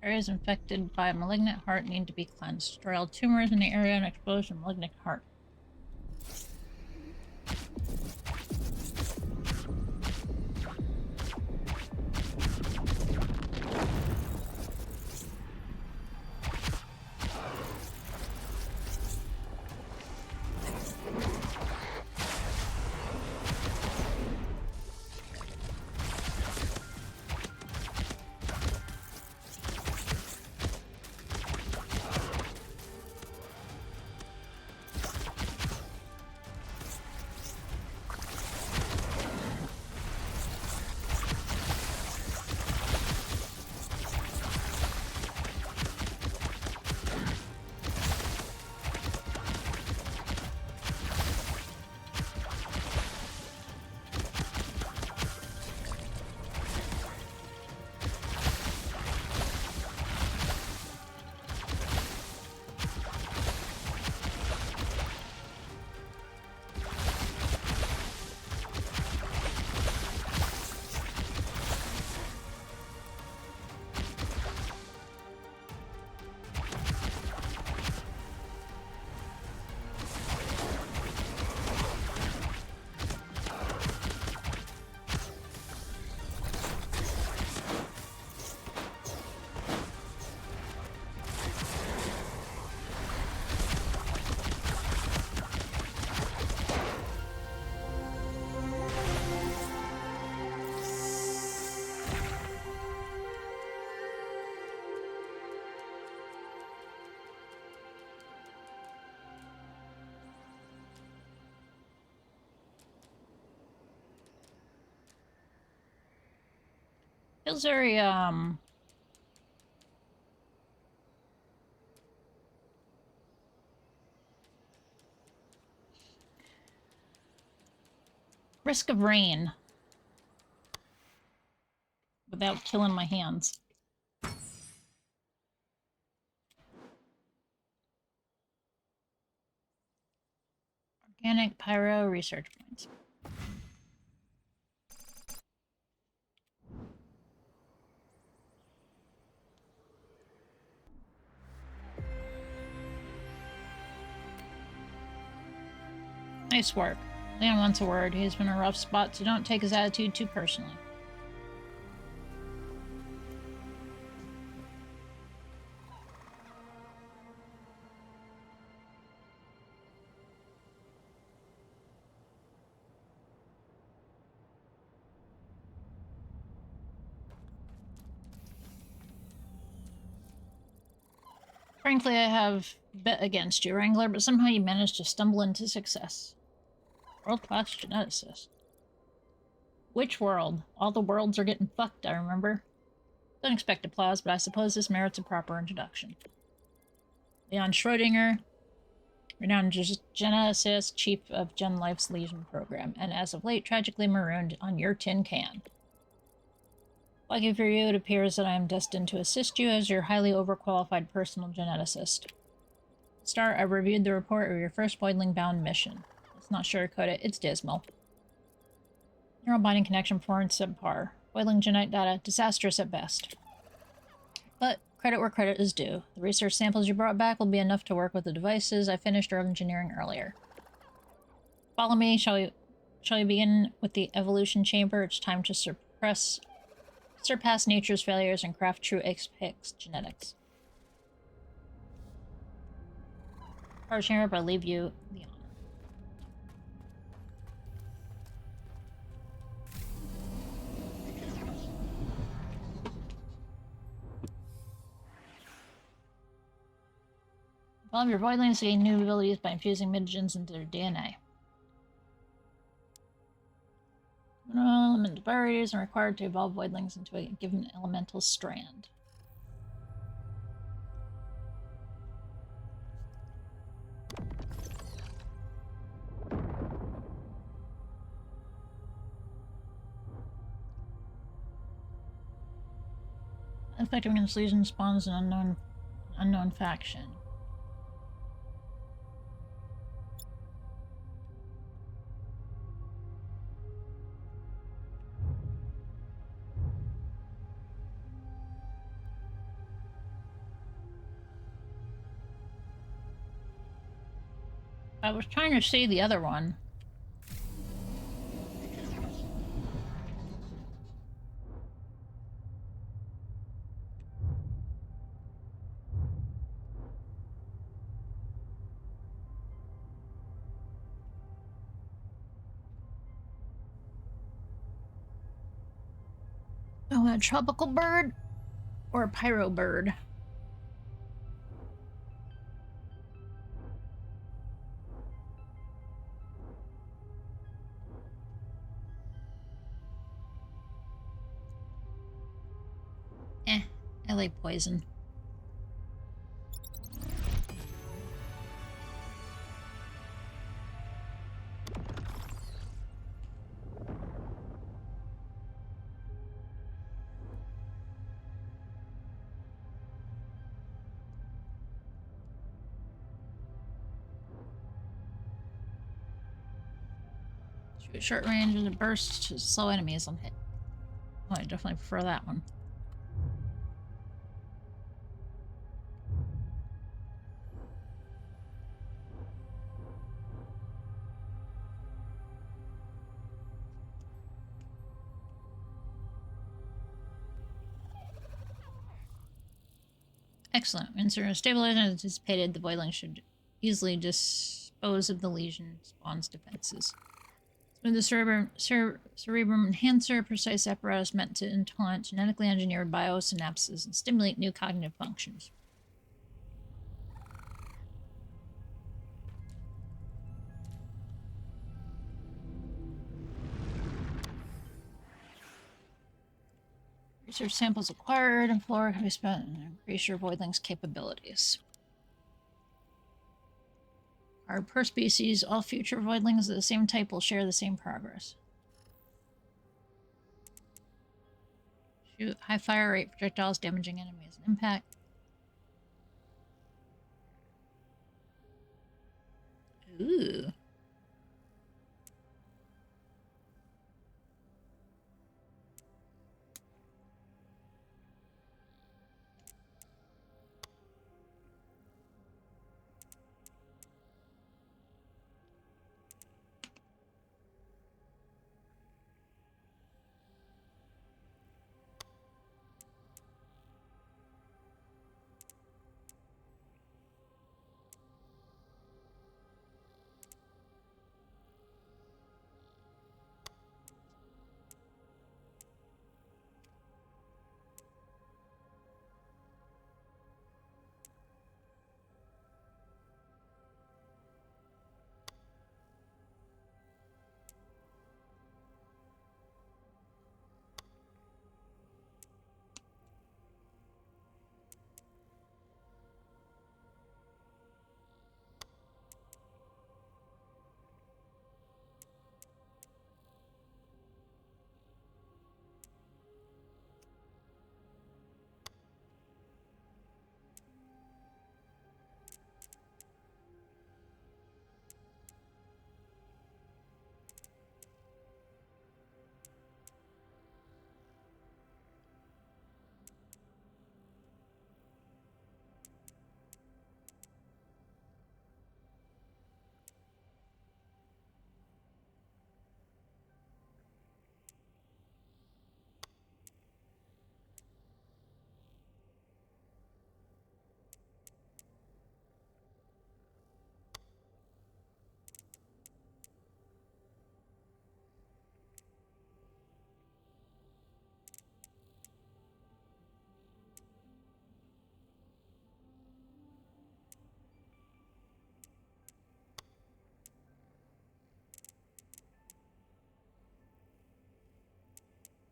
Areas infected by a malignant heart need to be cleansed. Destroy all tumors in the area and expose a malignant heart. Feels very, Risk of rain. Without killing my hands. Organic pyro research points. Nice work. Leon wants a word. He's been in a rough spot, so don't take his attitude too personally. Frankly, I have bet against you, Wrangler, but somehow you managed to stumble into success. World-class geneticist. Which world? All the worlds are getting fucked, I remember. Don't expect applause, but I suppose this merits a proper introduction. Leon Schrodinger, renowned geneticist, chief of Gen Life's Legion program, and as of late tragically marooned on your tin can. Lucky for you, it appears that I am destined to assist you as your highly overqualified personal geneticist. Start, I reviewed the report of your first Voidling-bound mission. Let's not sugarcoat it, it's dismal. Neural binding connection performance subpar. Voidling genetic data, disastrous at best. But credit where credit is due. The research samples you brought back will be enough to work with the devices I finished engineering earlier. Follow me, shall we begin with the evolution chamber? It's time to surpass nature's failures and craft true apex genetics. Harsh here, but I leave you the honor. Evolve your voidlings to gain new abilities by infusing mutagens into their DNA. Element varieties are required to evolve voidlings into a given elemental strand. Effective against legion spawns an unknown faction. I was trying to see the other one. Oh, a tropical bird or a pyro bird? I like poison. Shoot short range and a burst to slow enemies on hit. Oh, I definitely prefer that one. Excellent. When stabilized and anticipated, the voidling should easily dispose of the lesion spawn's defenses. With the cerebrum enhancer, precise apparatus meant to implant genetically engineered biosynapses and stimulate new cognitive functions. Research samples acquired and flora can be spent to increase your voidling's capabilities. Are per species, all future voidlings of the same type will share the same progress. Shoot high fire rate projectiles damaging enemies and impact. Ooh.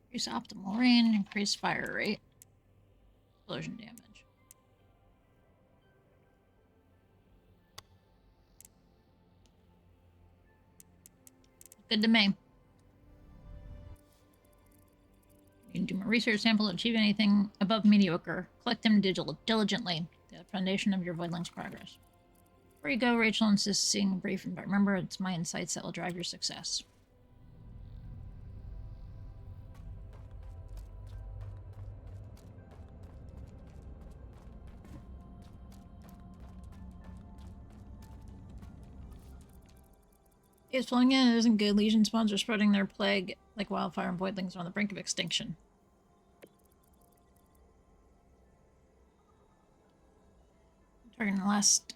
Increase optimal range, increase fire rate, explosion damage. Good to me. You can do more research sample to achieve anything above mediocre. Collect them diligently. The foundation of your voidling's progress. Before you go, Rachel insists seeing a briefing, but remember, it's my insights that will drive your success. It's flowing in. It isn't good. Legion spawns are spreading their plague like wildfire, and voidlings are on the brink of extinction. Targeting the last.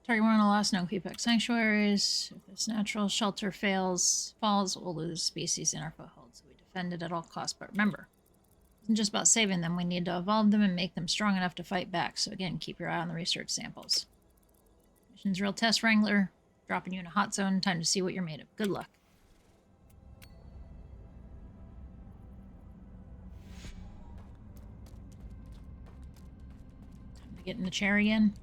Target one of the last known creepback sanctuaries. If this natural shelter falls, we'll lose species in our foothold. So we defend it at all costs. But remember, it isn't just about saving them. We need to evolve them and make them strong enough to fight back. So again, keep your eye on the research samples. Mission's real test wrangler. Dropping you in a hot zone. Time to see what you're made of. Good luck. Time to get in the chair again.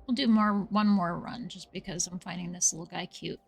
We'll do one more run just because I'm finding this little guy cute.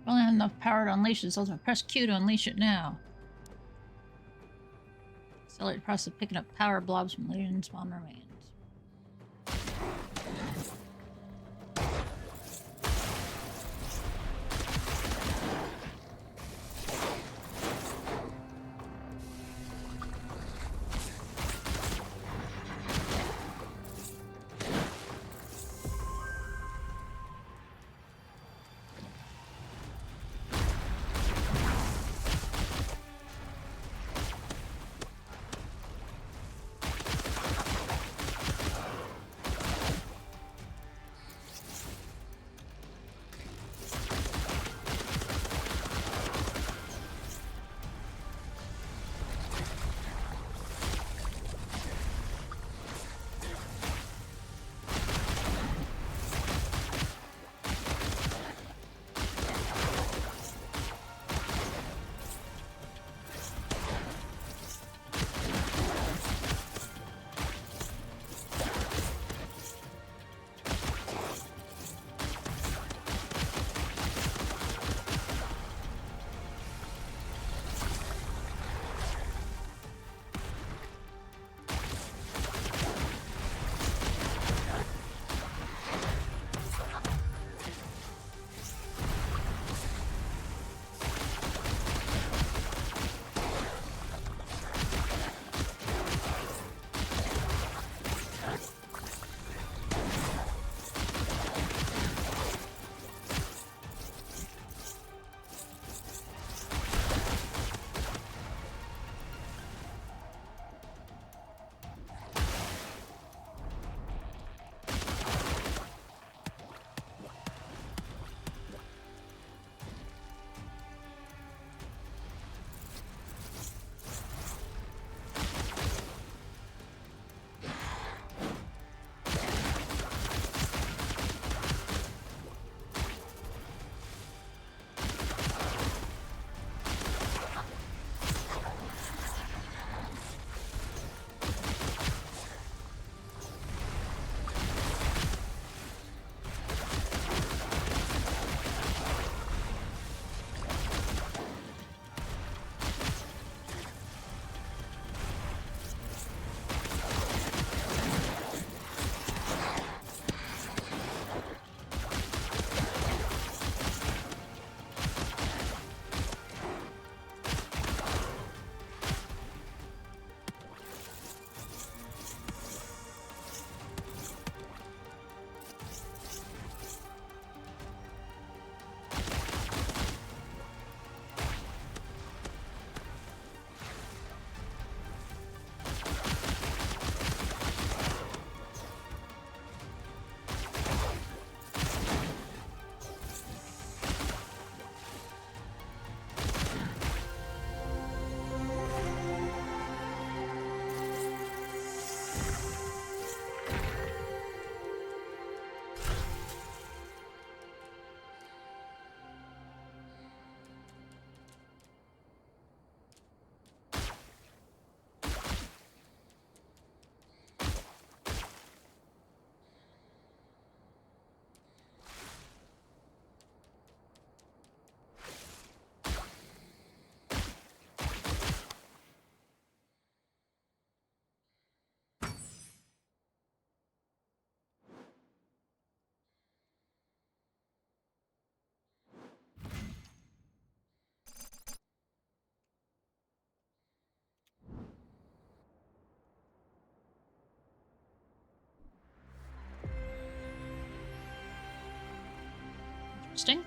Only have enough power to unleash this ultimate. Press Q to unleash it now. Accelerate the process of picking up power blobs from Legion spawn remains. Interesting.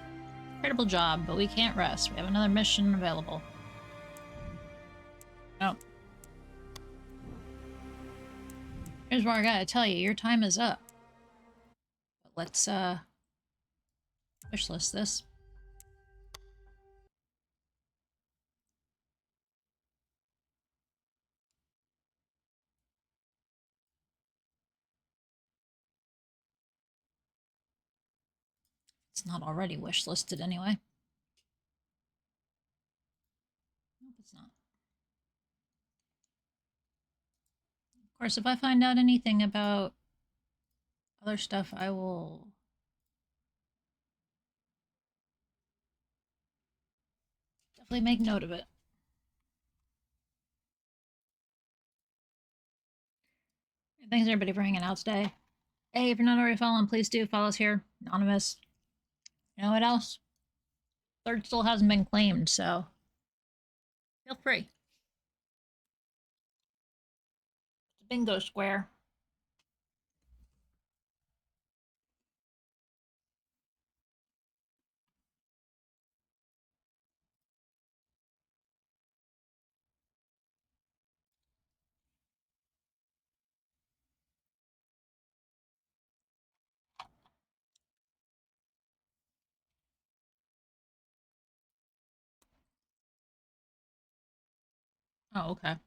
Incredible job, but we can't rest. We have another mission available. Oh. Here's where I gotta tell you, your time is up. But let's, wishlist this. It's not already wishlisted anyway. Nope, it's not. Of course, if I find out anything about other stuff, I will definitely make note of it. Thanks everybody for hanging out today. Hey, if you're not already following, please do follow us here. Anonymous. You know what else? Third still hasn't been claimed, so feel free. It's a bingo square. Oh, okay.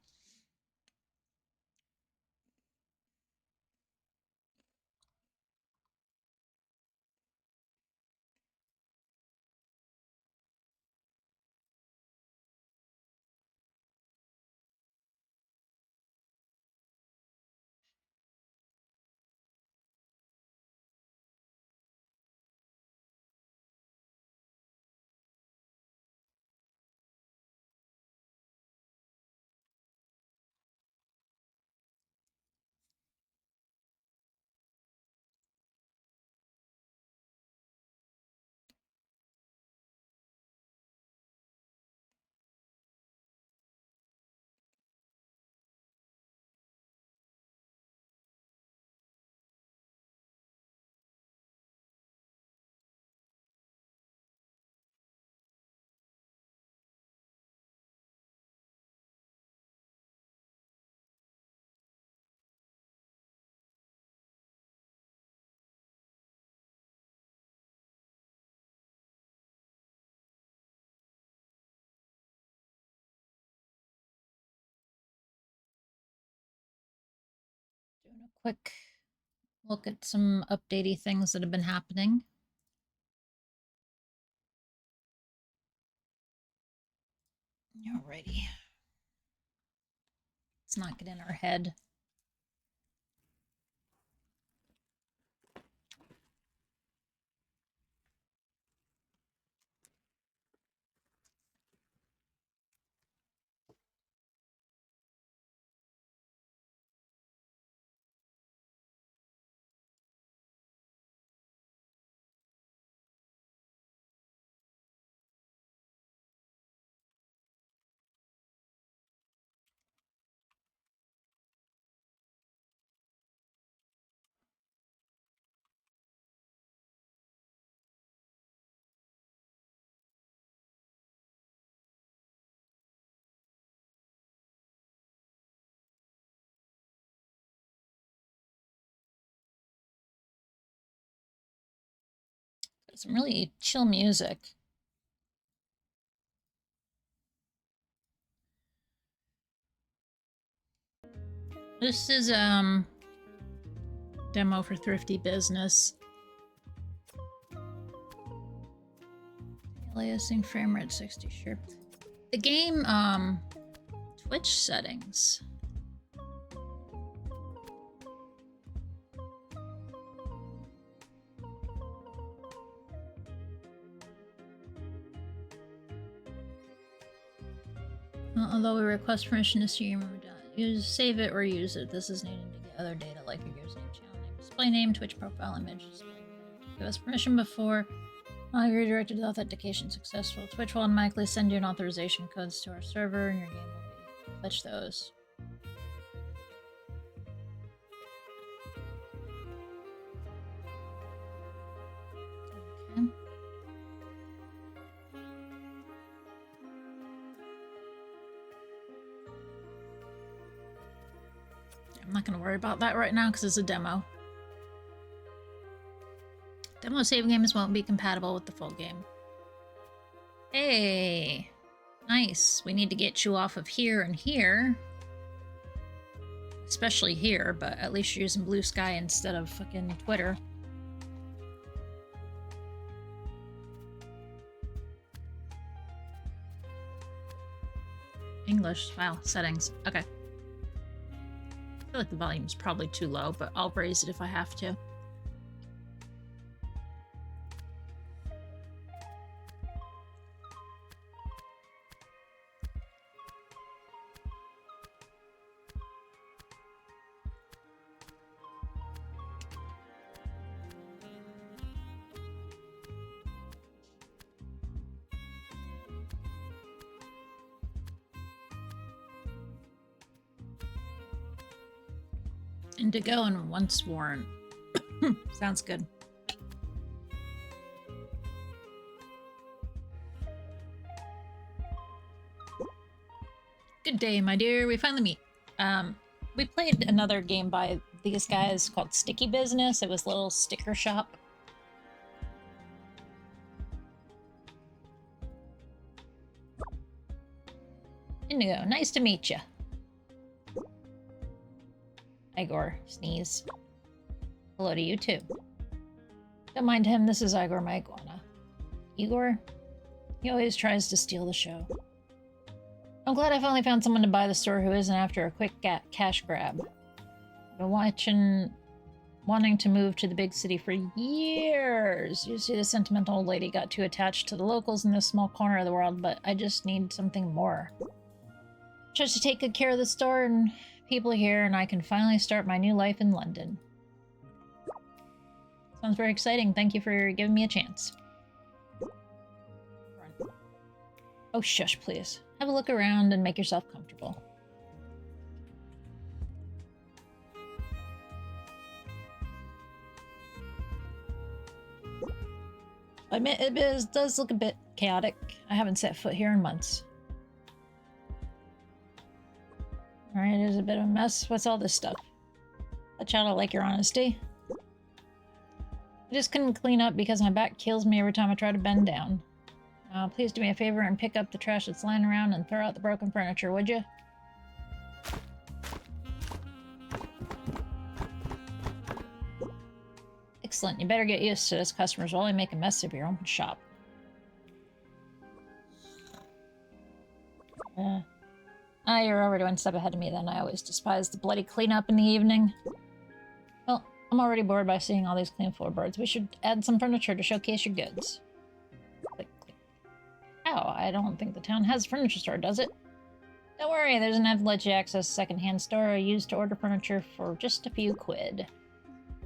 Doing a quick look at some updatey things that have been happening. Alrighty. Let's not get in our head. Some really chill music. This is demo for Thrifty Business. Aliasing frame rate 60, sure. The game Twitch settings. Although we request permission to stream, save it or use it. This is needed to get other data like your username, channel name, display name, Twitch profile image. Give us permission before you're redirected to authentication successful. Twitch will automatically send you an authorization codes to our server, and your game will fetch those. Okay. I'm not going to worry about that right now because it's a demo. Demo save games won't be compatible with the full game. Hey! Nice. We need to get you off of here and here. Especially here, but at least you're using Blue Sky instead of fucking Twitter. English. Wow. Settings. Okay. I feel like the volume's probably too low, but I'll raise it if I have to. Indigo and once worn. Sounds good. Good day, my dear. We finally meet. We played another game by these guys called Sticky Business. It was a little sticker shop. Indigo, nice to meet you. Igor, sneeze. Hello to you too. Don't mind him, this is Igor, my iguana. Igor? He always tries to steal the show. I'm glad I finally found someone to buy the store who isn't after a quick cash grab. I've been wanting to move to the big city for years. You see, the sentimental old lady got too attached to the locals in this small corner of the world, but I just need something more. Just to take good care of the store and people here, and I can finally start my new life in London. Sounds very exciting. Thank you for giving me a chance. Oh, shush, please. Have a look around and make yourself comfortable. I admit, it does look a bit chaotic. I haven't set foot here in months. Alright, it is a bit of a mess. What's all this stuff? That child, I like your honesty. I just couldn't clean up because my back kills me every time I try to bend down. Please do me a favor and pick up the trash that's lying around and throw out the broken furniture, would you? Excellent. You better get used to this. Customers will only make a mess of your own shop. You're already one step ahead of me then. I always despise the bloody cleanup in the evening. Well, I'm already bored by seeing all these clean floorboards. We should add some furniture to showcase your goods. Click, click. Ow, I don't think the town has a furniture store, does it? Don't worry, there's enough to let you access a second-hand store I use to order furniture for just a few quid.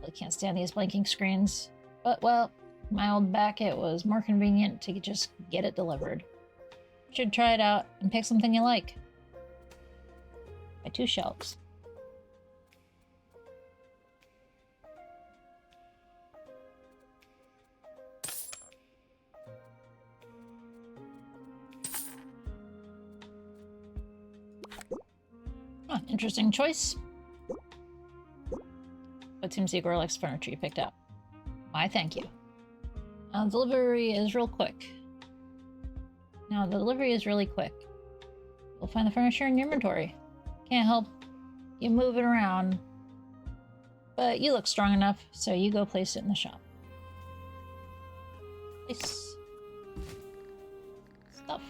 I can't stand these blinking screens. But, well, my old back, it was more convenient to just get it delivered. You should try it out and pick something you like. By 2 shelves. Oh, interesting choice. It seems Igor likes furniture you picked out. Why, thank you. Delivery is real quick. Now, the delivery is really quick. You'll find the furniture in your inventory. Can't help you move it around. But you look strong enough, so you go place it in the shop. Place stuff.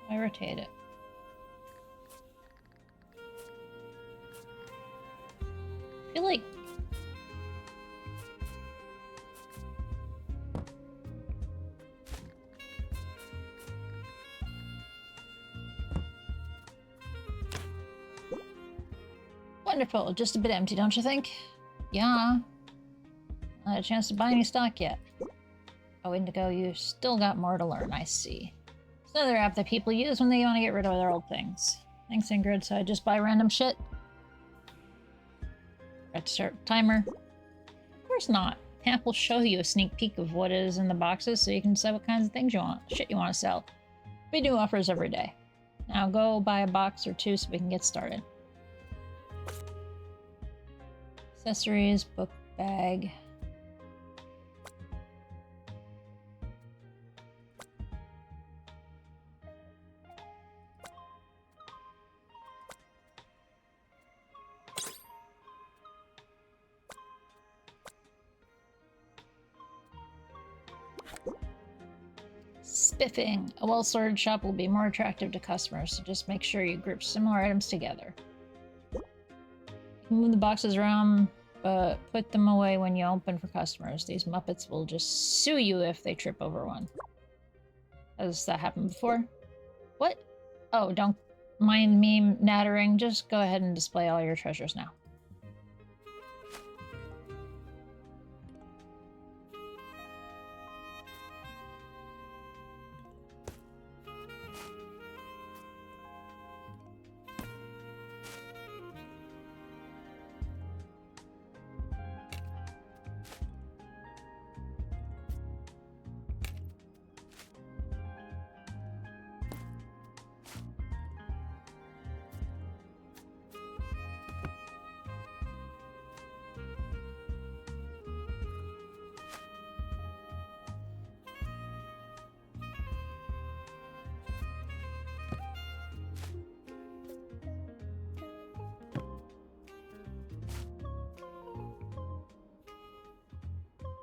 I rotate it. I feel like wonderful, just a bit empty, don't you think? Yeah. Not had a chance to buy any stock yet. Oh, Indigo, you still got more to learn, I see. It's another app that people use when they want to get rid of their old things. Thanks, Ingrid, so I just buy random shit? Let's start timer. Of course not. The app will show you a sneak peek of what is in the boxes so you can decide what kinds of things you want, shit you want to sell. We do offers every day. Now go buy a box or two so we can get started. Accessories, book bag. Spiffing. A well-sorted shop will be more attractive to customers, so just make sure you group similar items together. You can move the boxes around, but put them away when you open for customers. These Muppets will just sue you if they trip over one. Has that happened before? What? Oh, don't mind me nattering. Just go ahead and display all your treasures now.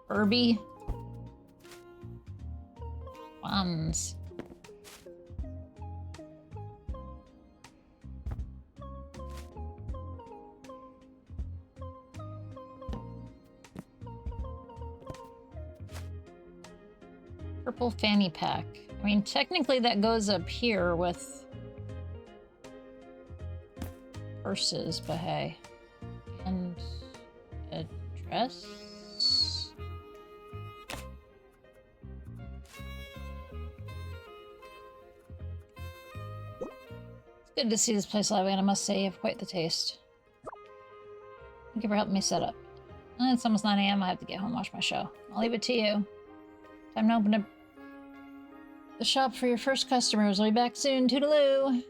Herbie. Funds. Purple fanny pack. I mean, technically that goes up here with purses, but hey. And a dress? Good to see this place live, and I must say you have quite the taste. Thank you for helping me set up. It's almost 9 AM. I have to get home and watch my show. I'll leave it to you. Time to open up the shop for your first customers. I'll be back soon. Toodaloo!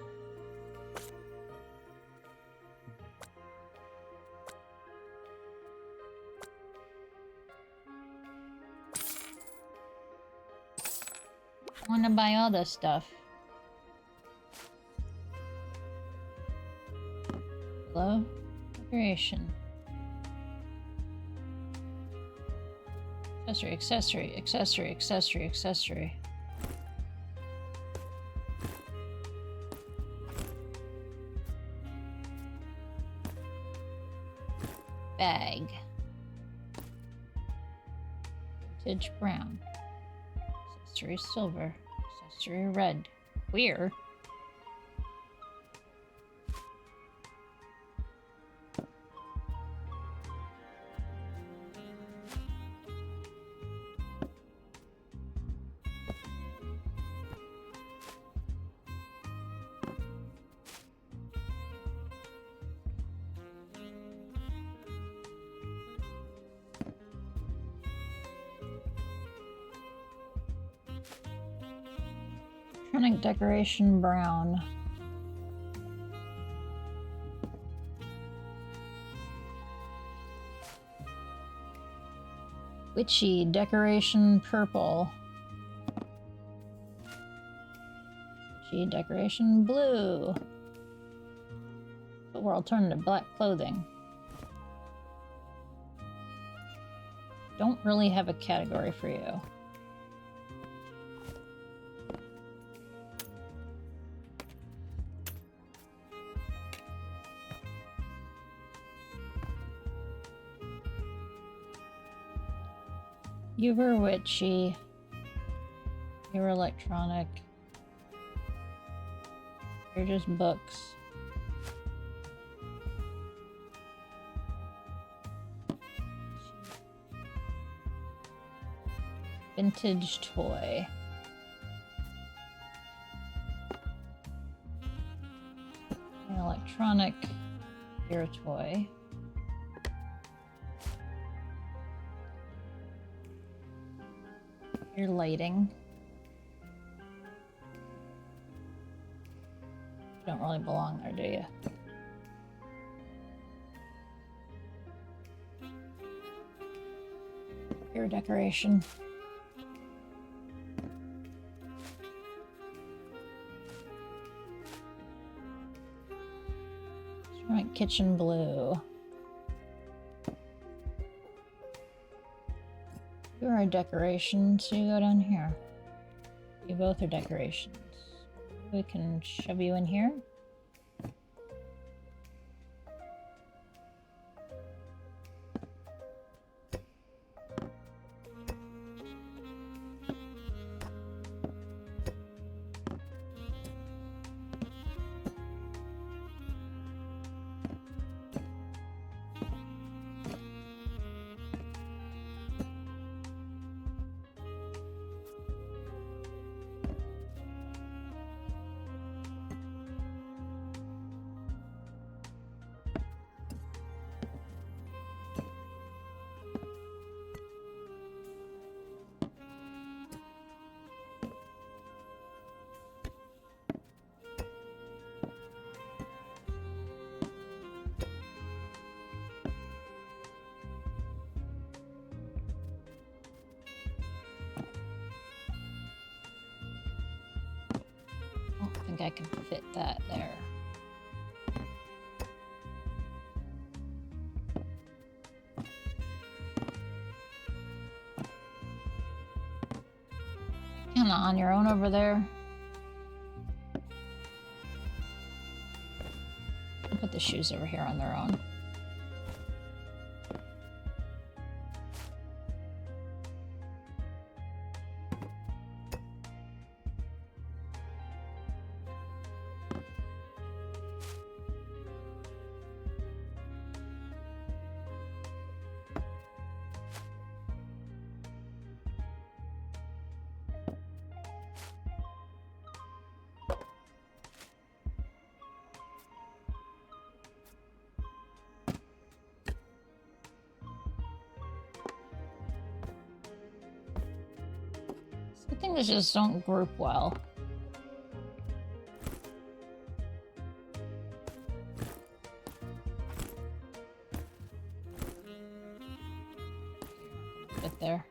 I want to buy all this stuff. Hello? Decoration. Accessory, accessory, accessory, accessory, accessory. Bag. Vintage brown. Accessory silver. Accessory red. Queer. Electronic decoration brown. Witchy decoration purple. Witchy decoration blue. But we're alternative black clothing. Don't really have a category for you. You were witchy. You were electronic. You're just books. Vintage toy. An electronic. You're a toy. Your lighting. You don't really belong there, do you? Your decoration. Ceramic kitchen blue. You are a decoration, so you go down here. You both are decorations. We can shove you in here. I don't think I can fit that there. Kinda on your own over there. I'll put the shoes over here on their own. Some things just don't group well. Fit there.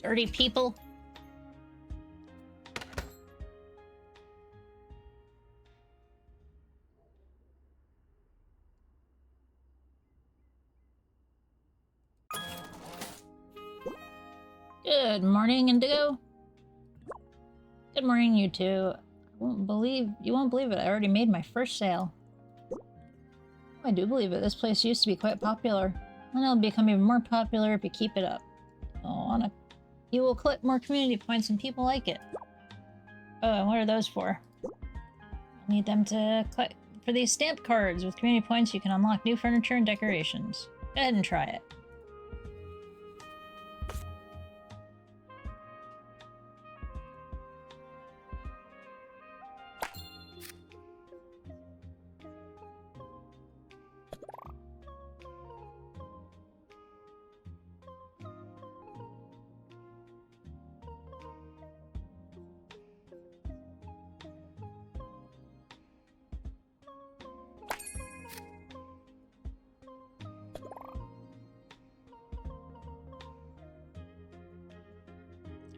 Dirty people. Good morning, Indigo. Good morning, you two. Are You won't believe it. I already made my first sale. I do believe it. This place used to be quite popular. And it'll become even more popular if you keep it up. You will collect more community points and people like it. Oh, and what are those for? You'll need them to collect for these stamp cards. With community points, you can unlock new furniture and decorations. Go ahead and try it.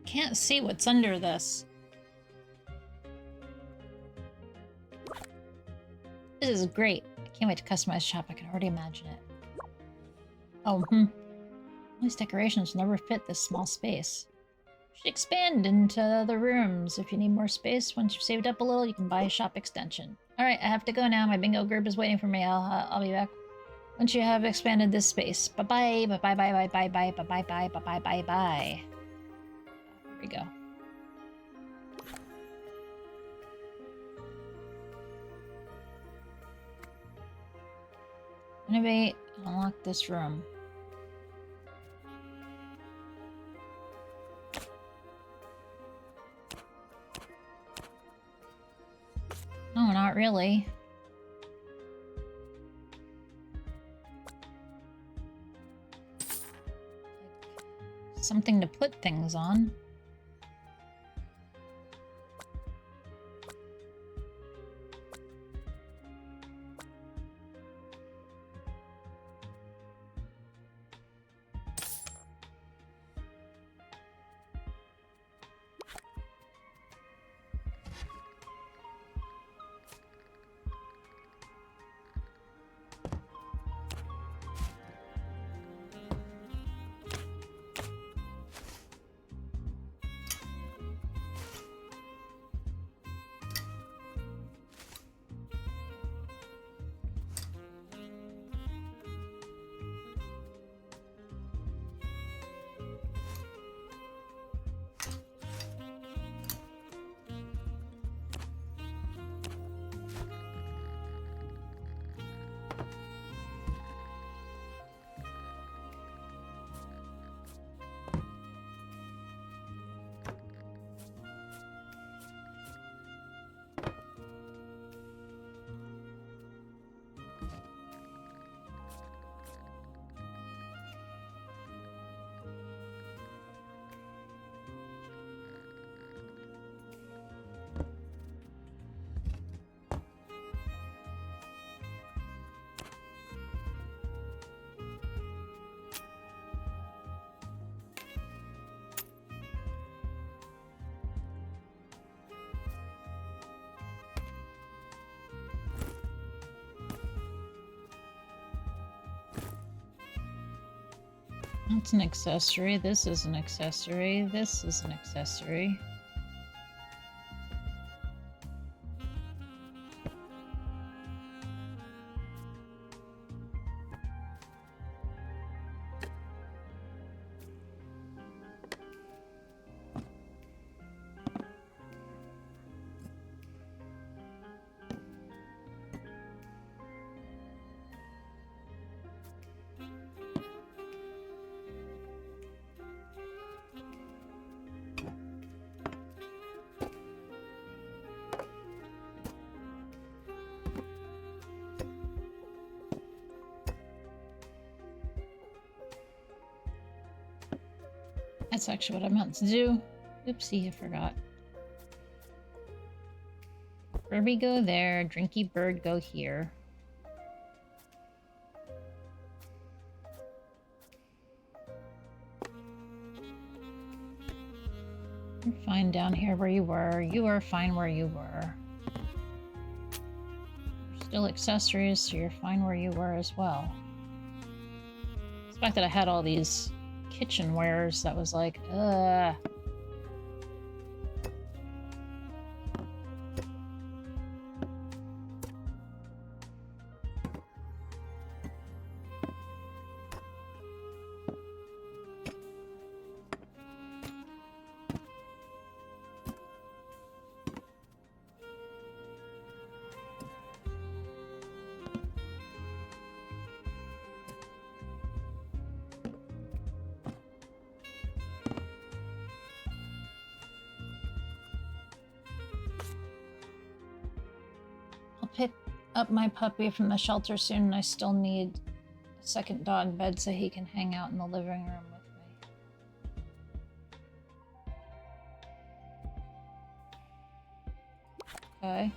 Can't see what's under this. This is great. I can't wait to customize shop. I can already imagine it. Oh, These decorations will never fit this small space. You should expand into other rooms. If you need more space, once you've saved up a little, you can buy a shop extension. Alright, I have to go now. My bingo group is waiting for me. I'll be back once you have expanded this space. Bye-bye, bye-bye, bye-bye, bye-bye, bye-bye, bye-bye, bye-bye. Here we go. Innovate, unlock this room. No, not really. Something to put things on. That's an accessory. This is an accessory. This is an accessory. That's actually what I meant to do. Oopsie, I forgot. Furby go there, Drinky Bird go here. You're fine down here where you were. You are fine where you were. You're still accessories, so you're fine where you were as well. The fact that I had all these kitchenwares that was like, pick up my puppy from the shelter soon, and I still need a second dog bed so he can hang out in the living room with me. Okay.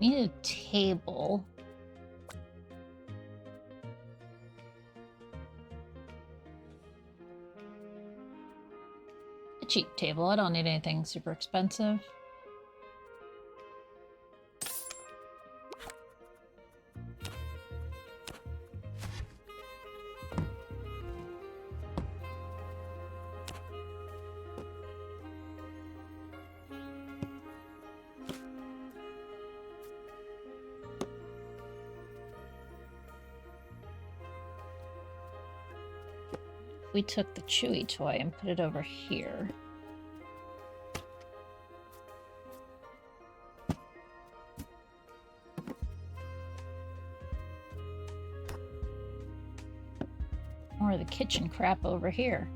Need a table. A cheap table. I don't need anything super expensive. We took the Chewy toy and put it over here. Or the kitchen crap over here.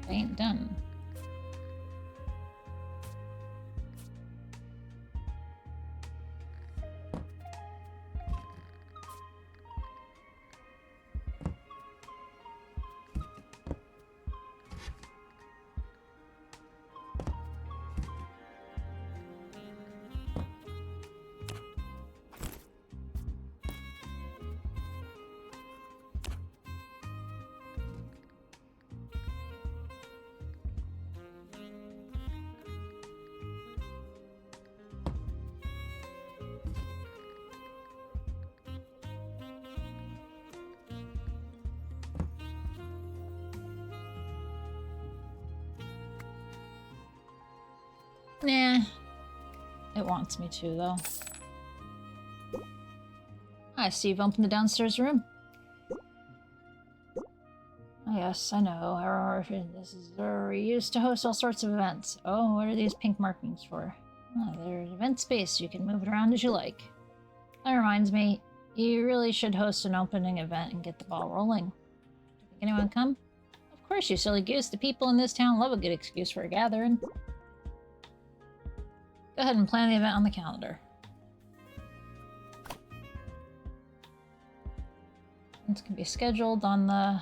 I ain't done. Nah. It wants me to, though. Hi, Steve. Open the downstairs room. Oh, yes, I know. This is where we used to host all sorts of events. Oh, what are these pink markings for? Oh, they're an event space. You can move it around as you like. That reminds me, you really should host an opening event and get the ball rolling. Think anyone come? Of course, you silly goose. The people in this town love a good excuse for a gathering. Go ahead and plan the event on the calendar. This can be scheduled on the...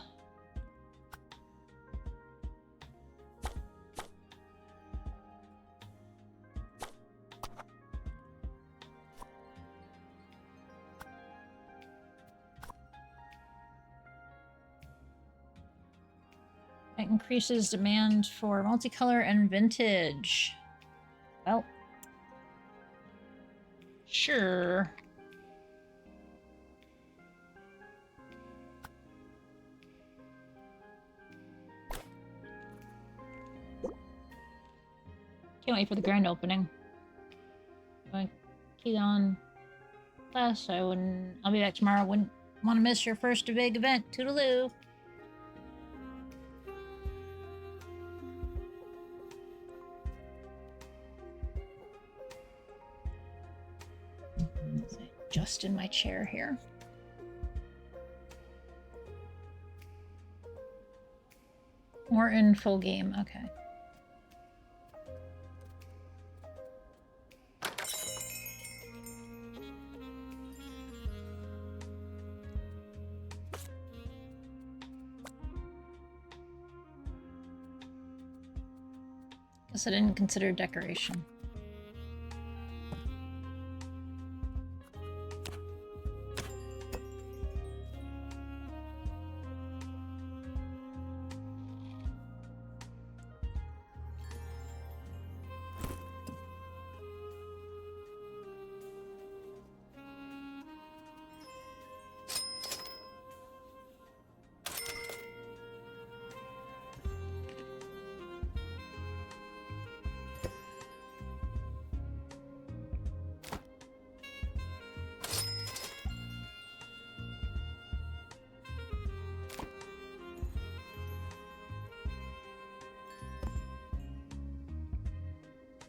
It increases demand for multicolor and vintage. Well, sure. Can't wait for the grand opening. Going key on class. I'll be back tomorrow. Wouldn't want to miss your first big event. Toodaloo. Just in my chair here. Or in full game. Okay. Guess I didn't consider decoration.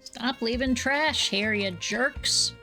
Stop leaving trash here, you jerks.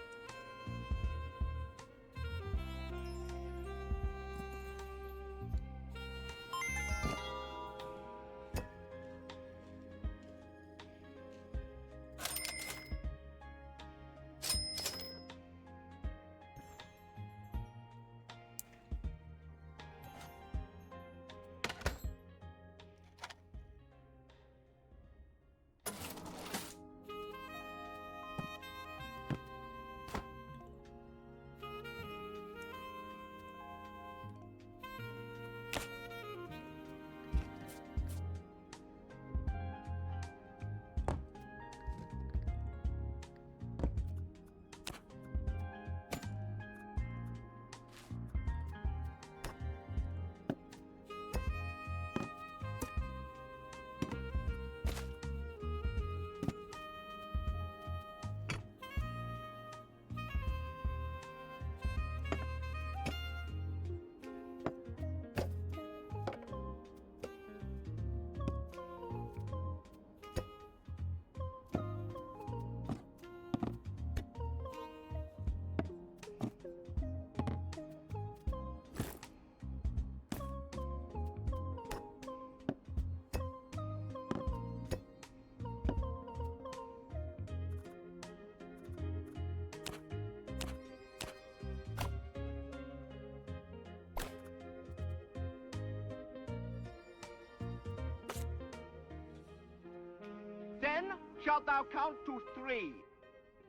Then shalt thou count to 3.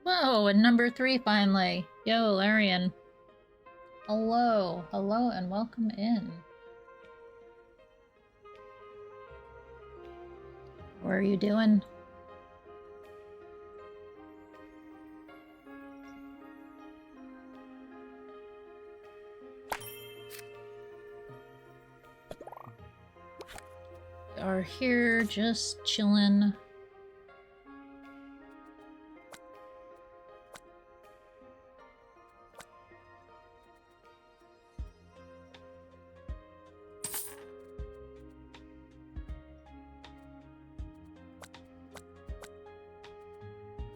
Whoa, and number 3 finally. Yo, Larian. Hello. Hello and welcome in. What are you doing? We are here just chilling.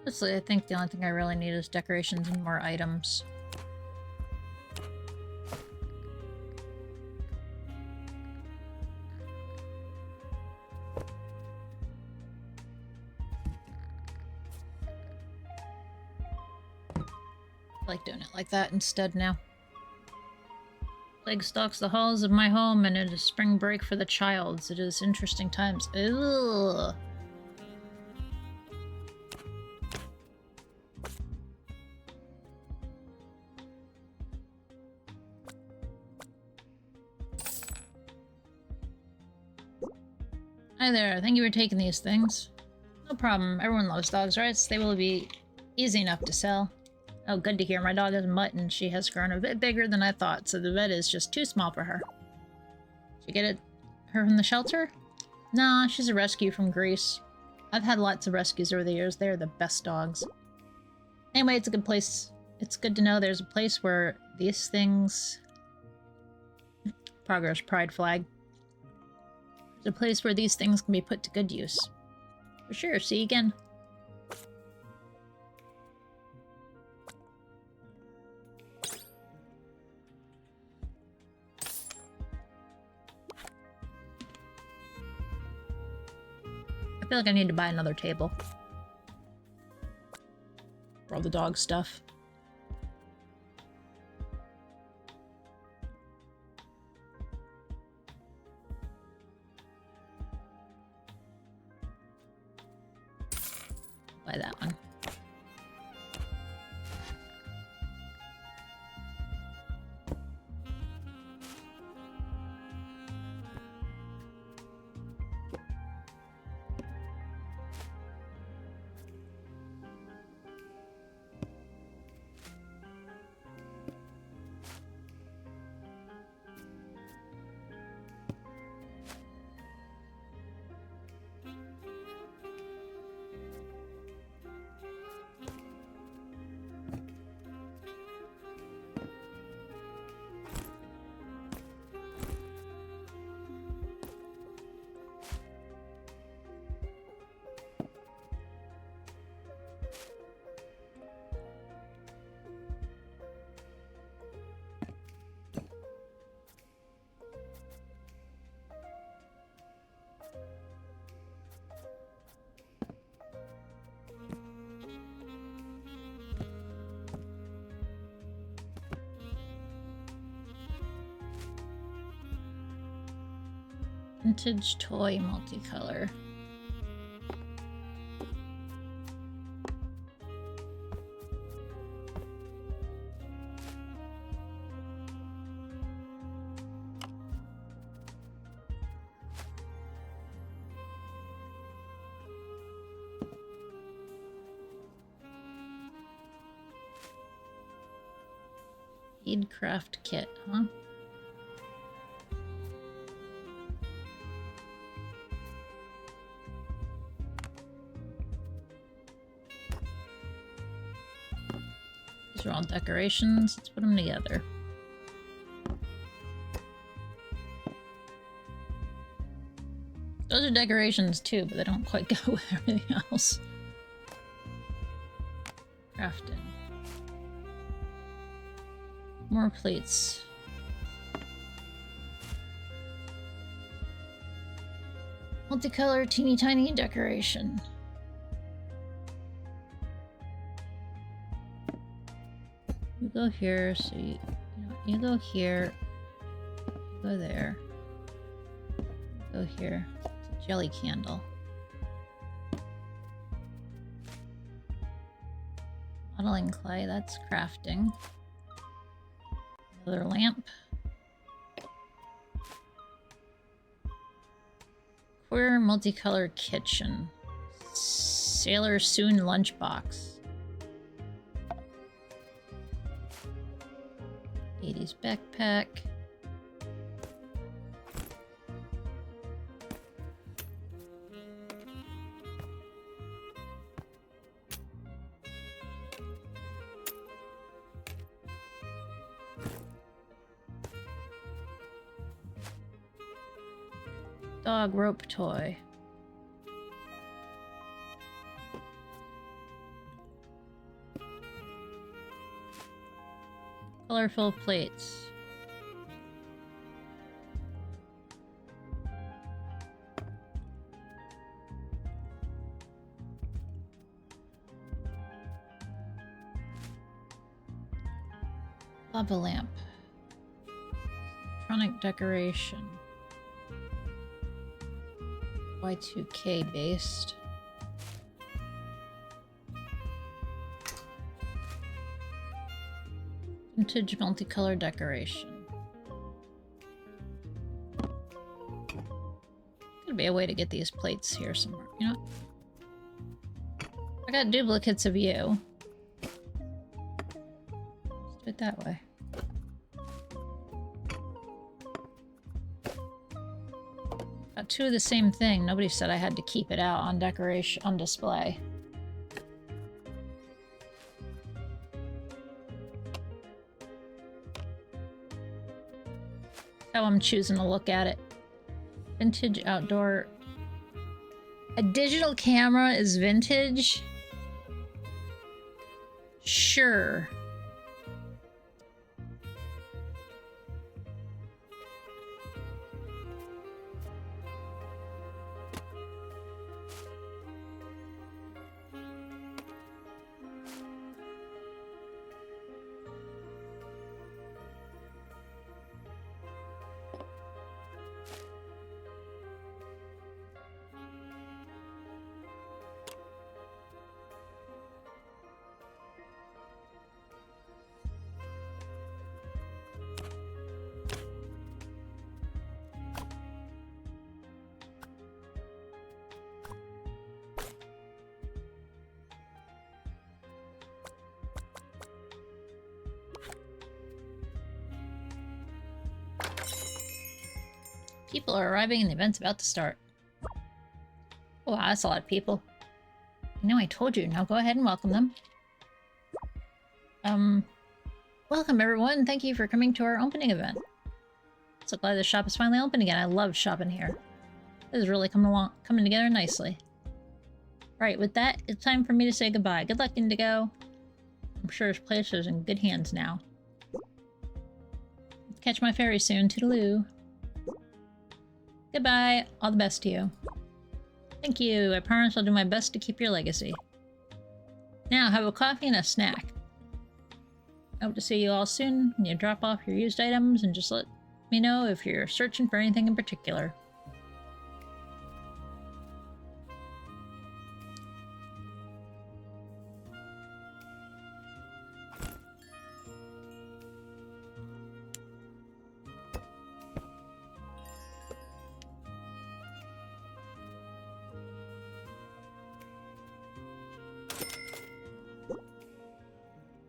Honestly, I think the only thing I really need is decorations and more items. I like doing it like that instead now. Plague stalks the halls of my home, and it is spring break for the childs. It is interesting times. Ugh. Hi there, thank you for taking these things. No problem, everyone loves dogs, right? They will be easy enough to sell. Oh, good to hear. My dog is Mutt and she has grown a bit bigger than I thought, so the vet is just too small for her. Did you get her from the shelter? Nah, she's a rescue from Greece. I've had lots of rescues over the years. They're the best dogs. Anyway, it's a good place. It's good to know there's a place where these things... Progress pride flag. There's a place where these things can be put to good use. For sure, see you again. I feel like I need to buy another table. For all the dog stuff. Buy that one. Vintage toy multicolor. Beadcraft kit, huh? These are all decorations. Let's put them together. Those are decorations too, but they don't quite go with everything else. Crafting. More plates. Multicolor, teeny tiny decoration. You go here, so you go here, you go there, you go here. It's a jelly candle. Modeling clay, that's crafting. Another lamp. Queer multicolor kitchen. Sailor Soon lunchbox. 80s backpack. Dog rope toy. Colorful plates. Lava lamp. Electronic decoration. Y2K based. Vintage multicolor decoration. Could Gotta be a way to get these plates here somewhere. You know what? I got duplicates of you. Let's do it that way. Got two of the same thing. Nobody said I had to keep it out on decoration, on display. How I'm choosing to look at it. Vintage outdoor. A digital camera is vintage? Sure. People are arriving and the event's about to start. Oh, wow, that's a lot of people. I know I told you. Now go ahead and welcome them. Welcome everyone. Thank you for coming to our opening event. So glad the shop is finally open again. I love shopping here. This is really coming together nicely. Right, with that, it's time for me to say goodbye. Good luck, Indigo. I'm sure this place is in good hands now. Catch my ferry soon. Toodaloo. Goodbye. All the best to you. Thank you. I promise I'll do my best to keep your legacy. Now, have a coffee and a snack. I hope to see you all soon when you drop off your used items, and just let me know if you're searching for anything in particular.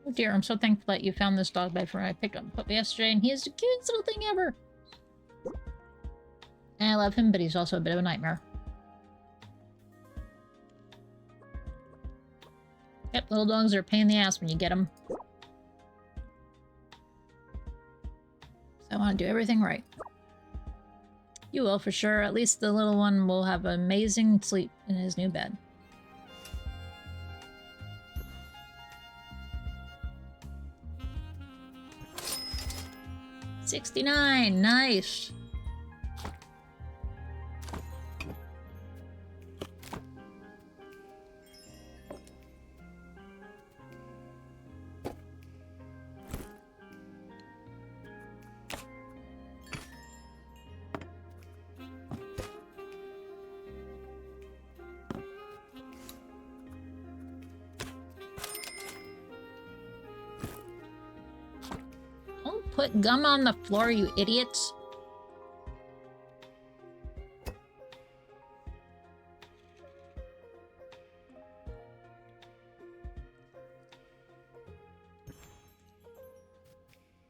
Oh dear, I'm so thankful that you found this dog bed for me. I picked up a puppy yesterday, and he is the cutest little thing ever. And I love him, but he's also a bit of a nightmare. Yep, little dogs are a pain in the ass when you get them. So I want to do everything right. You will, for sure. At least the little one will have an amazing sleep in his new bed. $69, nice. Don't put gum on the floor, you idiots.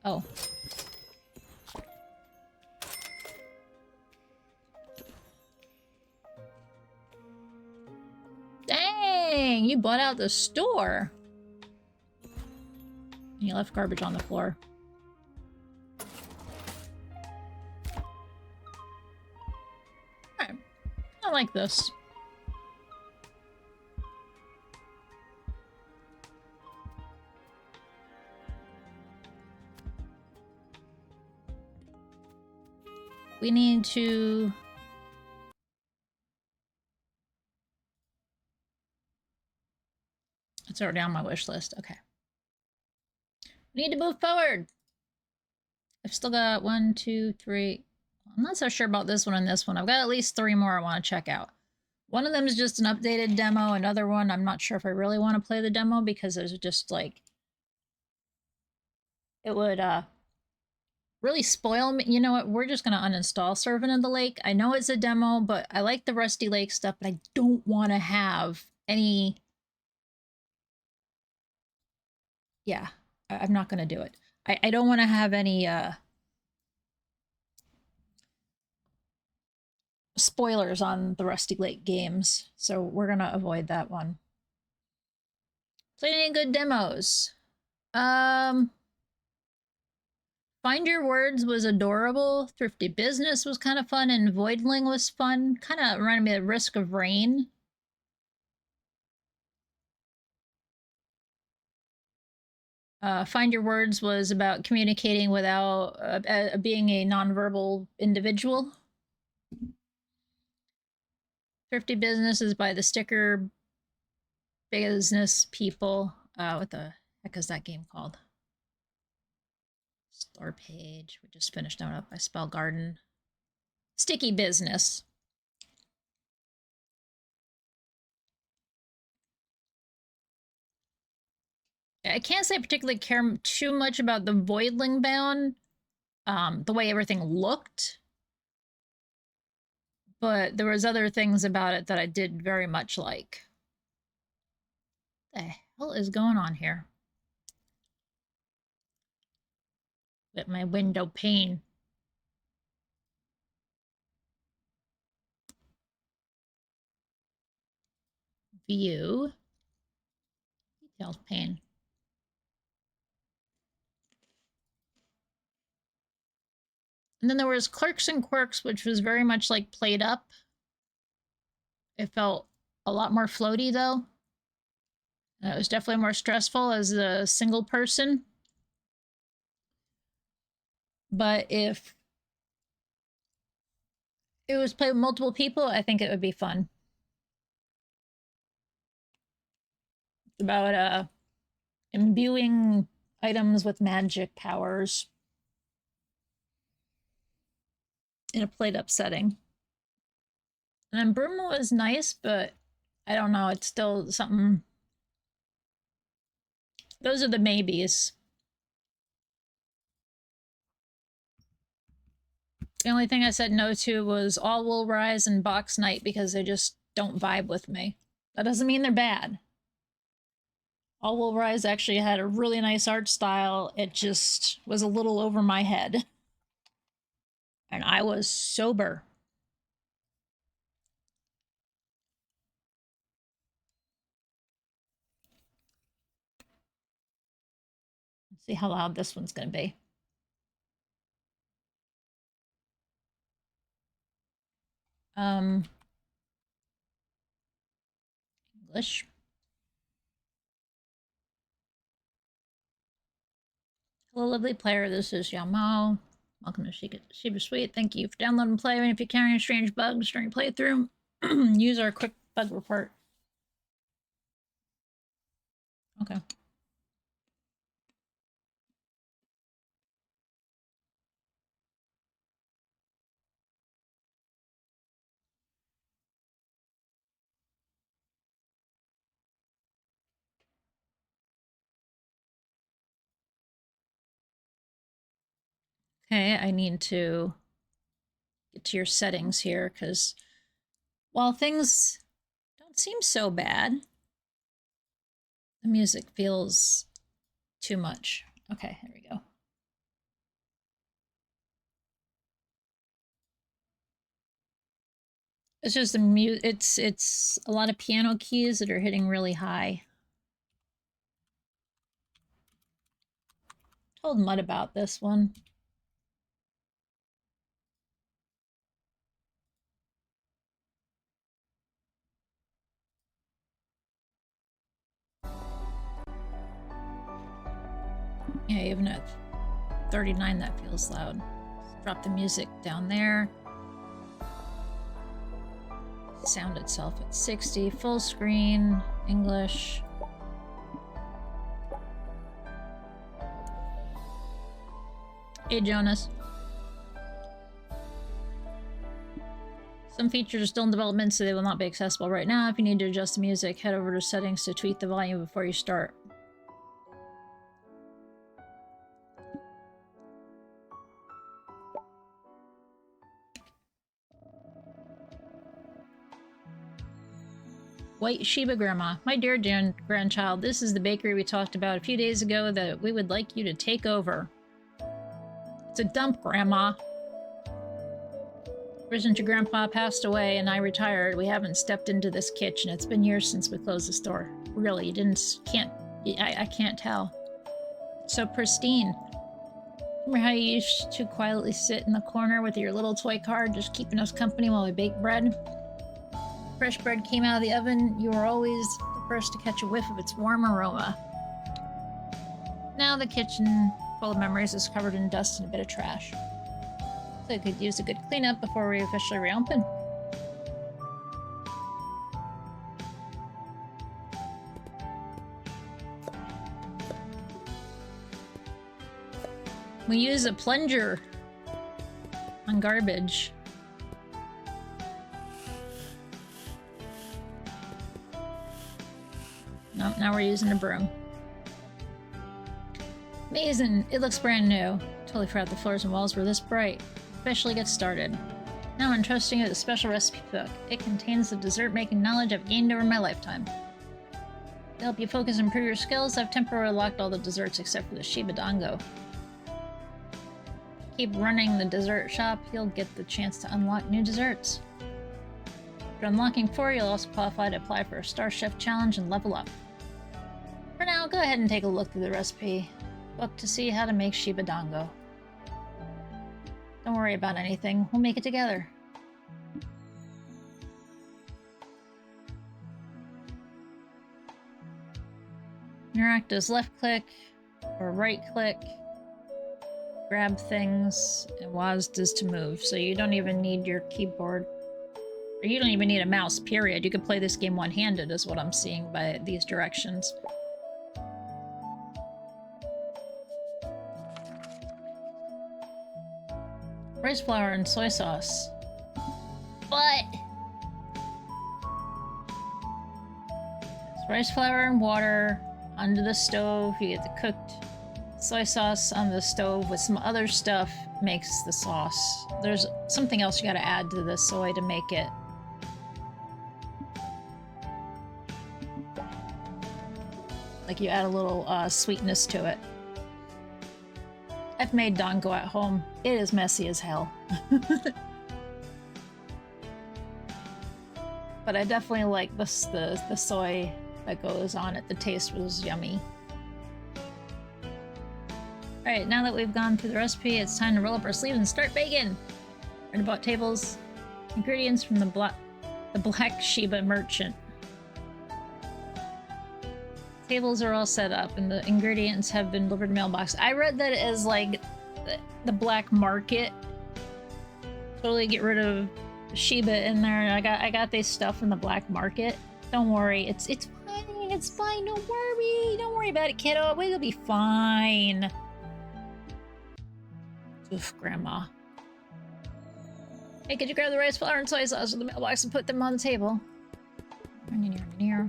Oh. Dang, you bought out the store. And you left garbage on the floor. Alright. I like this. We need to... It's already on my wish list. Okay. We need to move forward. I've still got 1, 2, 3. I'm not so sure about this one and this one. I've got at least 3 more I want to check out. One of them is just an updated demo. Another one, I'm not sure if I really want to play the demo because there's just like... It would, really spoil me. You know what? We're just gonna uninstall Servant of the Lake. I know it's a demo, but I like the Rusty Lake stuff, but I don't want to have any. Yeah, I'm not gonna do it. I don't want to have any spoilers on the Rusty Lake games, so we're gonna avoid that one. Played any good demos? Find Your Words was adorable. Thrifty Business was kind of fun, and Voidling was fun. Kind of reminded me of Risk of Rain. Find Your Words was about communicating without being a nonverbal individual. Thrifty Business is by the Sticker Business people. What the heck is that game called? Store page. We just finished that up by Spell Garden. Sticky Business. I can't say I particularly care too much about the Voidling bound, the way everything looked. But there was other things about it that I did very much like. What the hell is going on here? With my window pane. View. Details pane. And then there was Clerks and Quirks, which was very much like played up. It felt a lot more floaty though. It was definitely more stressful as a single person. But if it was played with multiple people, I think it would be fun. It's about imbuing items with magic powers in a played up setting. And Burma was nice, but I don't know, it's still something. Those are the maybes. The only thing I said no to was All Will Rise and Box Night because they just don't vibe with me. That doesn't mean they're bad. All Will Rise actually had a really nice art style. It just was a little over my head. And I was sober. Let's see how loud this one's going to be. English. Hello, lovely player. This is Yamo. Welcome to Sheba Suite. Thank you for downloading and playing. If you're carrying strange bugs during playthrough, use our quick bug report. Okay. Okay, I need to get to your settings here because while things don't seem so bad, the music feels too much. Okay, there we go. It's just the it's a lot of piano keys that are hitting really high. Told Mud about this one. Yeah, even at 39 that feels loud. Drop the music down there. Sound itself at 60, full screen, English. Hey, Jonas. Some features are still in development, so they will not be accessible right now. If you need to adjust the music, head over to settings to tweak the volume before you start. White Shiba Grandma. My dear grandchild, this is the bakery we talked about a few days ago that we would like you to take over. It's a dump, Grandma. Ever since your grandpa passed away and I retired, we haven't stepped into this kitchen. It's been years since we closed the store. Really, I can't tell. It's so pristine. Remember how you used to quietly sit in the corner with your little toy car, just keeping us company while we baked bread? Fresh bread came out of the oven, you were always the first to catch a whiff of its warm aroma. Now the kitchen, full of memories, is covered in dust and a bit of trash. So it could use a good cleanup before we officially reopen. We use a plunger on garbage. No, now we're using a broom. Amazing! It looks brand new. Totally forgot the floors and walls were this bright. Officially get started. Now I'm entrusting you with a special recipe book. It contains the dessert making knowledge I've gained over my lifetime. To help you focus and improve your skills, I've temporarily locked all the desserts except for the Shiba Dango. Keep running the dessert shop, you'll get the chance to unlock new desserts. After unlocking 4, you'll also qualify to apply for a Star Chef Challenge and level up. For now, go ahead and take a look through the recipe book to see how to make Shiba Dango. Don't worry about anything, we'll make it together. Interact as left click or right click. Grab things, and WASD is to move, so you don't even need your keyboard. Or you don't even need a mouse, period. You can play this game one-handed, is what I'm seeing by these directions. Rice flour and soy sauce. What? It's rice flour and water onto the stove. You get the cooked soy sauce on the stove with some other stuff makes the sauce. There's something else you gotta add to the soy to make it. Like you add a little sweetness to it. I've made dango at home. It is messy as hell. But I definitely like the soy that goes on it. The taste was yummy. Alright, now that we've gone through the recipe, it's time to roll up our sleeves and start baking! Right about tables. Ingredients from the Black Shiba Merchant. Tables are all set up and the ingredients have been delivered to mailbox. I read that as like the black market. Totally get rid of Shiba in there. I got this stuff from the black market. Don't worry, it's fine. It's fine. Don't worry about it, kiddo. It'll be fine. Oof, Grandma. Hey, could you grab the rice flour and soy sauce from the mailbox and put them on the table? Near.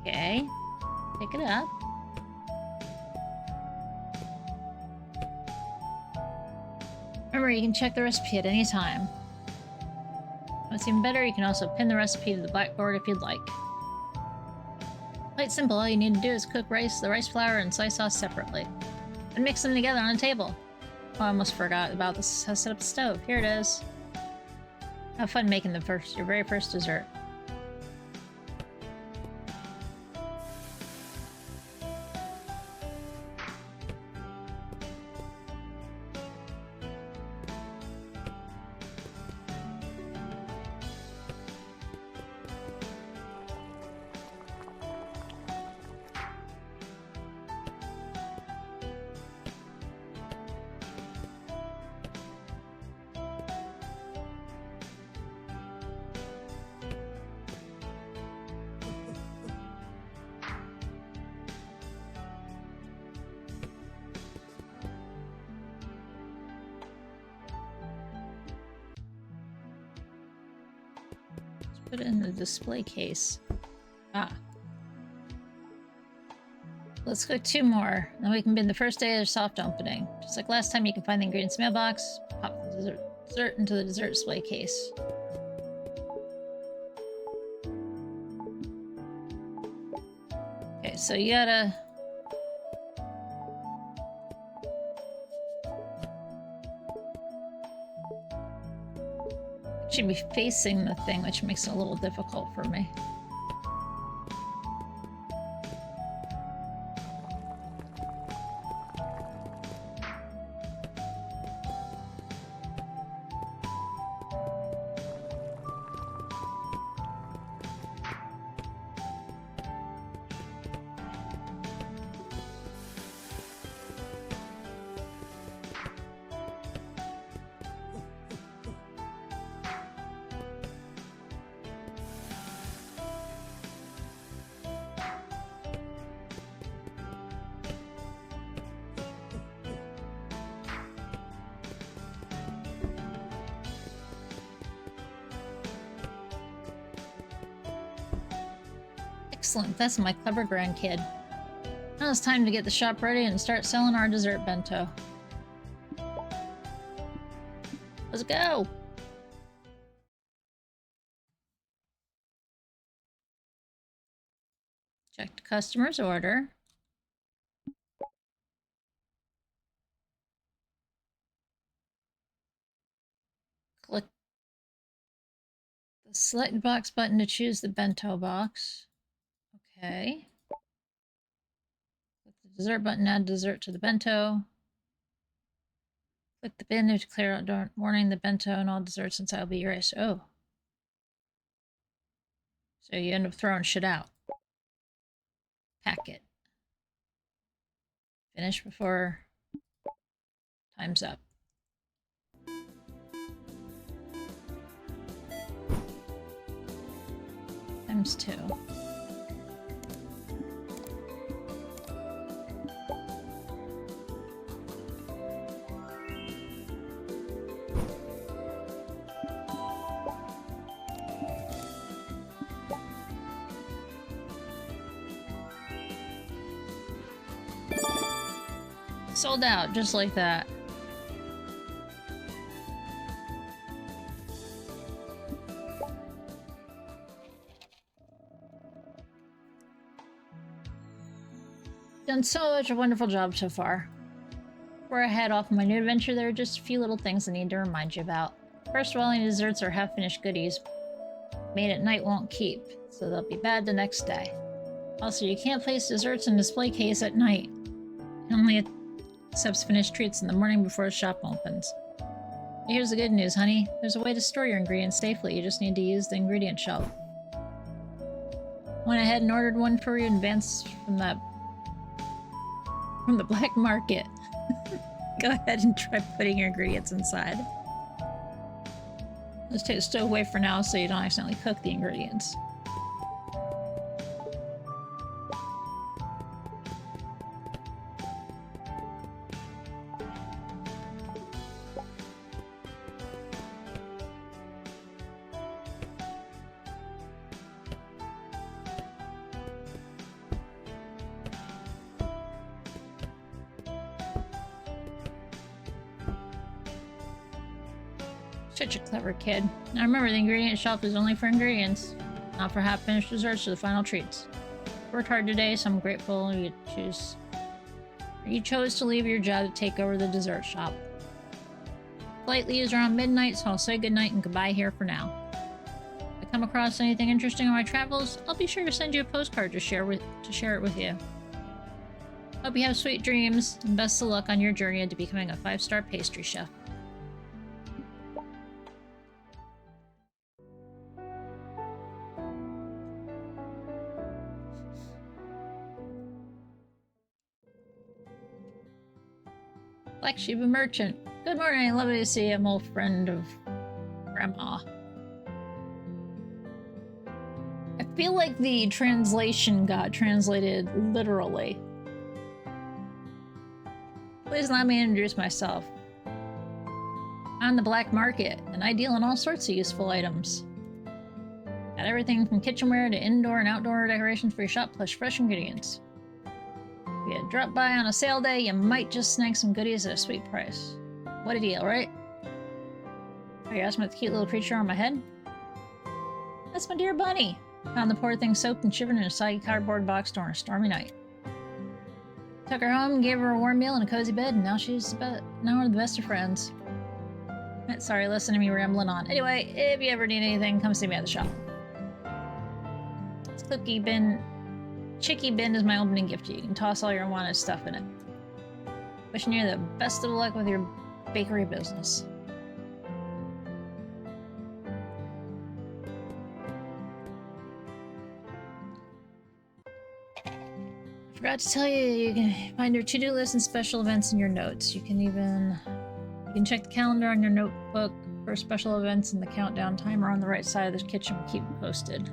Okay, pick it up. Remember, you can check the recipe at any time. What's even better, you can also pin the recipe to the blackboard if you'd like. Quite simple, all you need to do is cook the rice flour and soy sauce separately. And mix them together on a table. Oh, I almost forgot about this, how to set up the stove. Here it is. Have fun making your very first dessert. Put it in the display case. Ah. Let's cook 2 more. Then we can begin the first day of soft opening. Just like last time, you can find the ingredients mailbox. Pop the dessert into the dessert display case. Okay, so you gotta... Should be facing the thing, which makes it a little difficult for me. Excellent, that's my clever grandkid. Now it's time to get the shop ready and start selling our dessert bento. Let's go! Check the customer's order. Click the select box button to choose the bento box. Okay. Click the dessert button, add dessert to the bento. Click the bin to declare out warning the bento and all desserts inside will be yours. Oh. So you end up throwing shit out. Pack it. Finish before time's up. Times 2. Sold out, just like that. Done such a wonderful job so far. Before I head off on my new adventure, there are just a few little things I need to remind you about. First of all, any desserts or half-finished goodies made at night won't keep, so they'll be bad the next day. Also, you can't place desserts in display case at night. It only accepts finished treats in the morning before the shop opens. Here's the good news, honey. There's a way to store your ingredients safely. You just need to use the ingredient shelf. Went ahead and ordered one for you in advance from the black market. Go ahead and try putting your ingredients inside. Let's take the stove away for now so you don't accidentally cook the ingredients. Such a clever kid. Now remember, the ingredient shelf is only for ingredients, not for half-finished desserts or the final treats. Worked hard today, so I'm grateful you chose to leave your job to take over the dessert shop. Flight leaves around midnight, so I'll say goodnight and goodbye here for now. If I come across anything interesting on my travels, I'll be sure to send you a postcard to share it with you. Hope you have sweet dreams, and best of luck on your journey into becoming a 5-star pastry chef. Black Sheep Merchant. Good morning, lovely to see you, I'm old friend of Grandma. I feel like the translation got translated literally. Please allow me to introduce myself. On the black market, and I deal in all sorts of useful items. Got everything from kitchenware to indoor and outdoor decorations for your shop, plus fresh ingredients. If you drop by on a sale day, you might just snag some goodies at a sweet price. What a deal, right? Are you asking about the cute little creature on my head? That's my dear bunny. Found the poor thing soaked and shivered in a soggy cardboard box during a stormy night. Took her home, gave her a warm meal and a cozy bed, and now we're the best of friends. Sorry, listen to me rambling on. Anyway, if you ever need anything, come see me at the shop. This Chicky bin is my opening gift to you. You can toss all your unwanted stuff in it. Wishing you the best of luck with your bakery business. Forgot to tell you, you can find your to-do list and special events in your notes. You can check the calendar on your notebook for special events, and the countdown timer on the right side of the kitchen will keep you posted.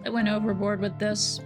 I went overboard with this.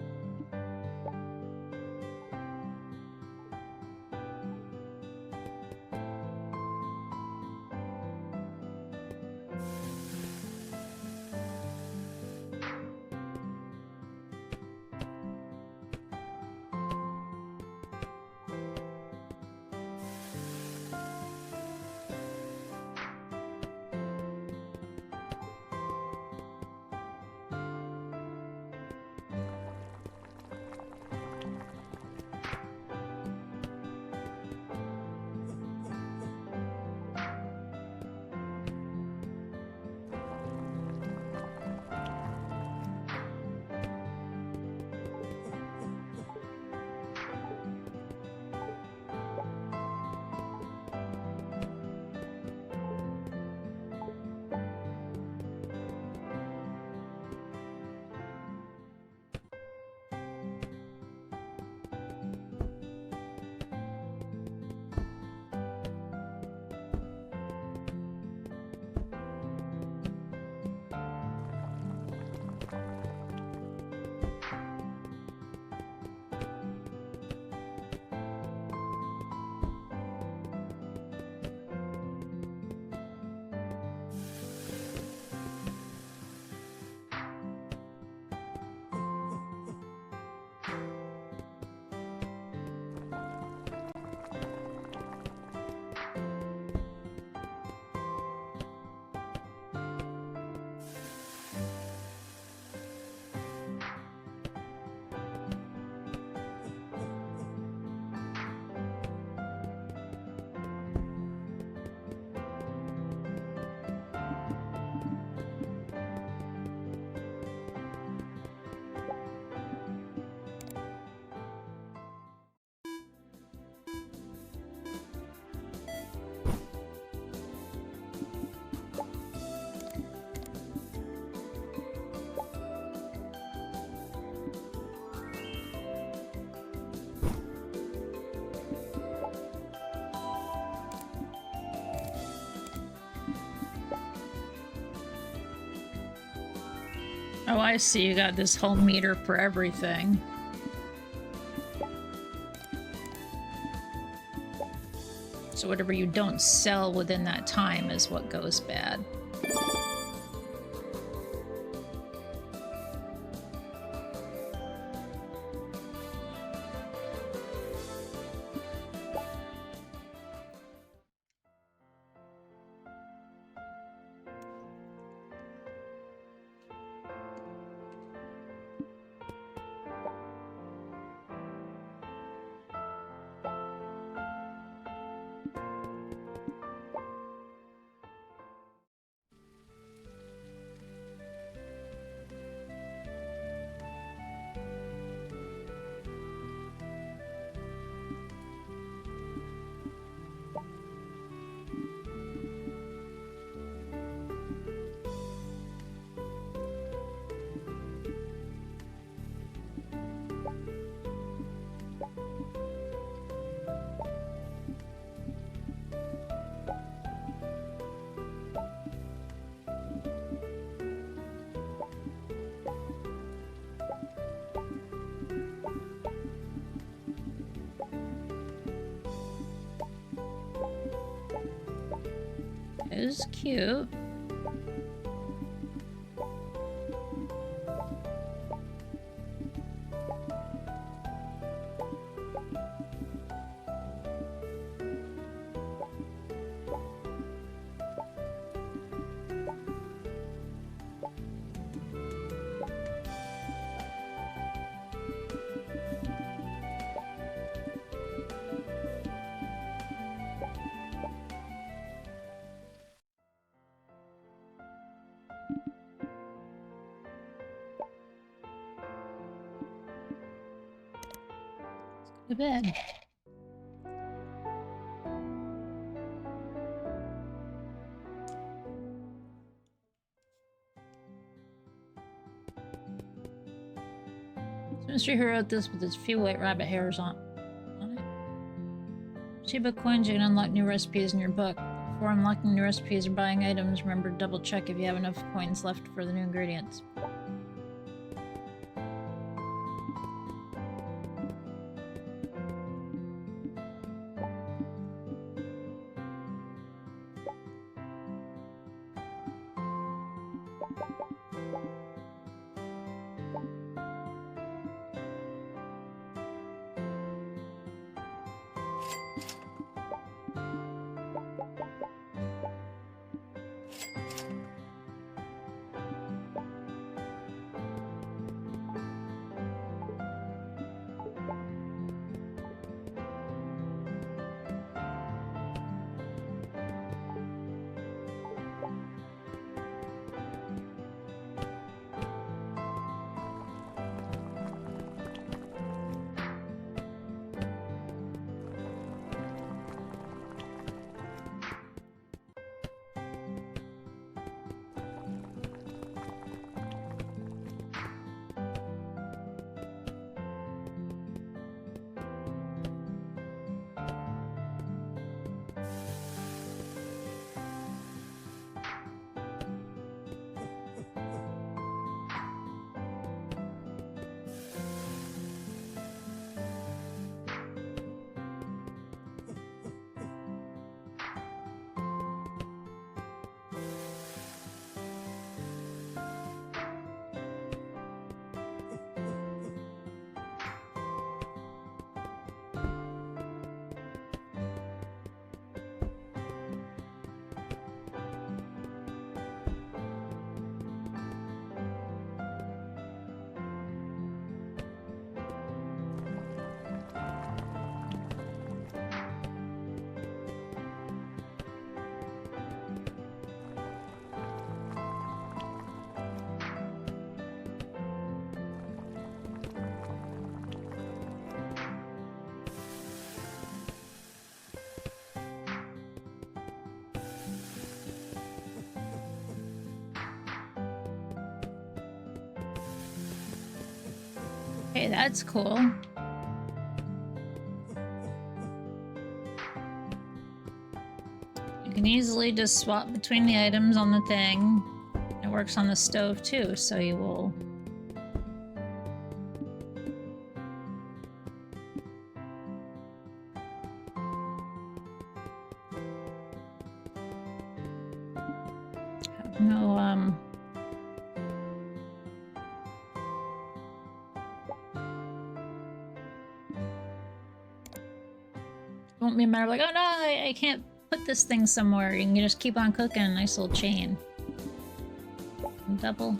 Oh, I see. You got this whole meter for everything. So whatever you don't sell within that time is what goes bad. shoes. Cute. To bed. So Mystery Who wrote this with its few white rabbit hairs on it. Shiba coins, you can unlock new recipes in your book. Before unlocking new recipes or buying items, remember to double check if you have enough coins left for the new ingredients. Okay, that's cool. You can easily just swap between the items on the thing. It works on the stove too, so you will... have no, won't be a matter of like, oh no, I can't put this thing somewhere. You can just keep on cooking a nice little chain. Double.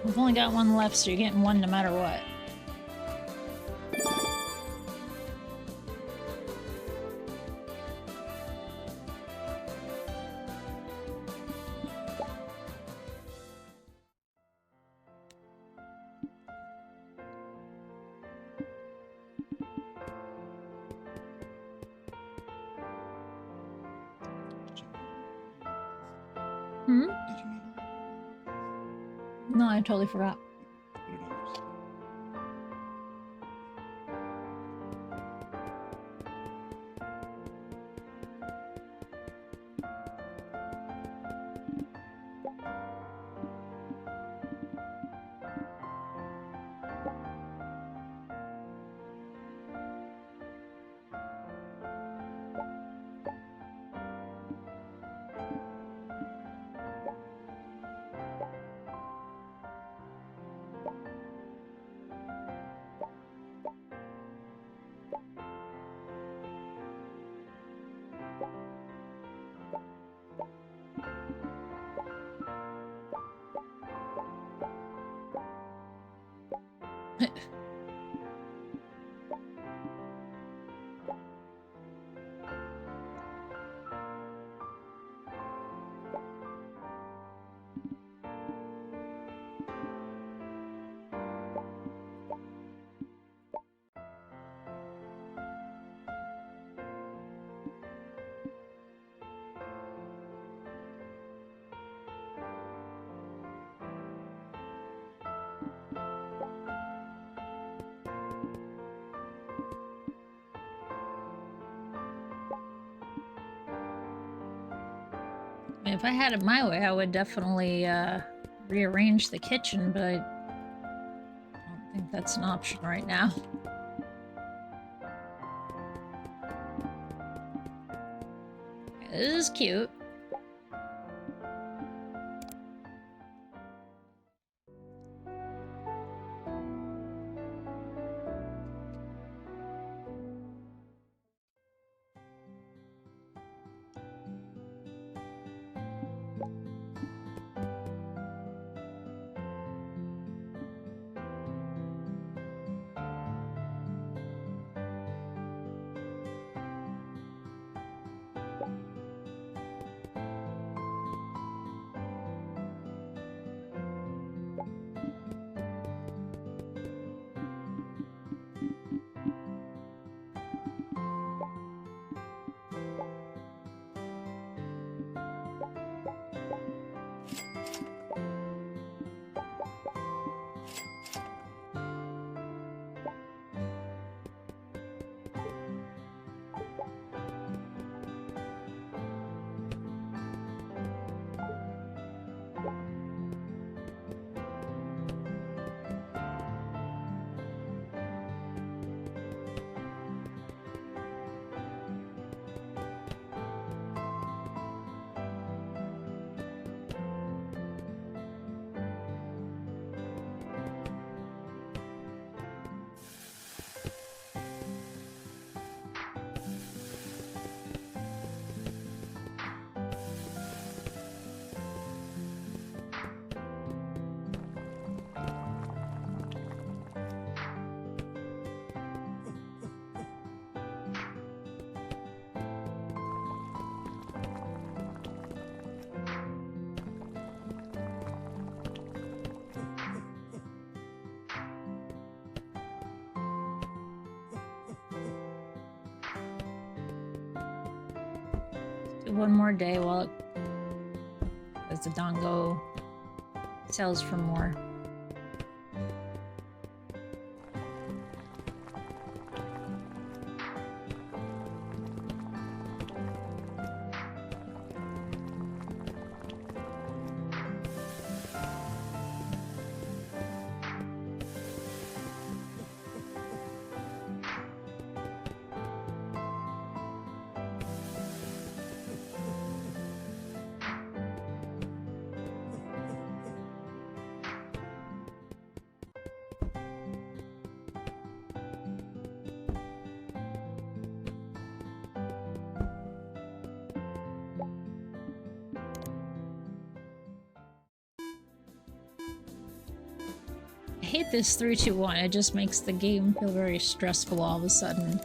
We've only got one left, so you're getting one no matter what. Hmm? Did you need to No, I totally forgot. put it on yourself? I mean, if I had it my way, I would definitely rearrange the kitchen, but I don't think that's an option right now. This is cute. Do one more day while it, as the Dongo sells for more. I hate this 3-2-1. It just makes the game feel very stressful all of a sudden.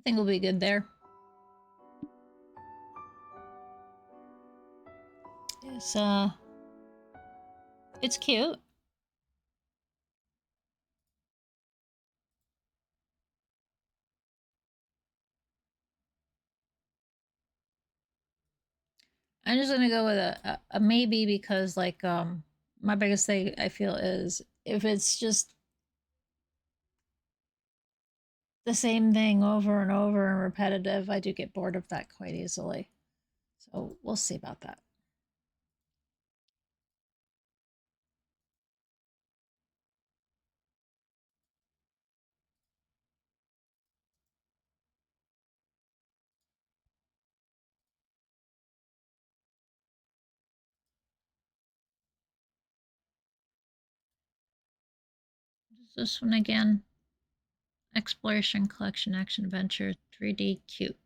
think we'll be good there. It's cute. I'm just gonna go with a maybe because like my biggest thing I feel is if it's just the same thing over and over and repetitive, I do get bored of that quite easily. So we'll see about that. This one again. Exploration, collection, action, adventure, 3D, cute.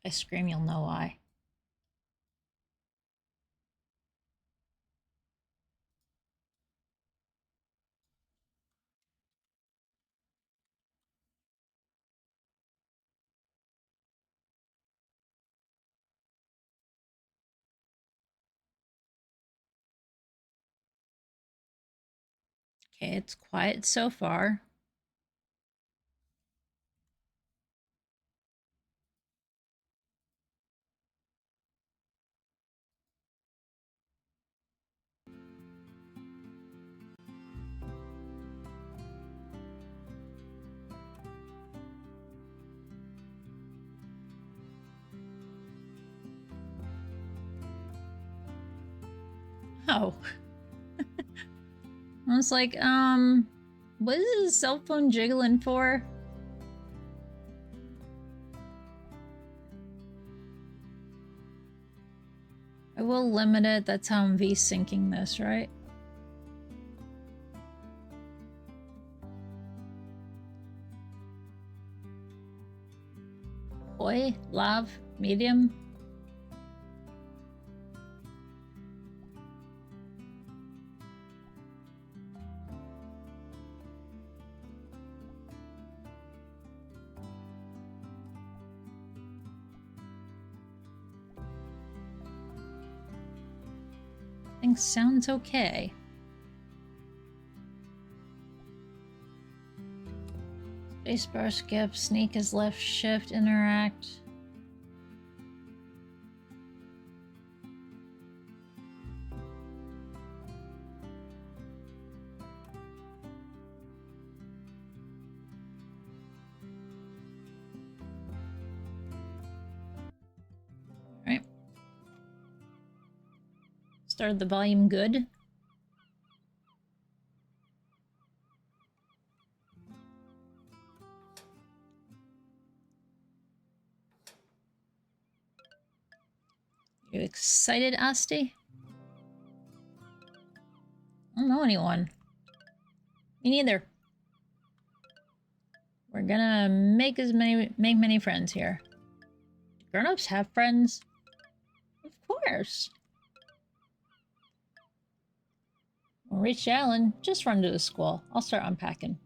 If I scream, you'll know why. Okay, it's quiet so far. Oh. I was like, what is his cell phone jiggling for? I will limit it. That's how I'm V-syncing this, right? Boy, lav, medium. I think sounds okay. Spacebar skip, sneak is left, shift, interact. Alright. Started the volume good. You excited, Asti? I don't know anyone. Me neither. We're gonna make many friends here. Do grown-ups have friends? Of course. We'll reach the island, just run to the school. I'll start unpacking.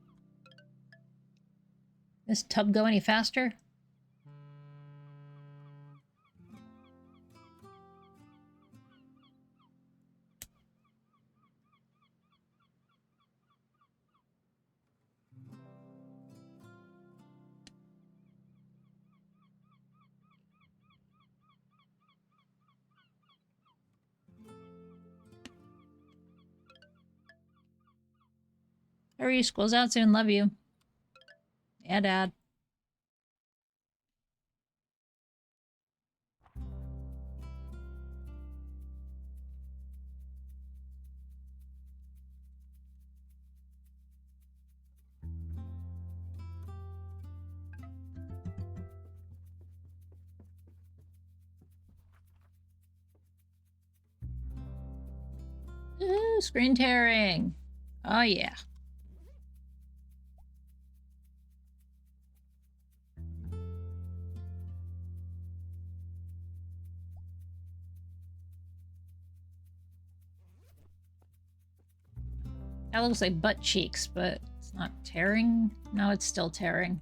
This tub go any faster? Hurry, school's out soon. Love you. Yeah, Dad. Ooh, screen tearing. Oh, yeah. That looks like butt cheeks, but it's not tearing. No, it's still tearing.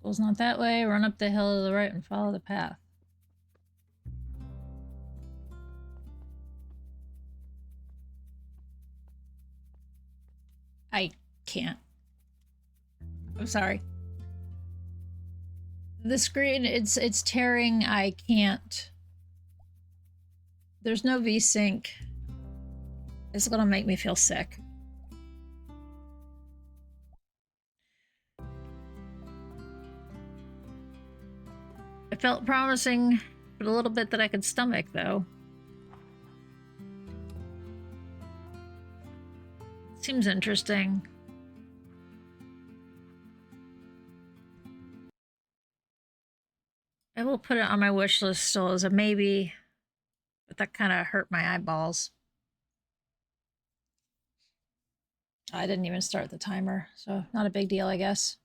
School's not that way. Run up the hill to the right and follow the path. I can't. I'm sorry. The screen, it's tearing. I can't. There's no VSync. It's gonna make me feel sick. It felt promising for the little bit that I could stomach, though. Seems interesting. I will put it on my wish list still as a maybe, but that kind of hurt my eyeballs. I didn't even start the timer, so not a big deal, I guess.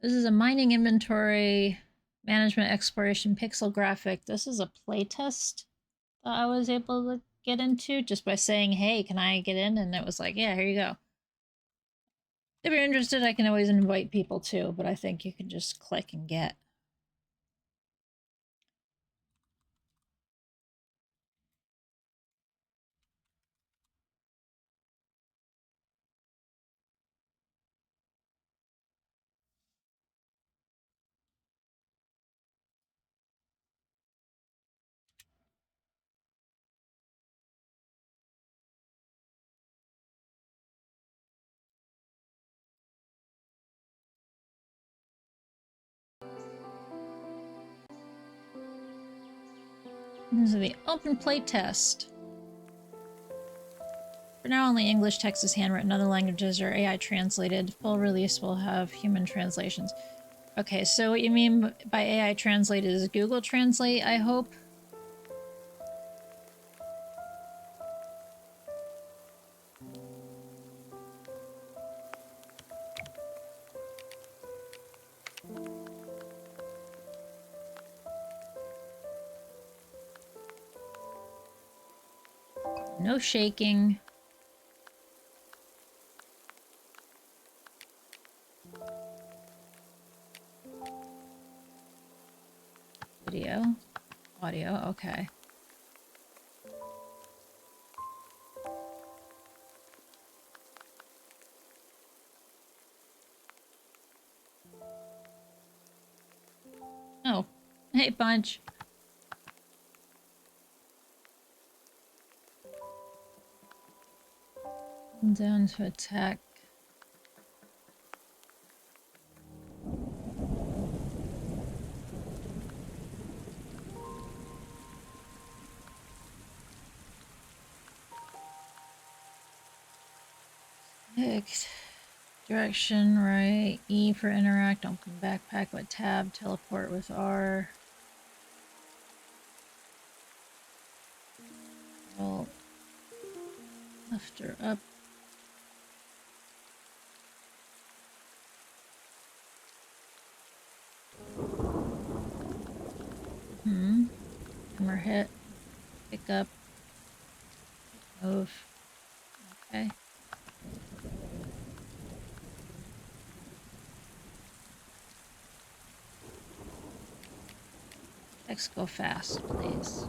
This is a mining inventory management exploration pixel graphic. This is a playtest that I was able to get into just by saying, hey, can I get in? And it was like, yeah, here you go. If you're interested, I can always invite people too, but I think you can just click and get. This is the open play test. For now, only English text is handwritten. Other languages are AI translated. Full release will have human translations. Okay, so what you mean by AI translated is Google Translate, I hope? No shaking. Video. Audio, okay. Oh. Hey, Bunch. Down to attack. Picked. Direction, right. E for interact. Open backpack with tab. Teleport with R. Alt. Left or up. Hammer hit. Pick up. Move. Okay. X go fast, please.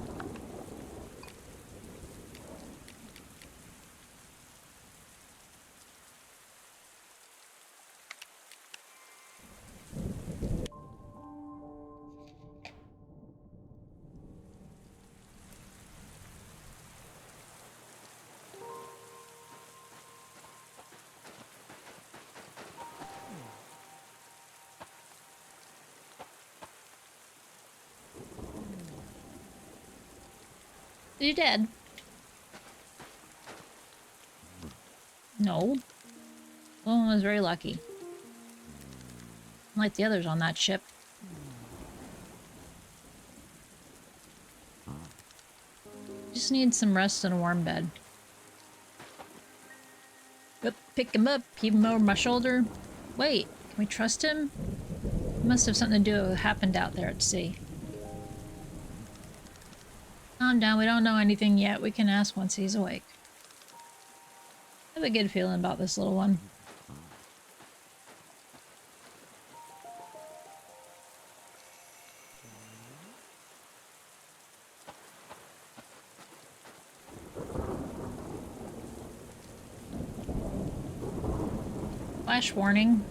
Is he dead? No. One was very lucky. Like the others on that ship. Just need some rest and a warm bed. Yep, pick him up, keep him over my shoulder. Wait, can we trust him? It must have something to do with what happened out there at sea. Calm down, we don't know anything yet. We can ask once he's awake. I have a good feeling about this little one. Flash warning.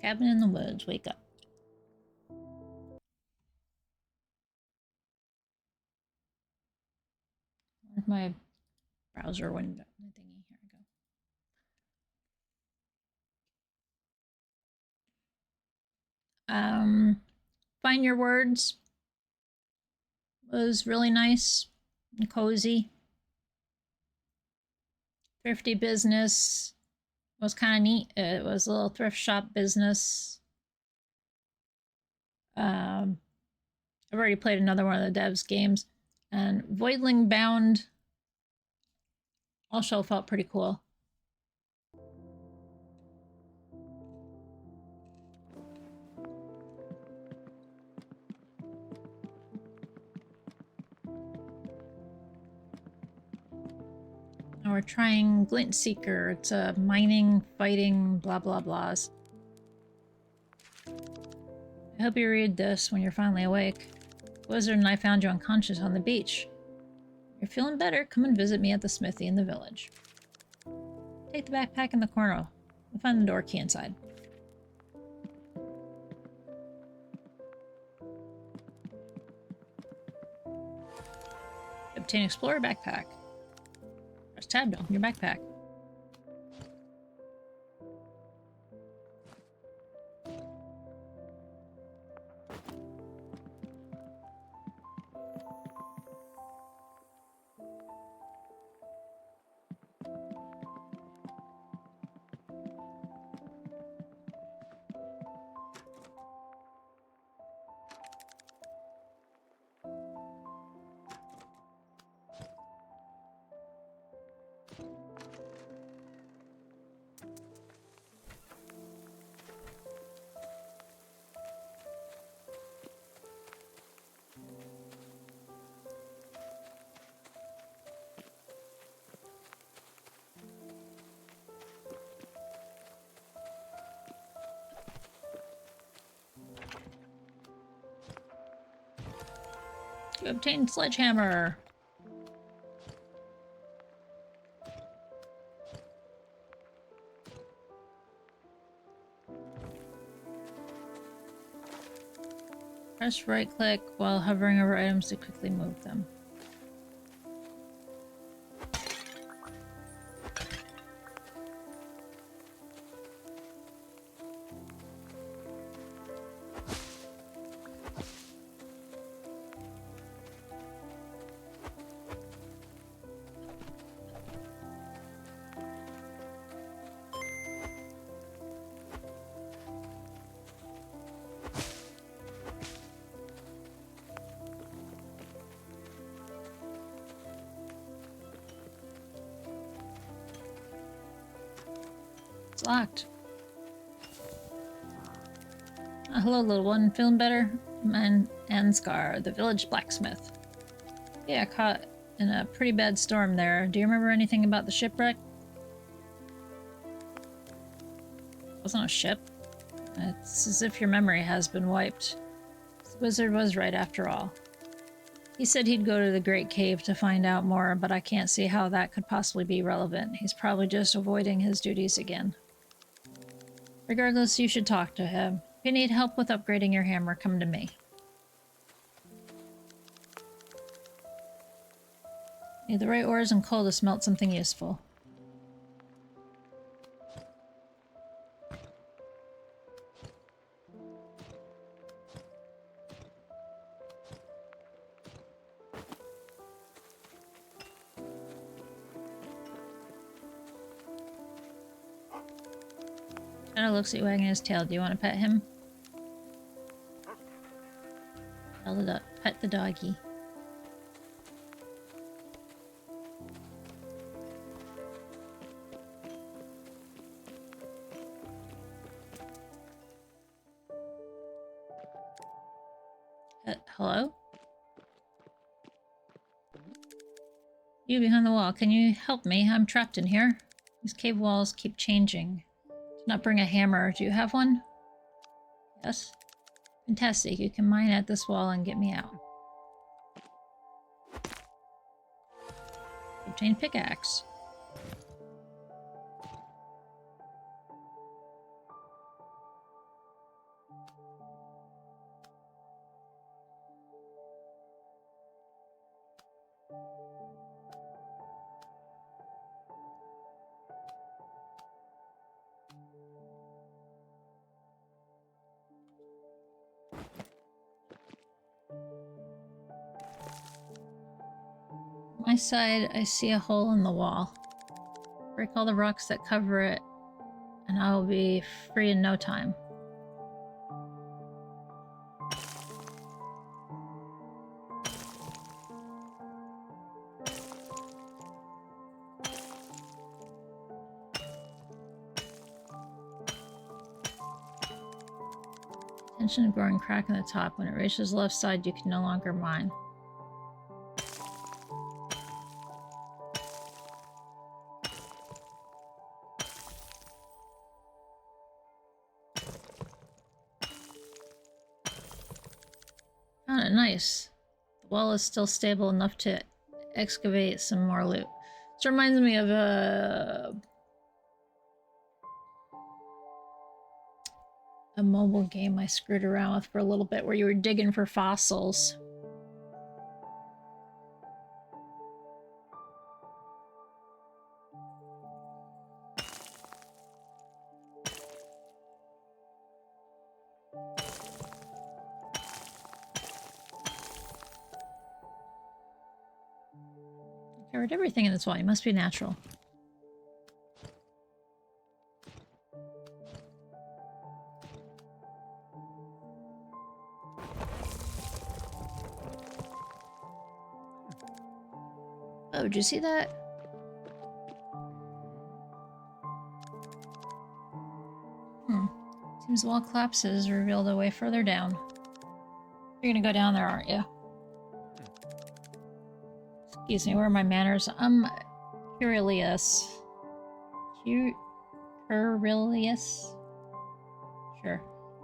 Cabin in the woods, wake up. Where's my browser window thingy? Here we go. Find Your Words was really nice and cozy. Thrifty Business was kind of neat. It was a little thrift shop business. I've already played another one of the devs' games. And Voidling Bound also felt pretty cool. Now we're trying Glint Seeker. It's a mining, fighting, blah blah blahs. I hope you read this when you're finally awake. Wizard and I found you unconscious on the beach. You're feeling better, come and visit me at the smithy in the village. Take the backpack in the corner. We'll find the door key inside. Obtain Explorer backpack. Press tab to open your backpack. You obtained Sledgehammer. Press right click while hovering over items to quickly move them. It's locked. Hello, little one. Feeling better? I'm Ansgar, the village blacksmith. Yeah, caught in a pretty bad storm there. Do you remember anything about the shipwreck? It wasn't a ship. It's as if your memory has been wiped. The wizard was right after all. He said he'd go to the Great Cave to find out more, but I can't see how that could possibly be relevant. He's probably just avoiding his duties again. Regardless, you should talk to him. If you need help with upgrading your hammer, come to me. Need the right ores and coal to smelt something useful. Shadow looks at you wagging his tail. Do you want to pet him? Pet the doggy. Hello? You behind the wall, can you help me? I'm trapped in here. These cave walls keep changing. Did not bring a hammer. Do you have one? Yes. Fantastic. You can mine at this wall and get me out. Obtain pickaxe. My side, I see a hole in the wall. Break all the rocks that cover it, and I will be free in no time. Attention to growing crack in the top. When it reaches the left side, you can no longer mine. Found it, nice. The wall is still stable enough to excavate some more loot. This reminds me of a mobile game I screwed around with for a little bit where you were digging for fossils. Covered everything in this wall. You must be natural. Oh, did you see that? Seems the wall collapses, revealed a way further down. You're gonna go down there, aren't you? Excuse me, where are my manners? Curilius. Curilius? Sure.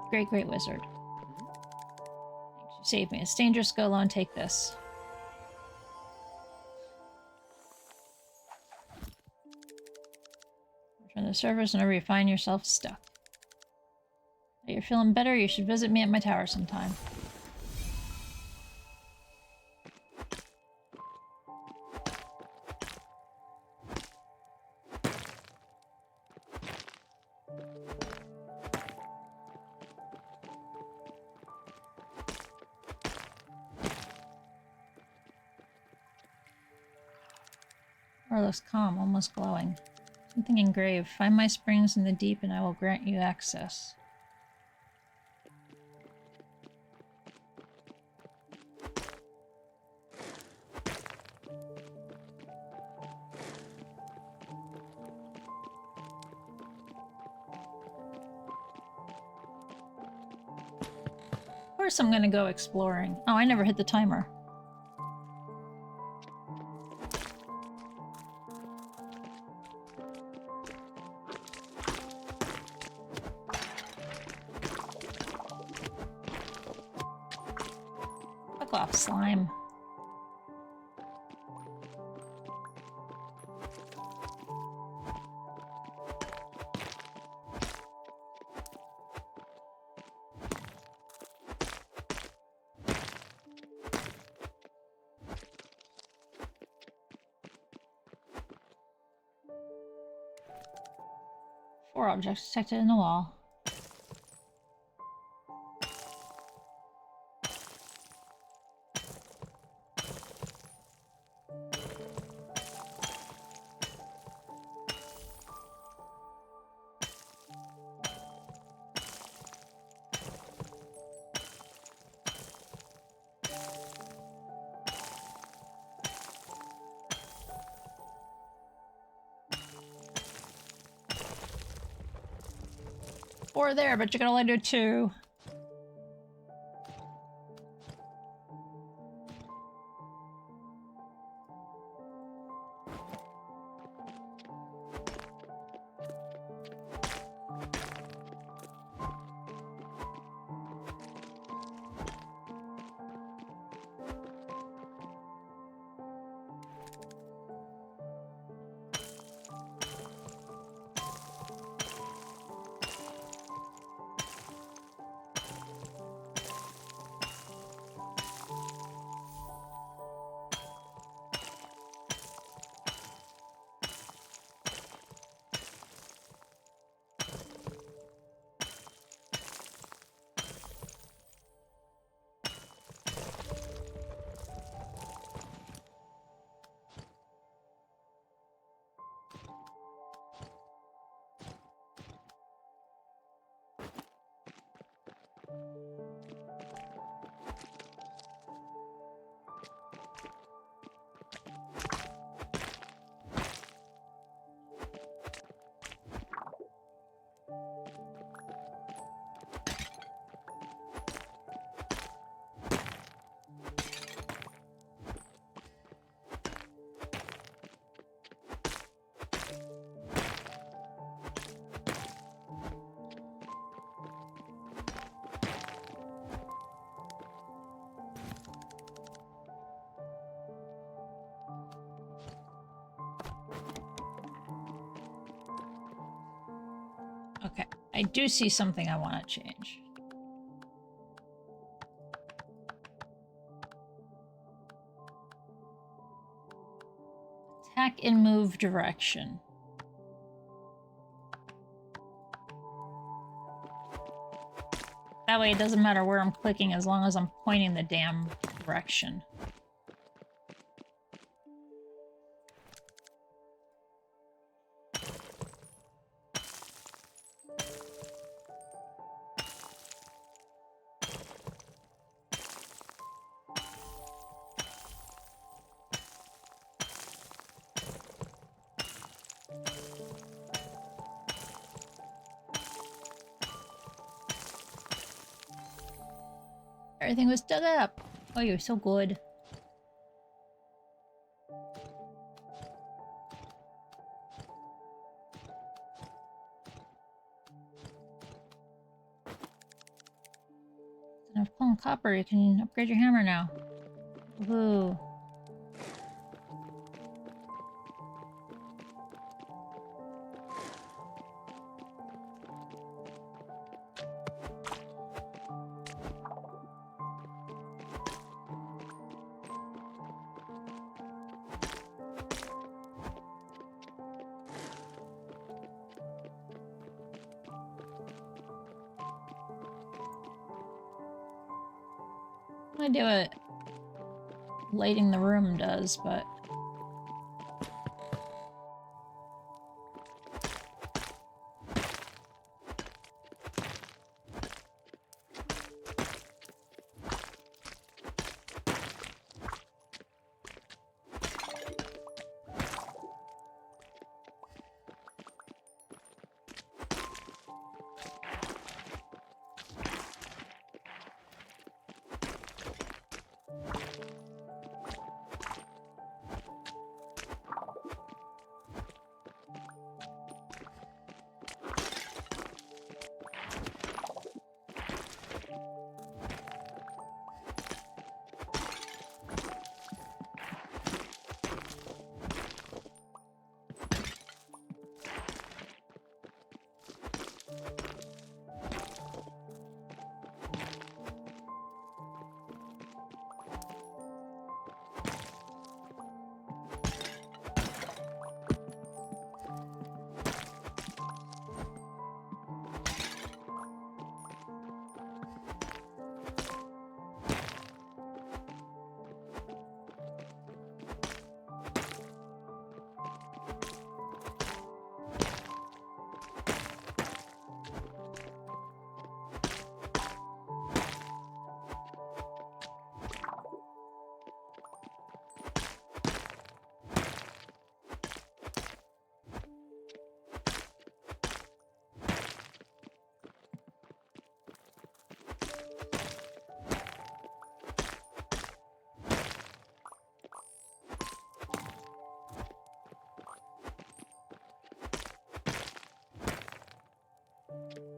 Great wizard. Thanks, you saved me. It's dangerous to go alone. Take this. Return to the servers whenever you find yourself stuck. If you're feeling better, you should visit me at my tower sometime. Or looks calm, almost glowing. Something engraved. Find my springs in the deep and I will grant you access. Of course I'm gonna go exploring. Oh, I never hit the timer. Fuck off, slime. 4 objects detected in the wall. Four there, but you can only do 2. Okay, I do see something I want to change. Attack and move direction. That way it doesn't matter where I'm clicking as long as I'm pointing the damn direction. Everything was dug up. Oh, you're so good. Enough coal and copper, you can upgrade your hammer now. Woohoo. No idea what lighting the room does, but...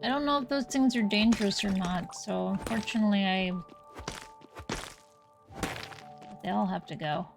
I don't know if those things are dangerous or not, so unfortunately they all have to go.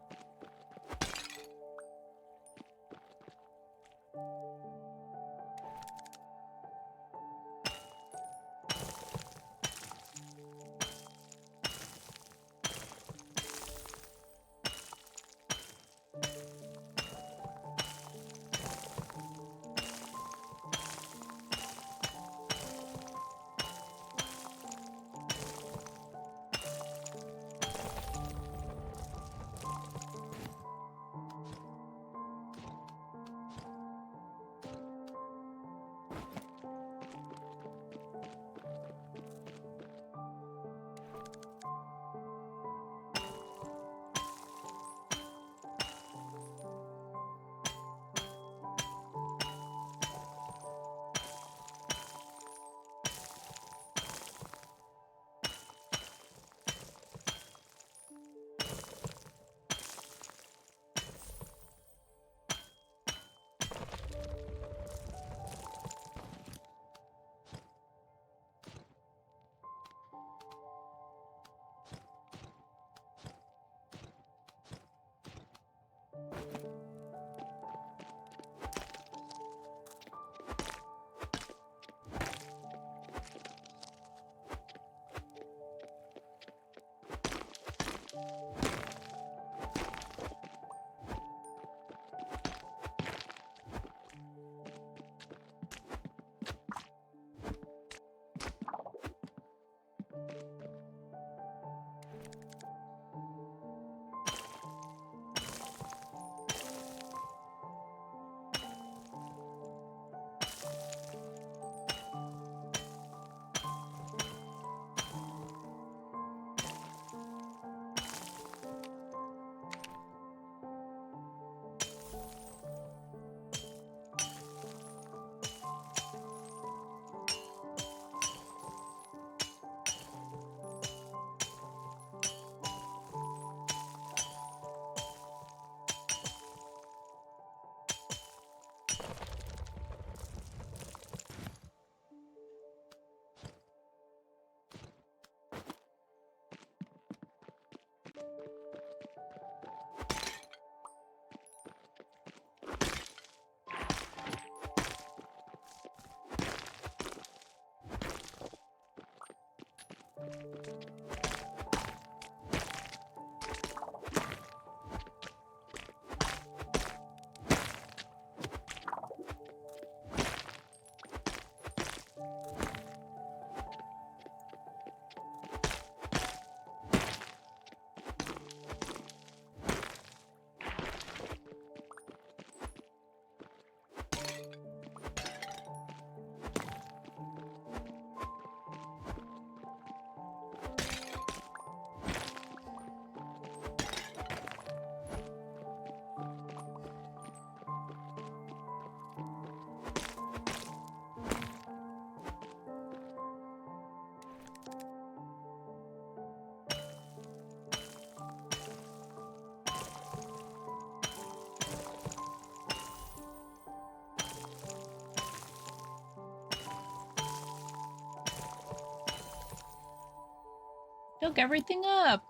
Took everything up.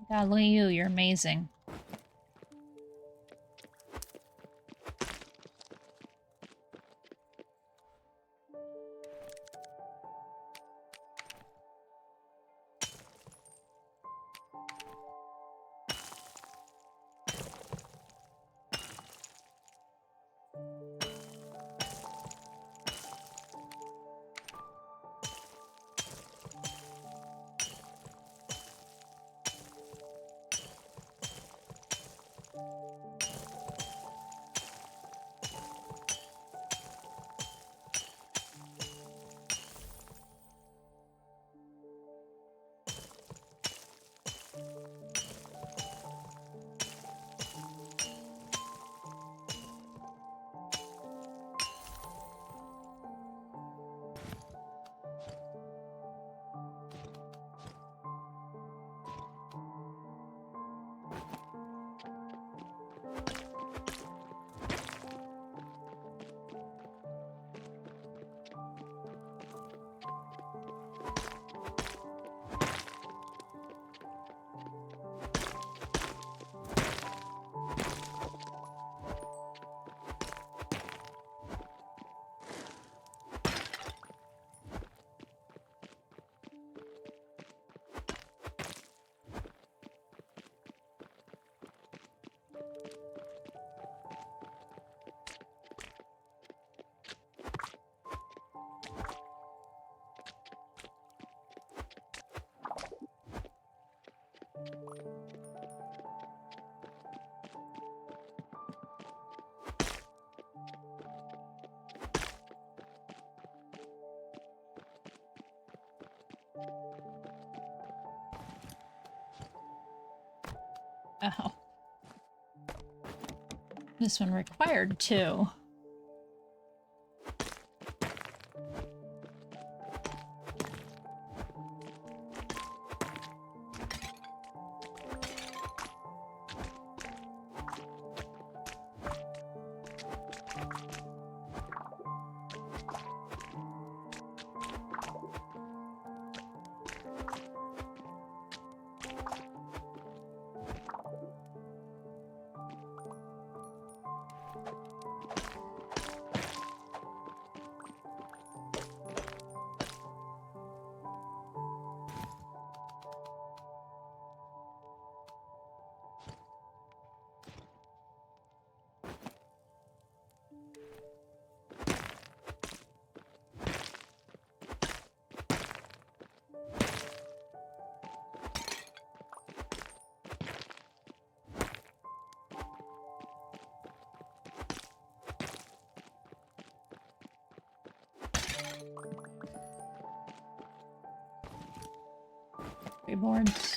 God, look at you. You're amazing. Oh. This one required 2. Boards.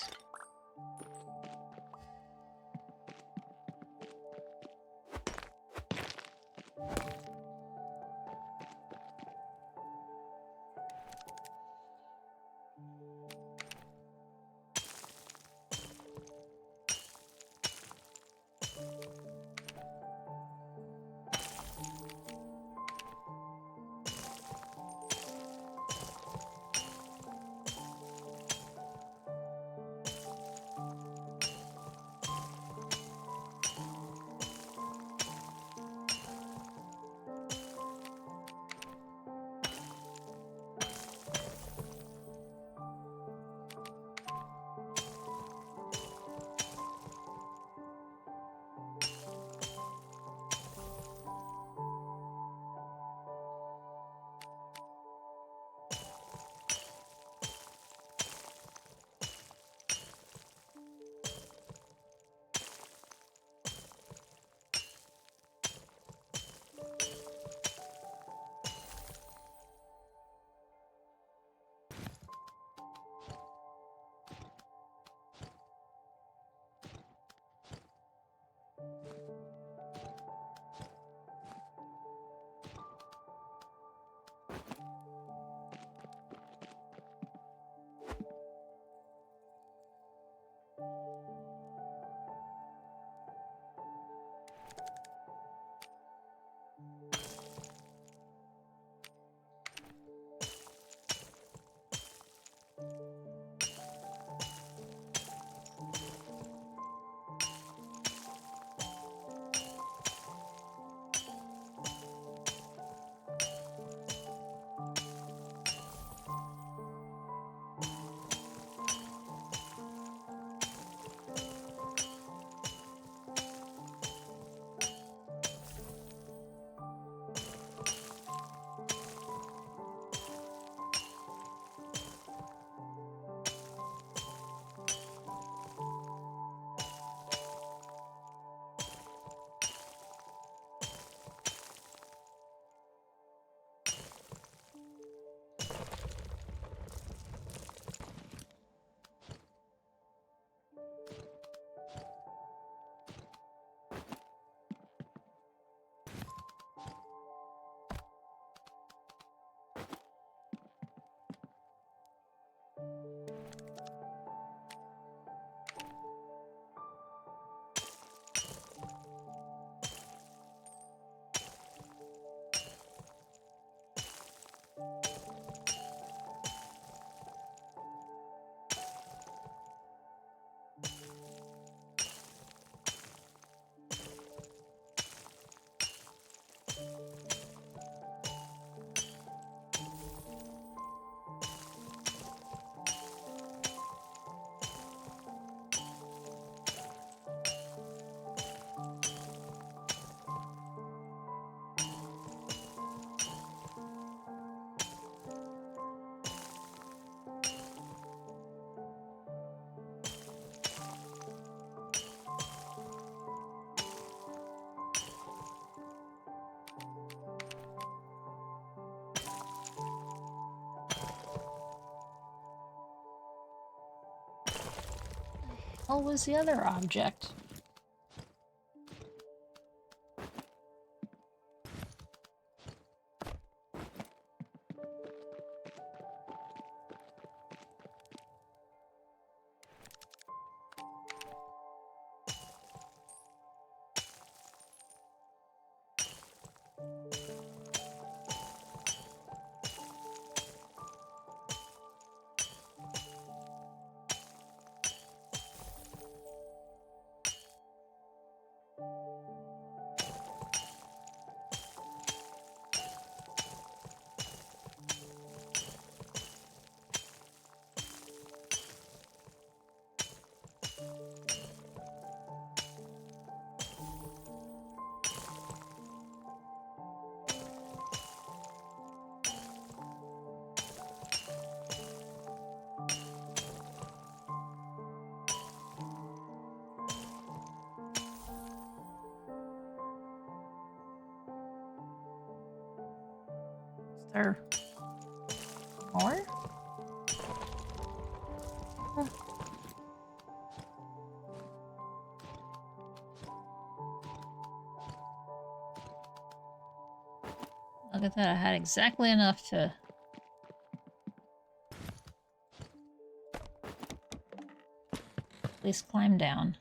What was the other object? Is there more? Look at that, I had exactly enough to... at least climb down.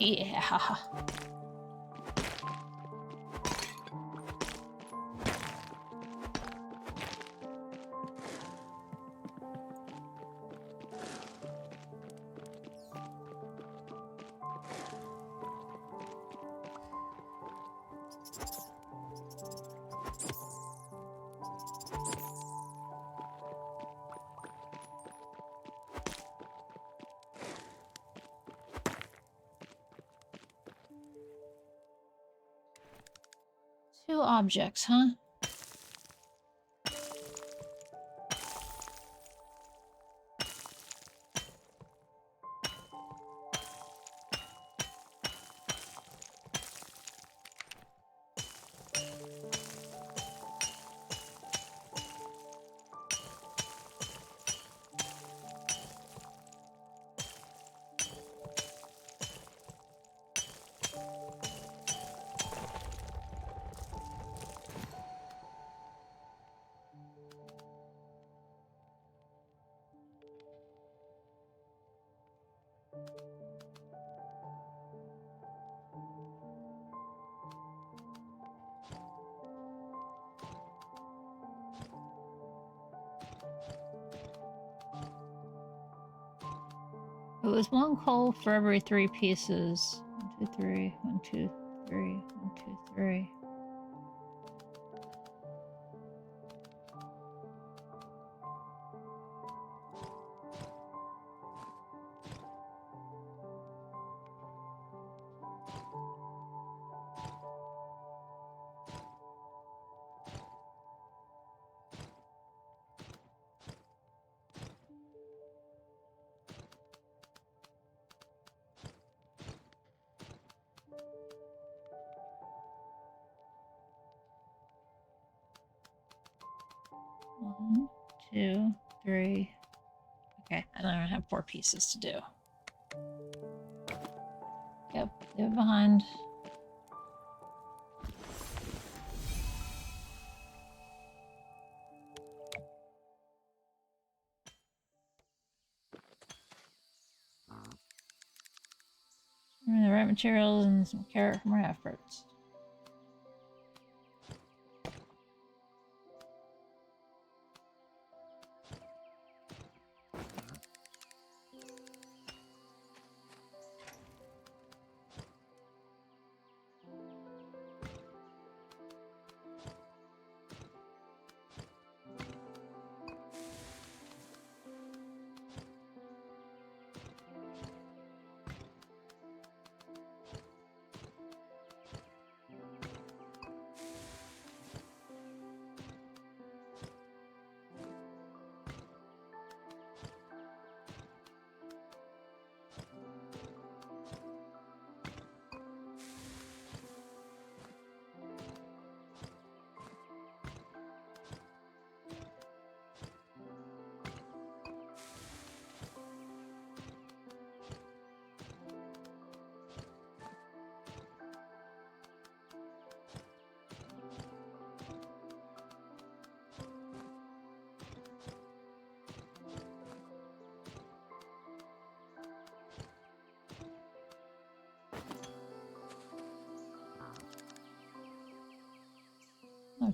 Yeah. Two objects, huh? It was one coal for every 3 pieces. 1, 2, 3, 1, 2, 3, 1, 2, 3. One, 2, 3. Okay, I don't have 4 pieces to do. Yep, leave it behind. The right materials and some carrot for my efforts.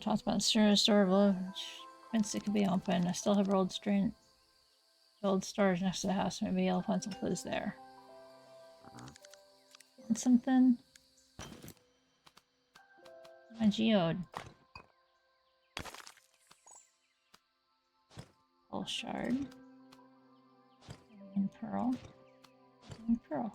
talked about the serious door of love. Since it could be open. I still have rolled old storage next to the house. Maybe I'll find some clues there. Want something? My geode. Full shard. And pearl. And pearl.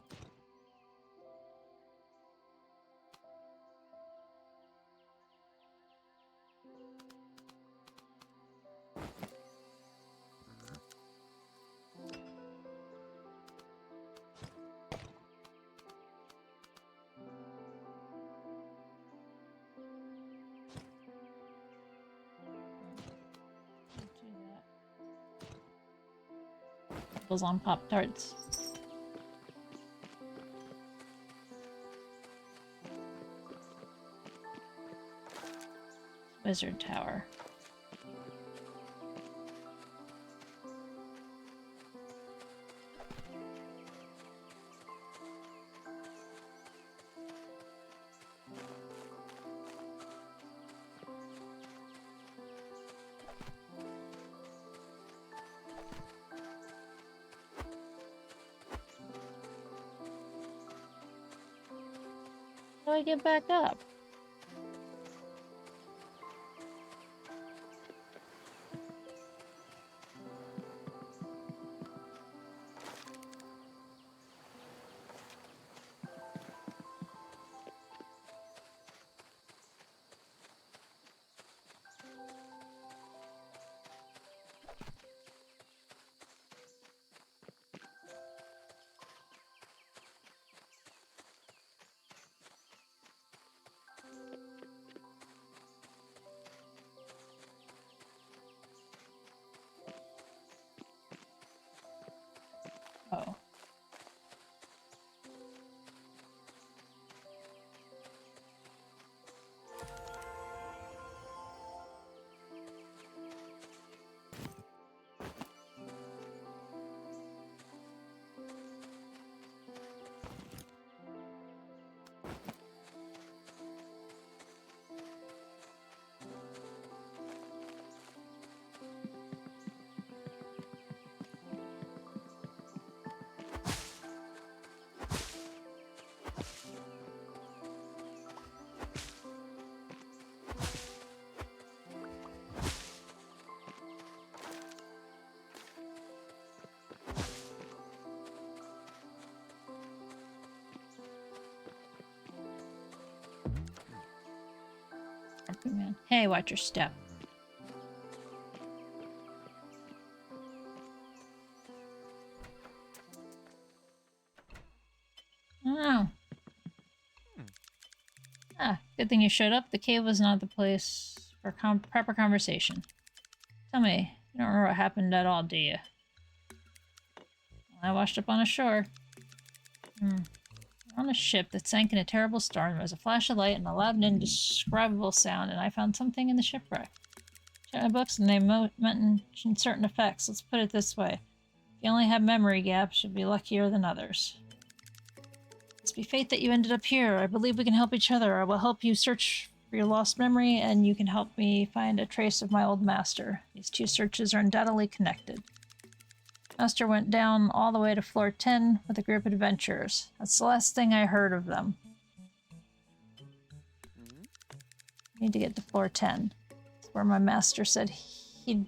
Goes on Pop-Tarts. Wizard Tower. How do I get back up? Oh. Man. Hey, watch your step. Oh. Ah, good thing you showed up. The cave was not the place for proper conversation. Tell me, you don't remember what happened at all, do you? Well, I washed up on a shore. We're on a ship that sank in a terrible storm. There was a flash of light and a loud and indescribable sound, and I found something in the shipwreck. Check my books, and they mention certain effects. Let's put it this way. If you only have memory gaps, you'll be luckier than others. It's be fate that you ended up here. I believe we can help each other. I will help you search for your lost memory, and you can help me find a trace of my old master. These two searches are undoubtedly connected. Master went down all the way to floor 10 with a group of adventurers. That's the last thing I heard of them. Need to get to floor 10. It's where my master said he'd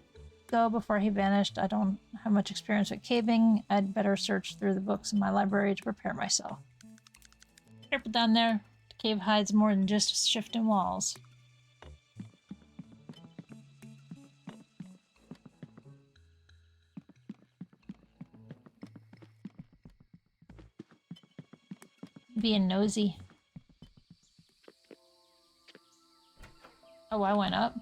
go before he vanished. I don't have much experience with caving. I'd better search through the books in my library to prepare myself. Careful down there. The cave hides more than just shifting walls. Being nosy. Oh, I went up.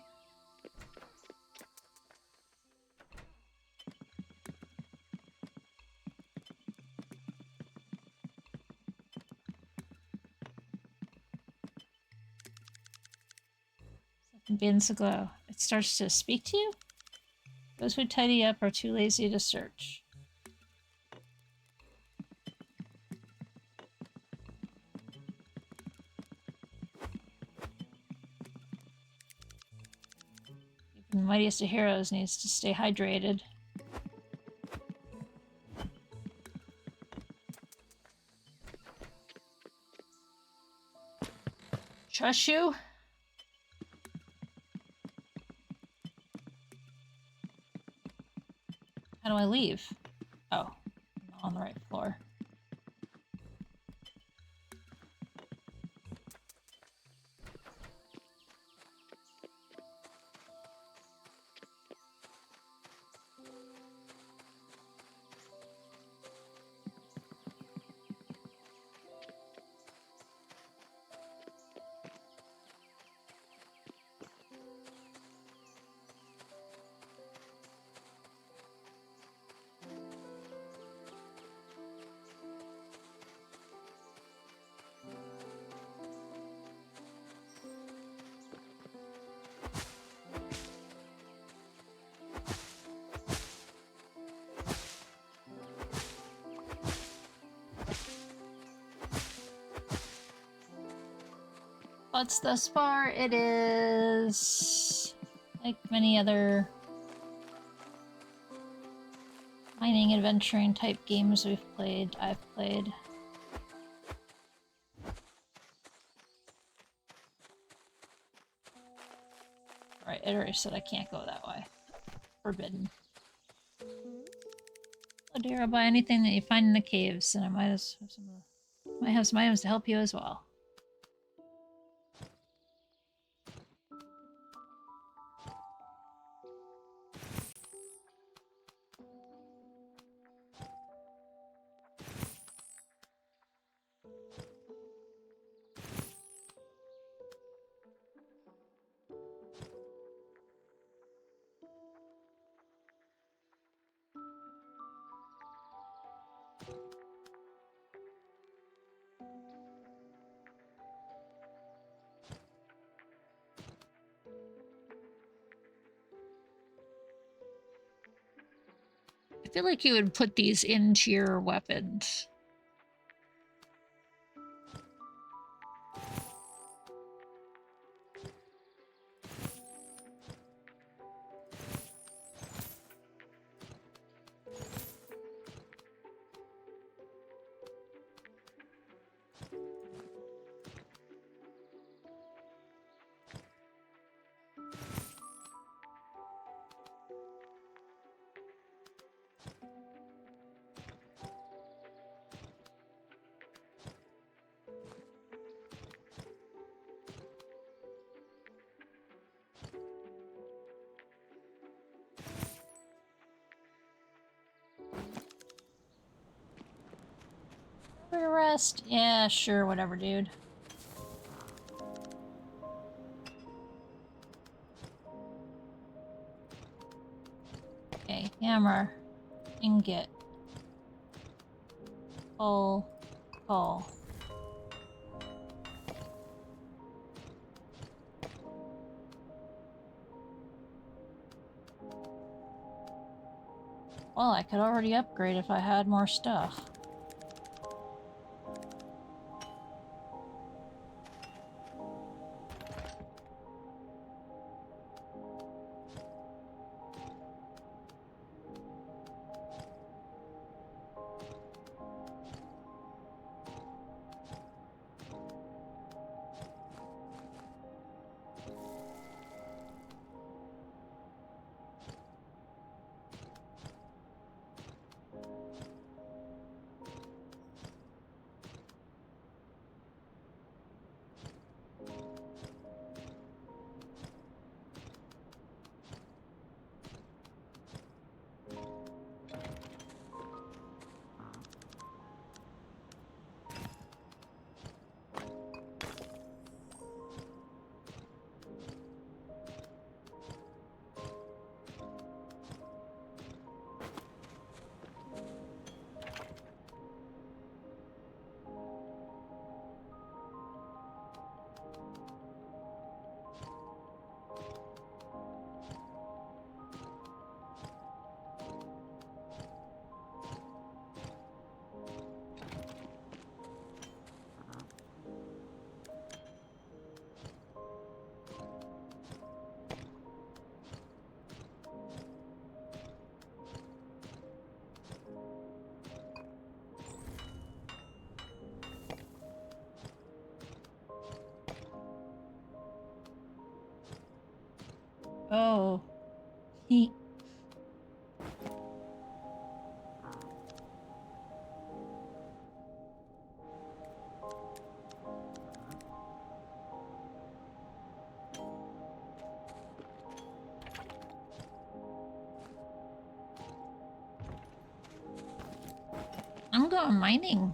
Something begins to glow. It starts to speak to you? Those who tidy up are too lazy to search. Mightiest of Heroes needs to stay hydrated. Chushu? How do I leave? Oh, I'm not on the right floor. But thus far, it is like many other mining adventuring type games I've played. Right, it already said I can't go that way. Forbidden. Oh dear, I'll buy anything that you find in the caves, and I might have some items to help you as well. I feel like you would put these into your weapons. Rest? Yeah, sure, whatever, dude. Okay, hammer. Ingot. Coal. Coal. Well, I could already upgrade if I had more stuff. Oh. He. I'm going mining.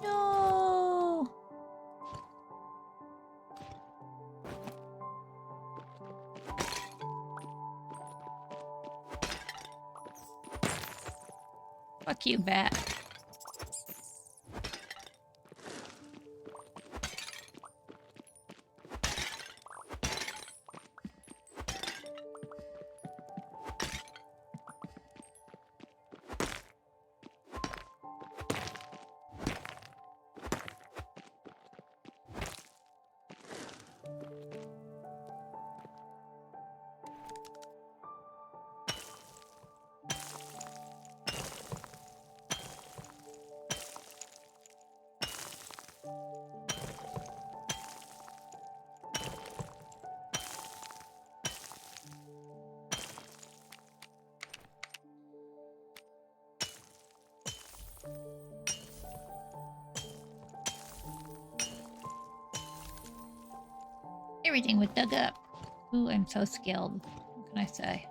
No. Fuck you, bat. Everything was dug up. Ooh, I'm so skilled. What can I say?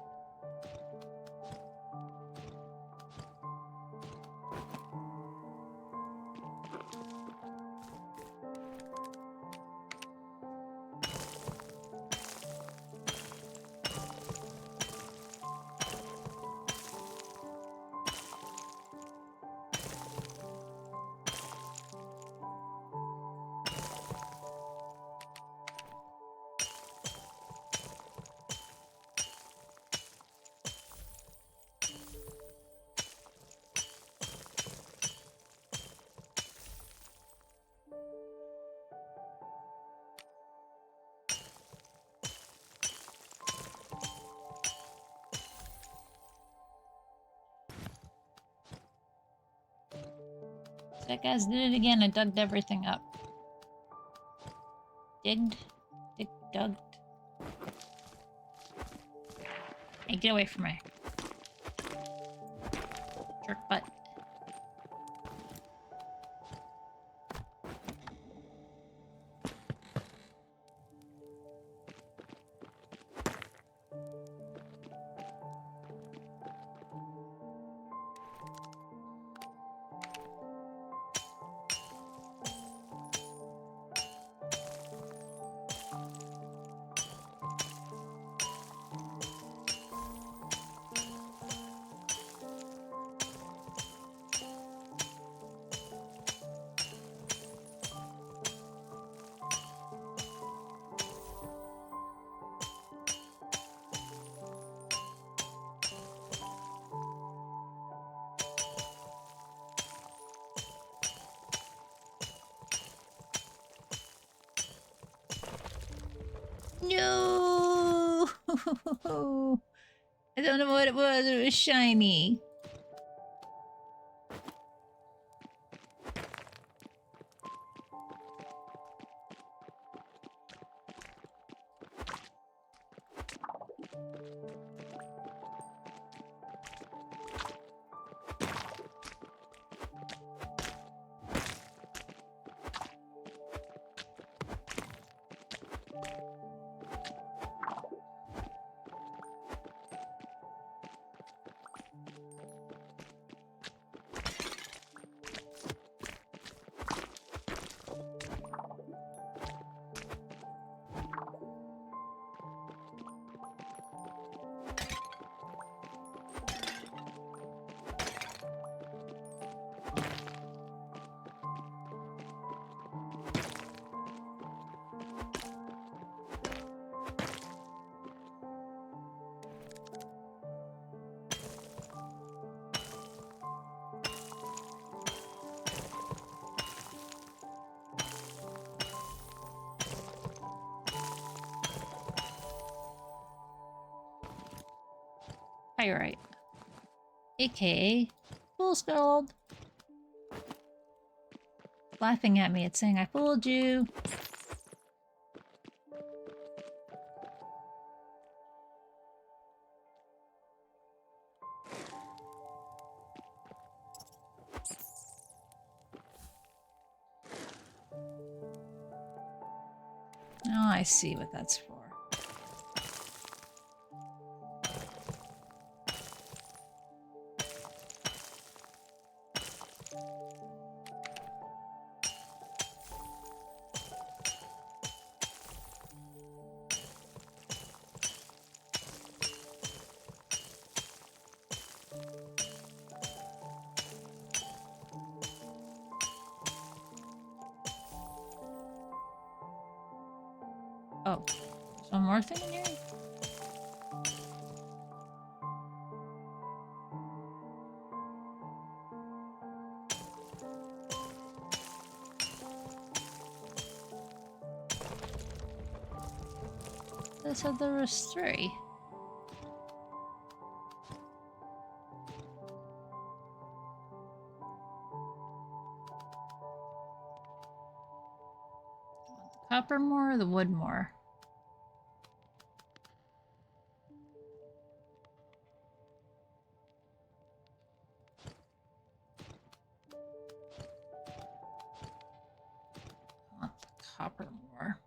That guys did it again. I dug everything up. Dug. Hey, get away from me. Jerk butt. No! I don't know what it was. It was shiny. Pyrite. AKA Fool's Gold. Laughing at me, it's saying I fooled you. Oh, I see what that's for. Oh, there's one more thing in here? They said there was 3. The copper more or the wood more? I want the copper more.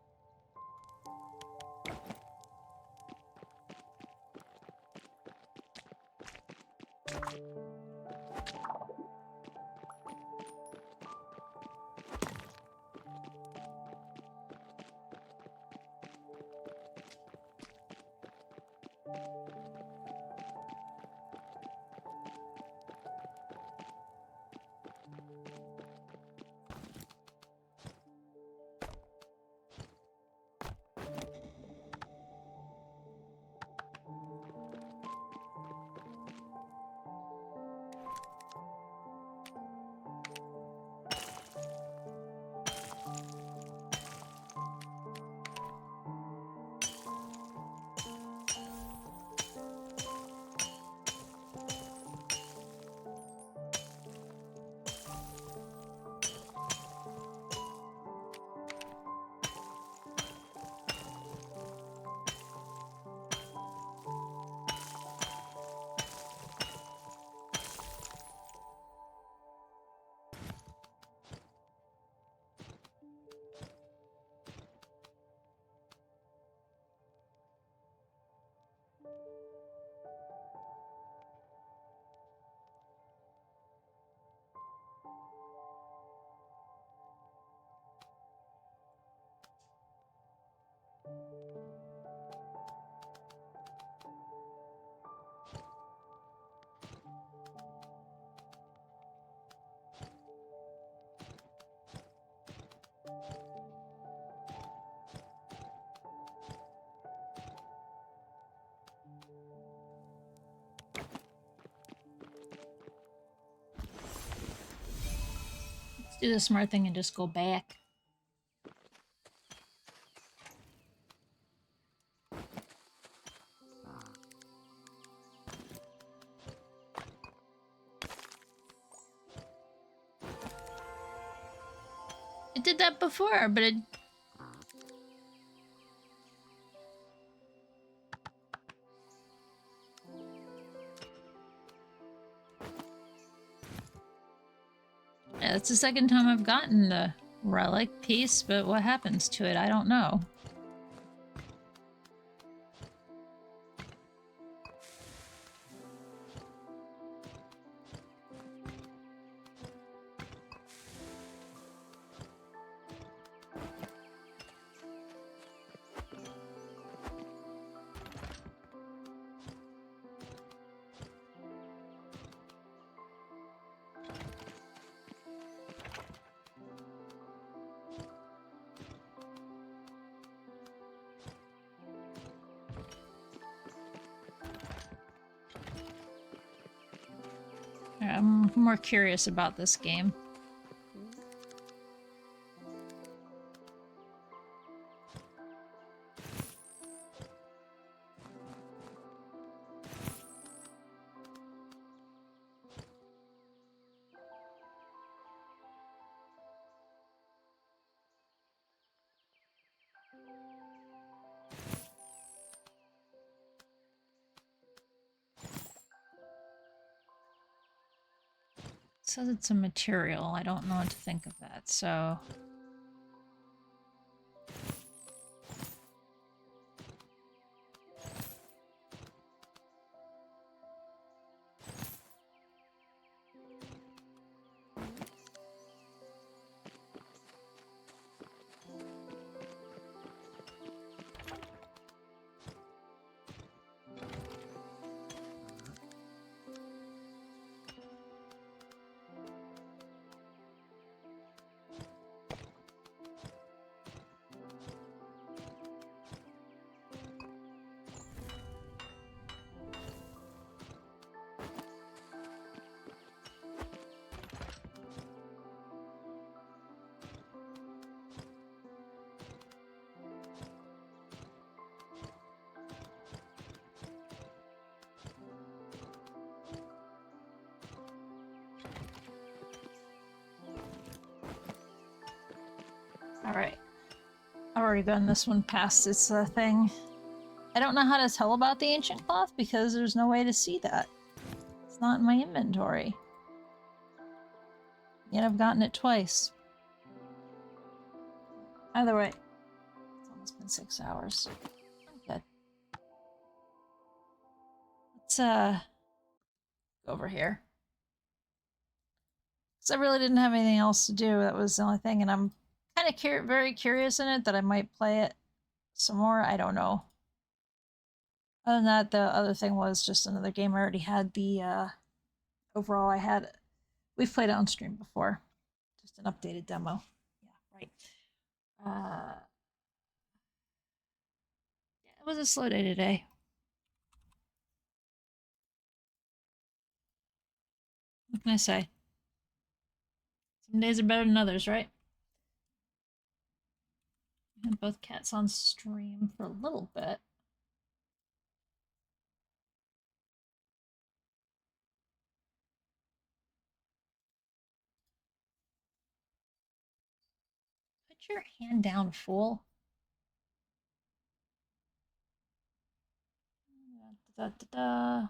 Let's do the smart thing and just go back. It did that before, but it... Yeah, it's the second time I've gotten the relic piece, but what happens to it, I don't know. I'm more curious about this game. It says it's a material. I don't know what to think of that, so... Alright. I've already done this one past its thing. I don't know how to tell about the ancient cloth because there's no way to see that. It's not in my inventory. Yet I've gotten it twice. Either way, it's almost been 6 hours. Okay. Let's go over here. Because I really didn't have anything else to do. That was the only thing, and I'm kind of very curious in it that I might play it some more. I don't know. Other than that, the other thing was just another game I already had. The overall, we've played it on stream before. Just an updated demo. Yeah, right. Yeah, it was a slow day today. What can I say? Some days are better than others, right? I had both cats on stream for a little bit. Put your hand down, fool. Da, da, da.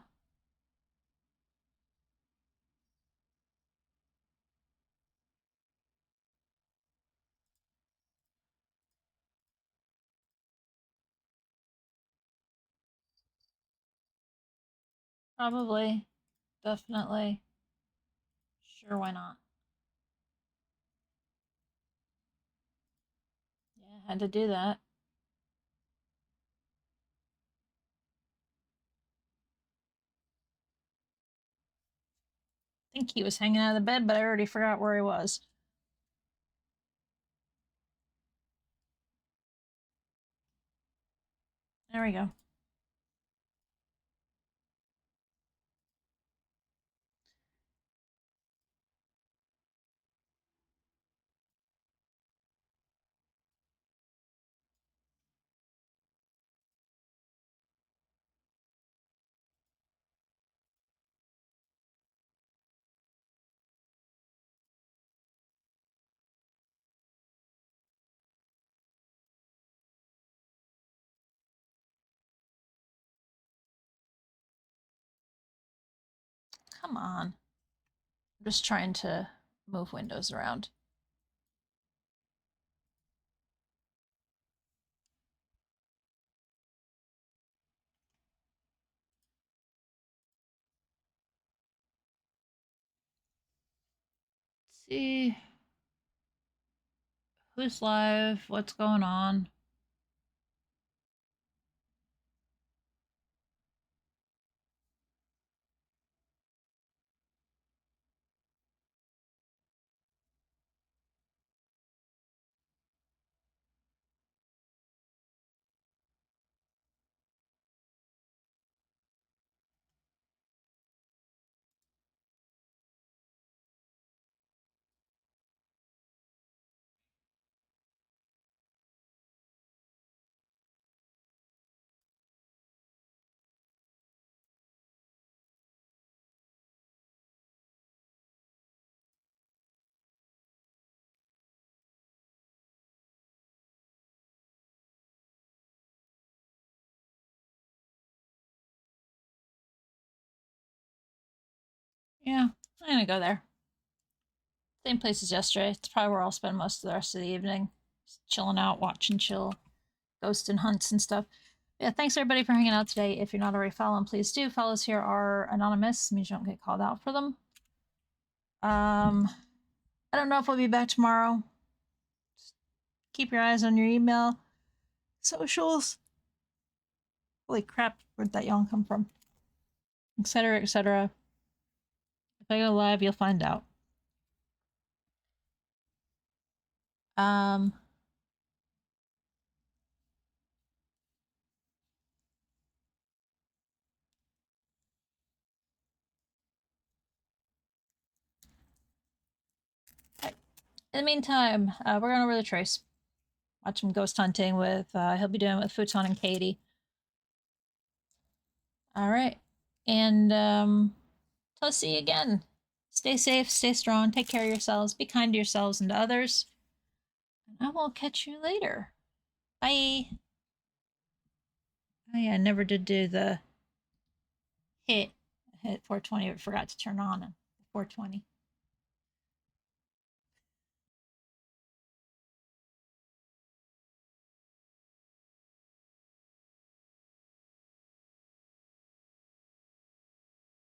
Probably. Definitely. Sure, why not? Yeah, had to do that. I think he was hanging out of the bed, but I already forgot where he was. There we go. Come on. I'm just trying to move windows around. Let's see who's live, what's going on. Yeah, I'm gonna go there. Same place as yesterday. It's probably where I'll spend most of the rest of the evening. Just chilling out, watching chill, ghost and hunts and stuff. Yeah, thanks everybody for hanging out today. If you're not already following, please do. Follows here are anonymous. It means you don't get called out for them. I don't know if we'll be back tomorrow. Just keep your eyes on your email, socials. Holy crap, where'd that yawn come from? Etc. etc. If I go live, you'll find out. Um, in the meantime, we're going over the trace. Watch some ghost hunting with, he'll be doing with Futon and Katie. All right. And till I see you again. Stay safe, stay strong, take care of yourselves, be kind to yourselves and to others. And I will catch you later. Bye. Oh yeah, I never did do the hit 420, but forgot to turn on 420.